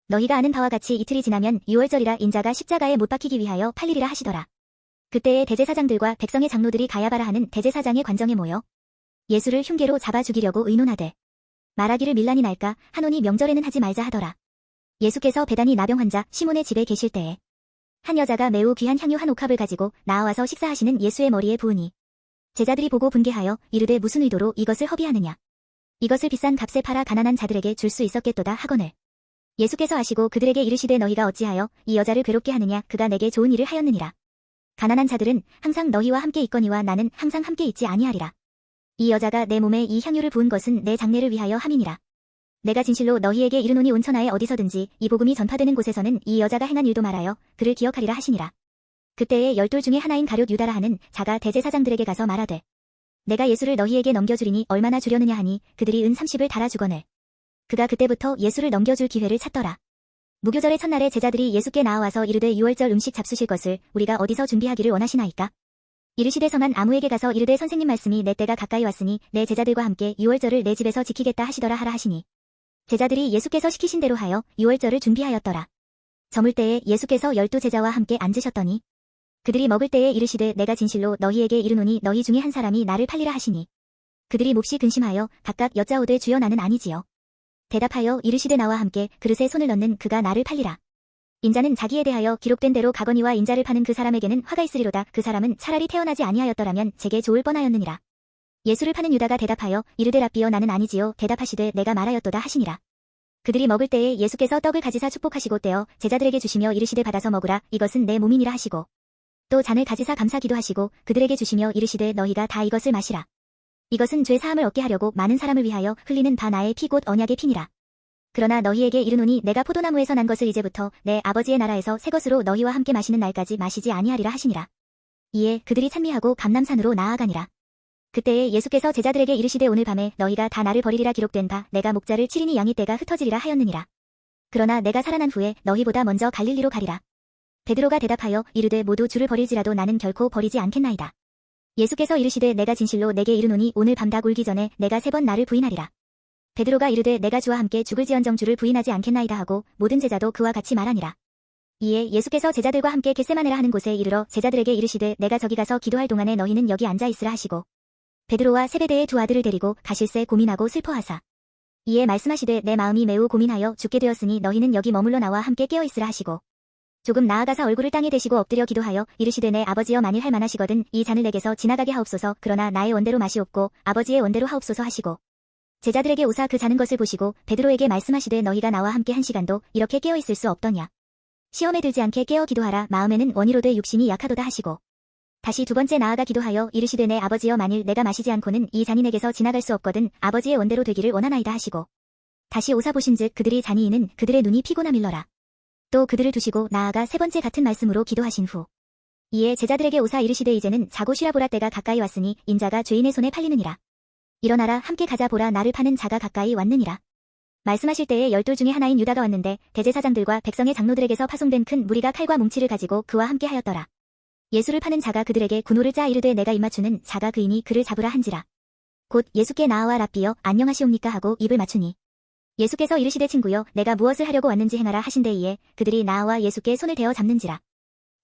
너희가 아는 바와 같이 이틀이 지나면 유월절이라 인자가 십자가에 못 박히기 위하여 팔리리라 하시더라. 그때에 대제사장들과 백성의 장로들이 가야바라 하는 대제사장의 관정에 모여 예수를 흉계로 잡아 죽이려고 의논하되 말하기를 밀란이 날까 하노니 명절에는 하지 말자 하더라. 예수께서 베다니 나병 환자 시몬의 집에 계실 때에 한 여자가 매우 귀한 향유 한 옥합을 가지고 나와서 식사하시는 예수의 머리에 부으니 제자들이 보고 분개하여 이르되 무슨 의도로 이것을 허비하느냐. 이것을 비싼 값에 팔아 가난한 자들에게 줄 수 있었겠도다 하거늘. 예수께서 아시고 그들에게 이르시되 너희가 어찌하여 이 여자를 괴롭게 하느냐. 그가 내게 좋은 일을 하였느니라. 가난한 자들은 항상 너희와 함께 있거니와 나는 항상 함께 있지 아니하리라. 이 여자가 내 몸에 이 향유를 부은 것은 내 장례를 위하여 함이니라. 내가 진실로 너희에게 이르노니 온 천하에 어디서든지 이 복음이 전파되는 곳에서는 이 여자가 행한 일도 말하여 그를 기억하리라 하시니라. 그때에 열둘 중에 하나인 가룟 유다라 하는 자가 대제사장들에게 가서 말하되 내가 예수를 너희에게 넘겨주리니 얼마나 주려느냐 하니 그들이 은 30을 달아주거늘. 그가 그때부터 예수를 넘겨줄 기회를 찾더라. 무교절의 첫날에 제자들이 예수께 나와와서 이르되 유월절 음식 잡수실 것을 우리가 어디서 준비하기를 원하시나이까? 이르시되 성한 아무에게 가서 이르되 선생님 말씀이 내 때가 가까이 왔으니 내 제자들과 함께 유월절을 내 집에서 지키겠다 하시더라 하라 하시니 제자들이 예수께서 시키신 대로 하여 유월절을 준비하였더라. 저물 때에 예수께서 12제자와 함께 앉으셨더니 그들이 먹을 때에 이르시되 내가 진실로 너희에게 이르노니 너희 중에 한 사람이 나를 팔리라 하시니 그들이 몹시 근심하여 각각 여짜오되 주여 나는 아니지요. 대답하여 이르시되 나와 함께 그릇에 손을 넣는 그가 나를 팔리라. 인자는 자기에 대하여 기록된 대로 가거니와 인자를 파는 그 사람에게는 화가 있으리로다. 그 사람은 차라리 태어나지 아니하였더라면 제게 좋을 뻔하였느니라. 예수를 파는 유다가 대답하여 이르되 랍비여 나는 아니지요. 대답하시되 내가 말하였도다 하시니라. 그들이 먹을 때에 예수께서 떡을 가지사 축복하시고 떼어 제자들에게 주시며 이르시되 받아서 먹으라. 이것은 내 몸이니라 하시고 또 잔을 가지사 감사기도 하시고 그들에게 주시며 이르시되 너희가 다 이것을 마시라. 이것은 죄 사함을 얻게 하려고 많은 사람을 위하여 흘리는 바 나의 피 곧 언약의 피니라. 그러나 너희에게 이르노니 내가 포도나무에서 난 것을 이제부터 내 아버지의 나라에서 새 것으로 너희와 함께 마시는 날까지 마시지 아니하리라 하시니라. 이에 그들이 찬미하고 감람산으로 나아가니라. 그때에 예수께서 제자들에게 이르시되 오늘 밤에 너희가 다 나를 버리리라 기록된 바 내가 목자를 치리니 양의 떼가 흩어지리라 하였느니라. 그러나 내가 살아난 후에 너희보다 먼저 갈릴리로 가리라. 베드로가 대답하여 이르되 모두 주를 버릴지라도 나는 결코 버리지 않겠나이다. 예수께서 이르시되 내가 진실로 내게 이르노니 오늘 밤 닭 울기 전에 내가 3번 나를 부인하리라. 베드로가 이르되 내가 주와 함께 죽을지언정 주를 부인하지 않겠나이다 하고 모든 제자도 그와 같이 말하니라. 이에 예수께서 제자들과 함께 겟세마네라 하는 곳에 이르러 제자들에게 이르시되 내가 저기 가서 기도할 동안에 너희는 여기 앉아 있으라 하시고 베드로와 세베대의 두 아들을 데리고 가실새 고민하고 슬퍼하사 이에 말씀하시되 내 마음이 매우 고민하여 죽게 되었으니 너희는 여기 머물러 나와 함께 깨어 있으라 하시고 조금 나아가사 얼굴을 땅에 대시고 엎드려 기도하여 이르시되 내 아버지여 만일 할 만하시거든 이 잔을 내게서 지나가게 하옵소서. 그러나 나의 원대로 마시옵고 아버지의 원대로 하옵소서 하시고 제자들에게 오사 그 자는 것을 보시고 베드로에게 말씀하시되 너희가 나와 함께 한 시간도 이렇게 깨어 있을 수 없더냐. 시험에 들지 않게 깨어 기도하라. 마음에는 원이로되 육신이 약하도다 하시고 다시 두 번째 나아가 기도하여 이르시되 내 아버지여 만일 내가 마시지 않고는 이 잔이 내게서 지나갈 수 없거든 아버지의 원대로 되기를 원하나이다 하시고 다시 오사 보신즉 그들이 잔이 이는 그들의 눈이 피곤하 밀러라. 또 그들을 두시고 나아가 세 번째 같은 말씀으로 기도하신 후 이에 제자들에게 오사 이르시되 이제는 자고 쉬라 보라 때가 가까이 왔으니 인자가 죄인의 손에 팔리느니라. 일어나라 함께 가자 보라 나를 파는 자가 가까이 왔느니라. 말씀하실 때에 12 중에 하나인 유다가 왔는데 대제사장들과 백성의 장로들에게서 파송된 큰 무리가 칼과 뭉치를 가지고 그와 함께 하였더라. 예수를 파는 자가 그들에게 군호를 짜 이르되 내가 입맞추는 자가 그이니 그를 잡으라 한지라. 곧 예수께 나아와 랍비여 안녕하시옵니까 하고 입을 맞추니 예수께서 이르시되 친구여 내가 무엇을 하려고 왔는지 행하라 하신대이에 그들이 나아와 예수께 손을 대어 잡는지라.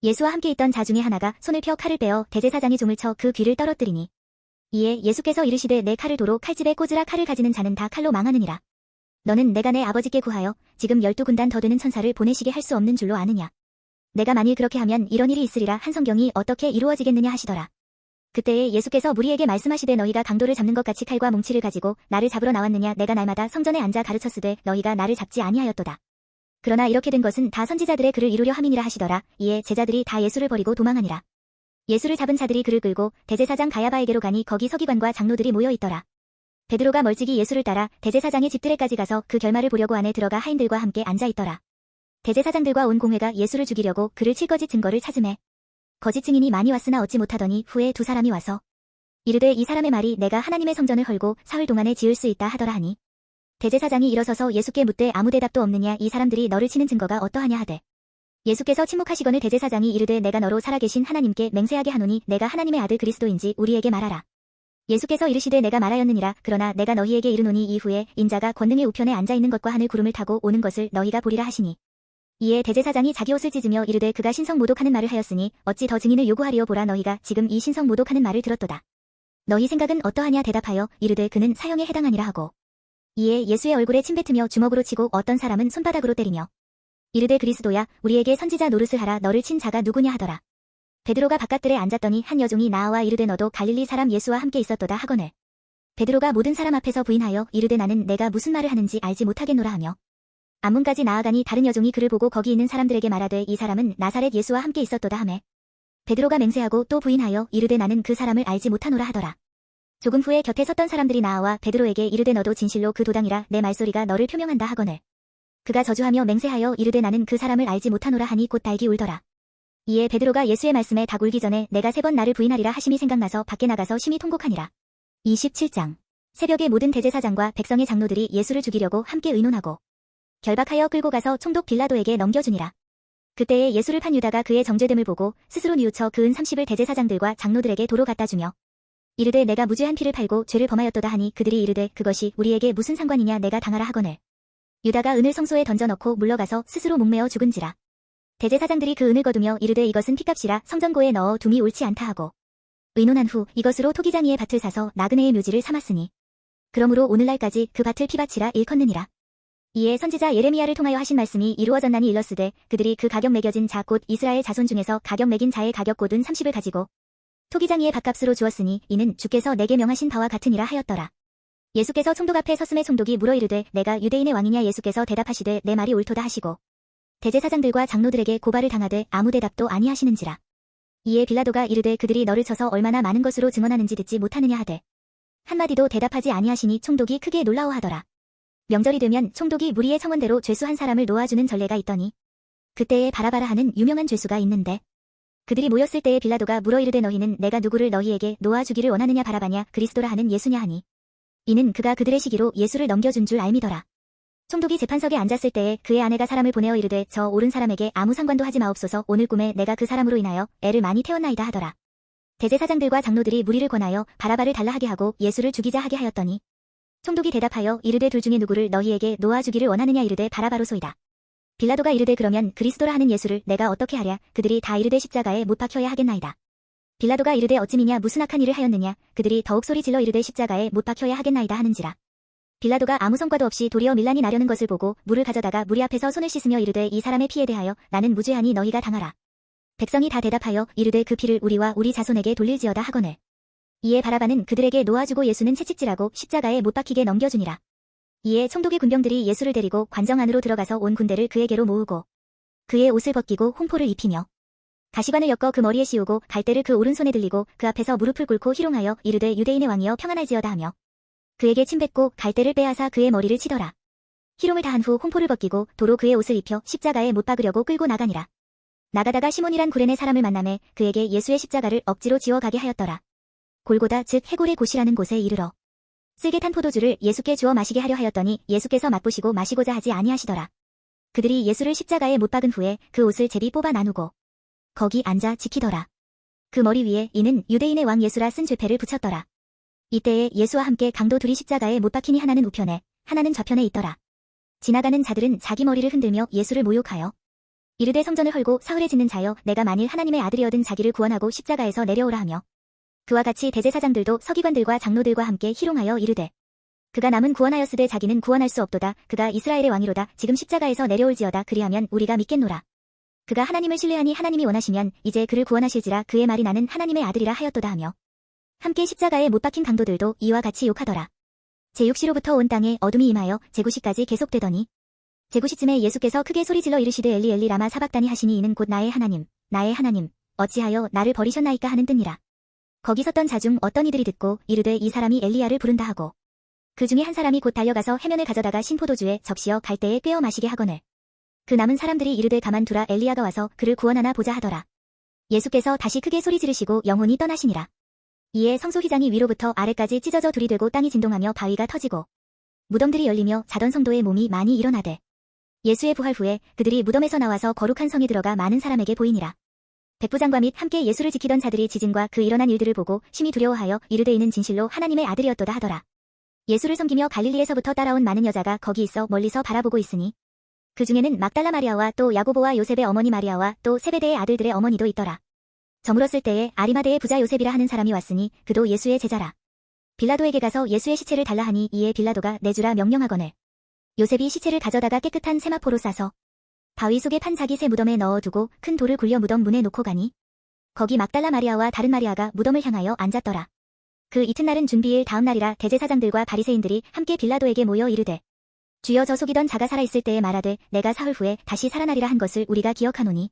예수와 함께 있던 자 중에 하나가 손을 펴 칼을 빼어 대제사장이 종을 쳐 그 귀를 떨어뜨리니 이에 예수께서 이르시되 내 칼을 도로 칼집에 꽂으라 칼을 가지는 자는 다 칼로 망하느니라. 너는 내가 내 아버지께 구하여 지금 12군단 더 되는 천사를 보내시게 할 수 없는 줄로 아느냐. 내가 만일 그렇게 하면 이런 일이 있으리라 한 성경이 어떻게 이루어지겠느냐 하시더라. 그때에 예수께서 무리에게 말씀하시되 너희가 강도를 잡는 것 같이 칼과 뭉치를 가지고 나를 잡으러 나왔느냐 내가 날마다 성전에 앉아 가르쳤으되 너희가 나를 잡지 아니하였도다. 그러나 이렇게 된 것은 다 선지자들의 글을 이루려 함이니라 하시더라. 이에 제자들이 다 예수를 버리고 도망하니라. 예수를 잡은 자들이 그를 끌고 대제사장 가야바에게로 가니 거기 서기관과 장로들이 모여 있더라. 베드로가 멀찍이 예수를 따라 대제사장의 집들에까지 가서 그 결말을 보려고 안에 들어가 하인들과 함께 앉아 있더라. 대제사장들과 온 공회가 예수를 죽이려고 그를 칠 거짓 증거를 찾으매 거짓 증인이 많이 왔으나 얻지 못하더니 후에 두 사람이 와서 이르되 이 사람의 말이 내가 하나님의 성전을 헐고 사흘 동안에 지을 수 있다 하더라 하니 대제사장이 일어서서 예수께 묻되 아무 대답도 없느냐 이 사람들이 너를 치는 증거가 어떠하냐 하되 예수께서 침묵하시거늘 대제사장이 이르되 내가 너로 살아계신 하나님께 맹세하게 하노니 내가 하나님의 아들 그리스도인지 우리에게 말하라. 예수께서 이르시되 내가 말하였느니라. 그러나 내가 너희에게 이르노니 이후에 인자가 권능의 우편에 앉아있는 것과 하늘 구름을 타고 오는 것을 너희가 보리라 하시니 이에 대제사장이 자기 옷을 찢으며 이르되 그가 신성 모독하는 말을 하였으니 어찌 더 증인을 요구하리요 보라 너희가 지금 이 신성 모독하는 말을 들었도다. 너희 생각은 어떠하냐 대답하여 이르되 그는 사형에 해당하니라 하고 이에 예수의 얼굴에 침 뱉으며 주먹으로 치고 어떤 사람은 손바닥으로 때리며 이르되 그리스도야 우리에게 선지자 노릇을 하라 너를 친 자가 누구냐 하더라. 베드로가 바깥들에 앉았더니 한 여종이 나와 이르되 너도 갈릴리 사람 예수와 함께 있었도다 하거늘 베드로가 모든 사람 앞에서 부인하여 이르되 나는 내가 무슨 말을 하는지 알지 못하겠노라 하며 앞문까지 나아가니 다른 여종이 그를 보고 거기 있는 사람들에게 말하되 이 사람은 나사렛 예수와 함께 있었도다 하매 베드로가 맹세하고 또 부인하여 이르되 나는 그 사람을 알지 못하노라 하더라. 조금 후에 곁에 섰던 사람들이 나와 베드로에게 이르되 너도 진실로 그 도당이라 내 말소리가 너를 표명한다 하거늘 그가 저주하며 맹세하여 이르되 나는 그 사람을 알지 못하노라 하니 곧 달기 울더라. 이에 베드로가 예수의 말씀에 다 굴기 전에 내가 3번 나를 부인하리라 하심이 생각나서 밖에 나가서 심히 통곡하니라. 27장 새벽에 모든 대제사장과 백성의 장로들이 예수를 죽이려고 함께 의논하고 결박하여 끌고 가서 총독 빌라도에게 넘겨주니라. 그때에 예수를 판 유다가 그의 정죄됨을 보고 스스로 뉘우쳐 그 은 30을 대제사장들과 장로들에게 도로 갖다 주며 이르되 내가 무죄한 피를 팔고 죄를 범하였도다 하니 그들이 이르되 그것이 우리에게 무슨 상관이냐 내가 당하라 하거늘 유다가 은을 성소에 던져넣고 물러가서 스스로 목매어 죽은지라. 대제사장들이 그 은을 거두며 이르되 이것은 피값이라 성전고에 넣어 둠이 옳지 않다 하고 의논한 후 이것으로 토기장이의 밭을 사서 나그네의 묘지를 삼았으니 그러므로 오늘날까지 그 밭을 피밭이라 일컫느니라. 이에 선지자 예레미야를 통하여 하신 말씀이 이루어졌나니 일렀으되 그들이 그 가격 매겨진 자 곧 이스라엘 자손 중에서 가격 매긴 자의 가격 곧 은 30을 가지고 토기장이의 밭값으로 주었으니 이는 주께서 내게 명하신 바와 같으니라 하였더라. 예수께서 총독 앞에 섰음에 총독이 물어 이르되 내가 유대인의 왕이냐 예수께서 대답하시되 내 말이 옳도다 하시고 대제사장들과 장로들에게 고발을 당하되 아무 대답도 아니하시는지라. 이에 빌라도가 이르되 그들이 너를 쳐서 얼마나 많은 것으로 증언하는지 듣지 못하느냐 하되 한마디도 대답하지 아니하시니 총독이 크게 놀라워하더라. 명절이 되면 총독이 무리의 청원대로 죄수 한 사람을 놓아주는 전례가 있더니 그때에 바라바라 하는 유명한 죄수가 있는데 그들이 모였을 때에 빌라도가 물어 이르되 너희는 내가 누구를 너희에게 놓아주기를 원하느냐 바라바냐 그리스도라 하는 예수냐 하니 이는 그가 그들의 시기로 예수를 넘겨준 줄 알미더라. 총독이 재판석에 앉았을 때에 그의 아내가 사람을 보내어 이르되 저 옳은 사람에게 아무 상관도 하지 마옵소서 오늘 꿈에 내가 그 사람으로 인하여 애를 많이 태웠나이다 하더라. 대제사장들과 장로들이 무리를 권하여 바라바를 달라 하게 하고 예수를 죽이자 하게 하였더니 총독이 대답하여 이르되 둘 중에 누구를 너희에게 놓아주기를 원하느냐 이르되 바라바로소이다. 빌라도가 이르되 그러면 그리스도라 하는 예수를 내가 어떻게 하랴 그들이 다 이르되 십자가에 못 박혀야 하겠나이다. 빌라도가 이르되 어찌미냐 무슨 악한 일을 하였느냐 그들이 더욱 소리 질러 이르되 십자가에 못 박혀야 하겠나이다 하는지라. 빌라도가 아무 성과도 없이 도리어 밀란이 나려는 것을 보고 물을 가져다가 무리 앞에서 손을 씻으며 이르되 이 사람의 피에 대하여 나는 무죄하니 너희가 당하라. 백성이 다 대답하여 이르되 그 피를 우리와 우리 자손에게 돌릴지어다 하거늘 이에 바라바는 그들에게 놓아주고 예수는 채찍질하고 십자가에 못 박히게 넘겨주니라. 이에 총독의 군병들이 예수를 데리고 관정 안으로 들어가서 온 군대를 그에게로 모으고 그의 옷을 벗기고 홍포를 입히며 가시관을 엮어 그 머리에 씌우고 갈대를 그 오른손에 들리고 그 앞에서 무릎을 꿇고 희롱하여 이르되 유대인의 왕이여 평안할지어다 하며 그에게 침 뱉고 갈대를 빼앗아 그의 머리를 치더라. 희롱을 다한 후 홍포를 벗기고 도로 그의 옷을 입혀 십자가에 못 박으려고 끌고 나가니라. 나가다가 시몬이란 구레네 사람을 만나매 그에게 예수의 십자가를 억지로 지어 가게 하였더라. 골고다 즉 해골의 곳이라는 곳에 이르러 쓸개 탄 포도주를 예수께 주어 마시게 하려 하였더니 예수께서 맛보시고 마시고자 하지 아니하시더라. 그들이 예수를 십자가에 못 박은 후에 그 옷을 제비 뽑아 나누고 거기 앉아 지키더라. 그 머리 위에 이는 유대인의 왕 예수라 쓴 죄패를 붙였더라. 이때에 예수와 함께 강도 둘이 십자가에 못 박히니 하나는 우편에 하나는 저편에 있더라. 지나가는 자들은 자기 머리를 흔들며 예수를 모욕하여 이르되 성전을 헐고 사흘에 짓는 자여 내가 만일 하나님의 아들이어든 자기를 구원하고 십자가에서 내려오라 하며 그와 같이 대제사장들도 서기관들과 장로들과 함께 희롱하여 이르되 그가 남은 구원하였으되 자기는 구원할 수 없도다. 그가 이스라엘의 왕이로다. 지금 십자가에서 내려올지어다. 그리하면 우리가 믿겠노라. 그가 하나님을 신뢰하니 하나님이 원하시면 이제 그를 구원하실지라. 그의 말이 나는 하나님의 아들이라 하였도다 하며 함께 십자가에 못 박힌 강도들도 이와 같이 욕하더라. 제6시로부터 온 땅에 어둠이 임하여 제9시까지 계속되더니 제9시쯤에 예수께서 크게 소리질러 이르시되 엘리 엘리 라마 사박다니 하시니 이는 곧 나의 하나님 어찌하여 나를 버리셨나이까 하는 뜻이라. 거기 섰던 자 중 어떤 이들이 듣고 이르되 이 사람이 엘리야를 부른다 하고 그 중에 한 사람이 곧 달려가서 해면을 가져다가 신포도주에 적시어 갈대에 꿰어 마시게 하거늘 그 남은 사람들이 이르되 가만두라 엘리야가 와서 그를 구원하나 보자 하더라. 예수께서 다시 크게 소리 지르시고 영혼이 떠나시니라. 이에 성소휘장이 위로부터 아래까지 찢어져 둘이 되고 땅이 진동하며 바위가 터지고 무덤들이 열리며 자던 성도의 몸이 많이 일어나되 예수의 부활 후에 그들이 무덤에서 나와서 거룩한 성에 들어가 많은 사람에게 보이니라. 백부장과 및 함께 예수를 지키던 자들이 지진과 그 일어난 일들을 보고 심히 두려워하여 이르되 이는 진실로 하나님의 아들이었도다 하더라. 예수를 섬기며 갈릴리에서부터 따라온 많은 여자가 거기 있어 멀리서 바라보고 있으니 그 중에는 막달라 마리아와 또 야고보와 요셉의 어머니 마리아와 또 세베대의 아들들의 어머니도 있더라. 저물었을 때에 아리마대의 부자 요셉이라 하는 사람이 왔으니 그도 예수의 제자라. 빌라도에게 가서 예수의 시체를 달라 하니 이에 빌라도가 내주라 명령하거늘 요셉이 시체를 가져다가 깨끗한 세마포로 싸서 바위 속에 판 자기 새 무덤에 넣어두고 큰 돌을 굴려 무덤 문에 놓고 가니 거기 막달라 마리아와 다른 마리아가 무덤을 향하여 앉았더라. 그 이튿날은 준비일 다음 날이라 대제사장들과 바리새인들이 함께 빌라도에게 모여 이르되 주여 저 속이던 자가 살아있을 때에 말하되 내가 사흘 후에 다시 살아나리라 한 것을 우리가 기억하노니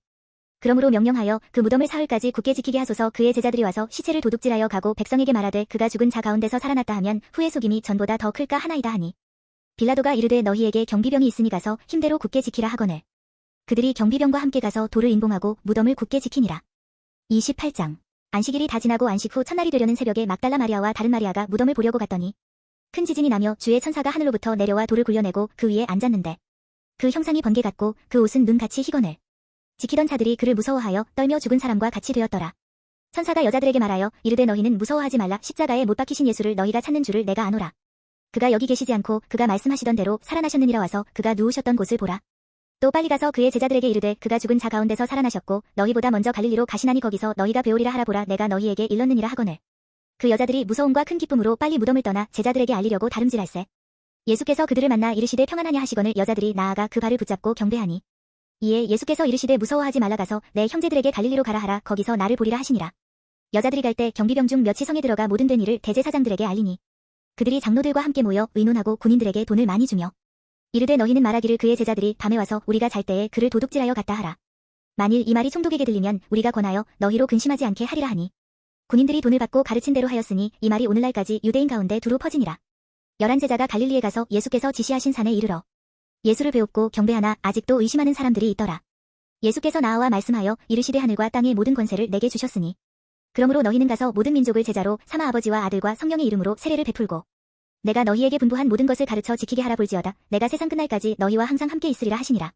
그러므로 명령하여 그 무덤을 사흘까지 굳게 지키게 하소서. 그의 제자들이 와서 시체를 도둑질하여 가고 백성에게 말하되 그가 죽은 자 가운데서 살아났다 하면 후의 속임이 전보다 더 클까 하나이다 하니 빌라도가 이르되 너희에게 경비병이 있으니 가서 힘대로 굳게 지키라 하거늘 그들이 경비병과 함께 가서 돌을 인봉하고 무덤을 굳게 지키니라. 28장 안식일이 다 지나고 안식 후 첫날이 되려는 새벽에 막달라 마리아와 다른 마리아가 무덤을 보려고 갔더니 큰 지진이 나며 주의 천사가 하늘로부터 내려와 돌을 굴려내고 그 위에 앉았는데 그 형상이 번개 같고 그 옷은 눈같이 희거늘 지키던 자들이 그를 무서워하여 떨며 죽은 사람과 같이 되었더라. 천사가 여자들에게 말하여 이르되 너희는 무서워하지 말라. 십자가에 못 박히신 예수를 너희가 찾는 줄을 내가 아노라. 그가 여기 계시지 않고 그가 말씀하시던 대로 살아나셨느니라. 와서 그가 누우셨던 곳을 보라. 또 빨리 가서 그의 제자들에게 이르되 그가 죽은 자 가운데서 살아나셨고 너희보다 먼저 갈릴리로 가시나니 거기서 너희가 배우리라 하라. 보라 내가 너희에게 일렀느니라 하거늘 그 여자들이 무서움과 큰 기쁨으로 빨리 무덤을 떠나 제자들에게 알리려고 다름질할세. 예수께서 그들을 만나 이르시되 평안하냐 하시거늘 여자들이 나아가 그 발을 붙잡고 경배하니 이에 예수께서 이르시되 무서워하지 말라. 가서 내 형제들에게 갈릴리로 가라 하라. 거기서 나를 보리라 하시니라. 여자들이 갈 때 경비병 중 몇이 성에 들어가 모든 된 일을 대제사장들에게 알리니 그들이 장로들과 함께 모여 의논하고 군인들에게 돈을 많이 주며 이르되 너희는 말하기를 그의 제자들이 밤에 와서 우리가 잘 때에 그를 도둑질하여 갔다 하라. 만일 이 말이 총독에게 들리면 우리가 권하여 너희로 근심하지 않게 하리라 하니 군인들이 돈을 받고 가르친 대로 하였으니 이 말이 오늘날까지 유대인 가운데 두루 퍼지니라. 11제자가 갈릴리에 가서 예수께서 지시하신 산에 이르러 예수를 배웁고 경배하나 아직도 의심하는 사람들이 있더라. 예수께서 나와 말씀하여 이르시되 하늘과 땅의 모든 권세를 내게 주셨으니 그러므로 너희는 가서 모든 민족을 제자로 삼아 아버지와 아들과 성령의 이름으로 세례를 베풀고 내가 너희에게 분부한 모든 것을 가르쳐 지키게 하라. 볼지어다 내가 세상 끝날까지 너희와 항상 함께 있으리라 하시니라.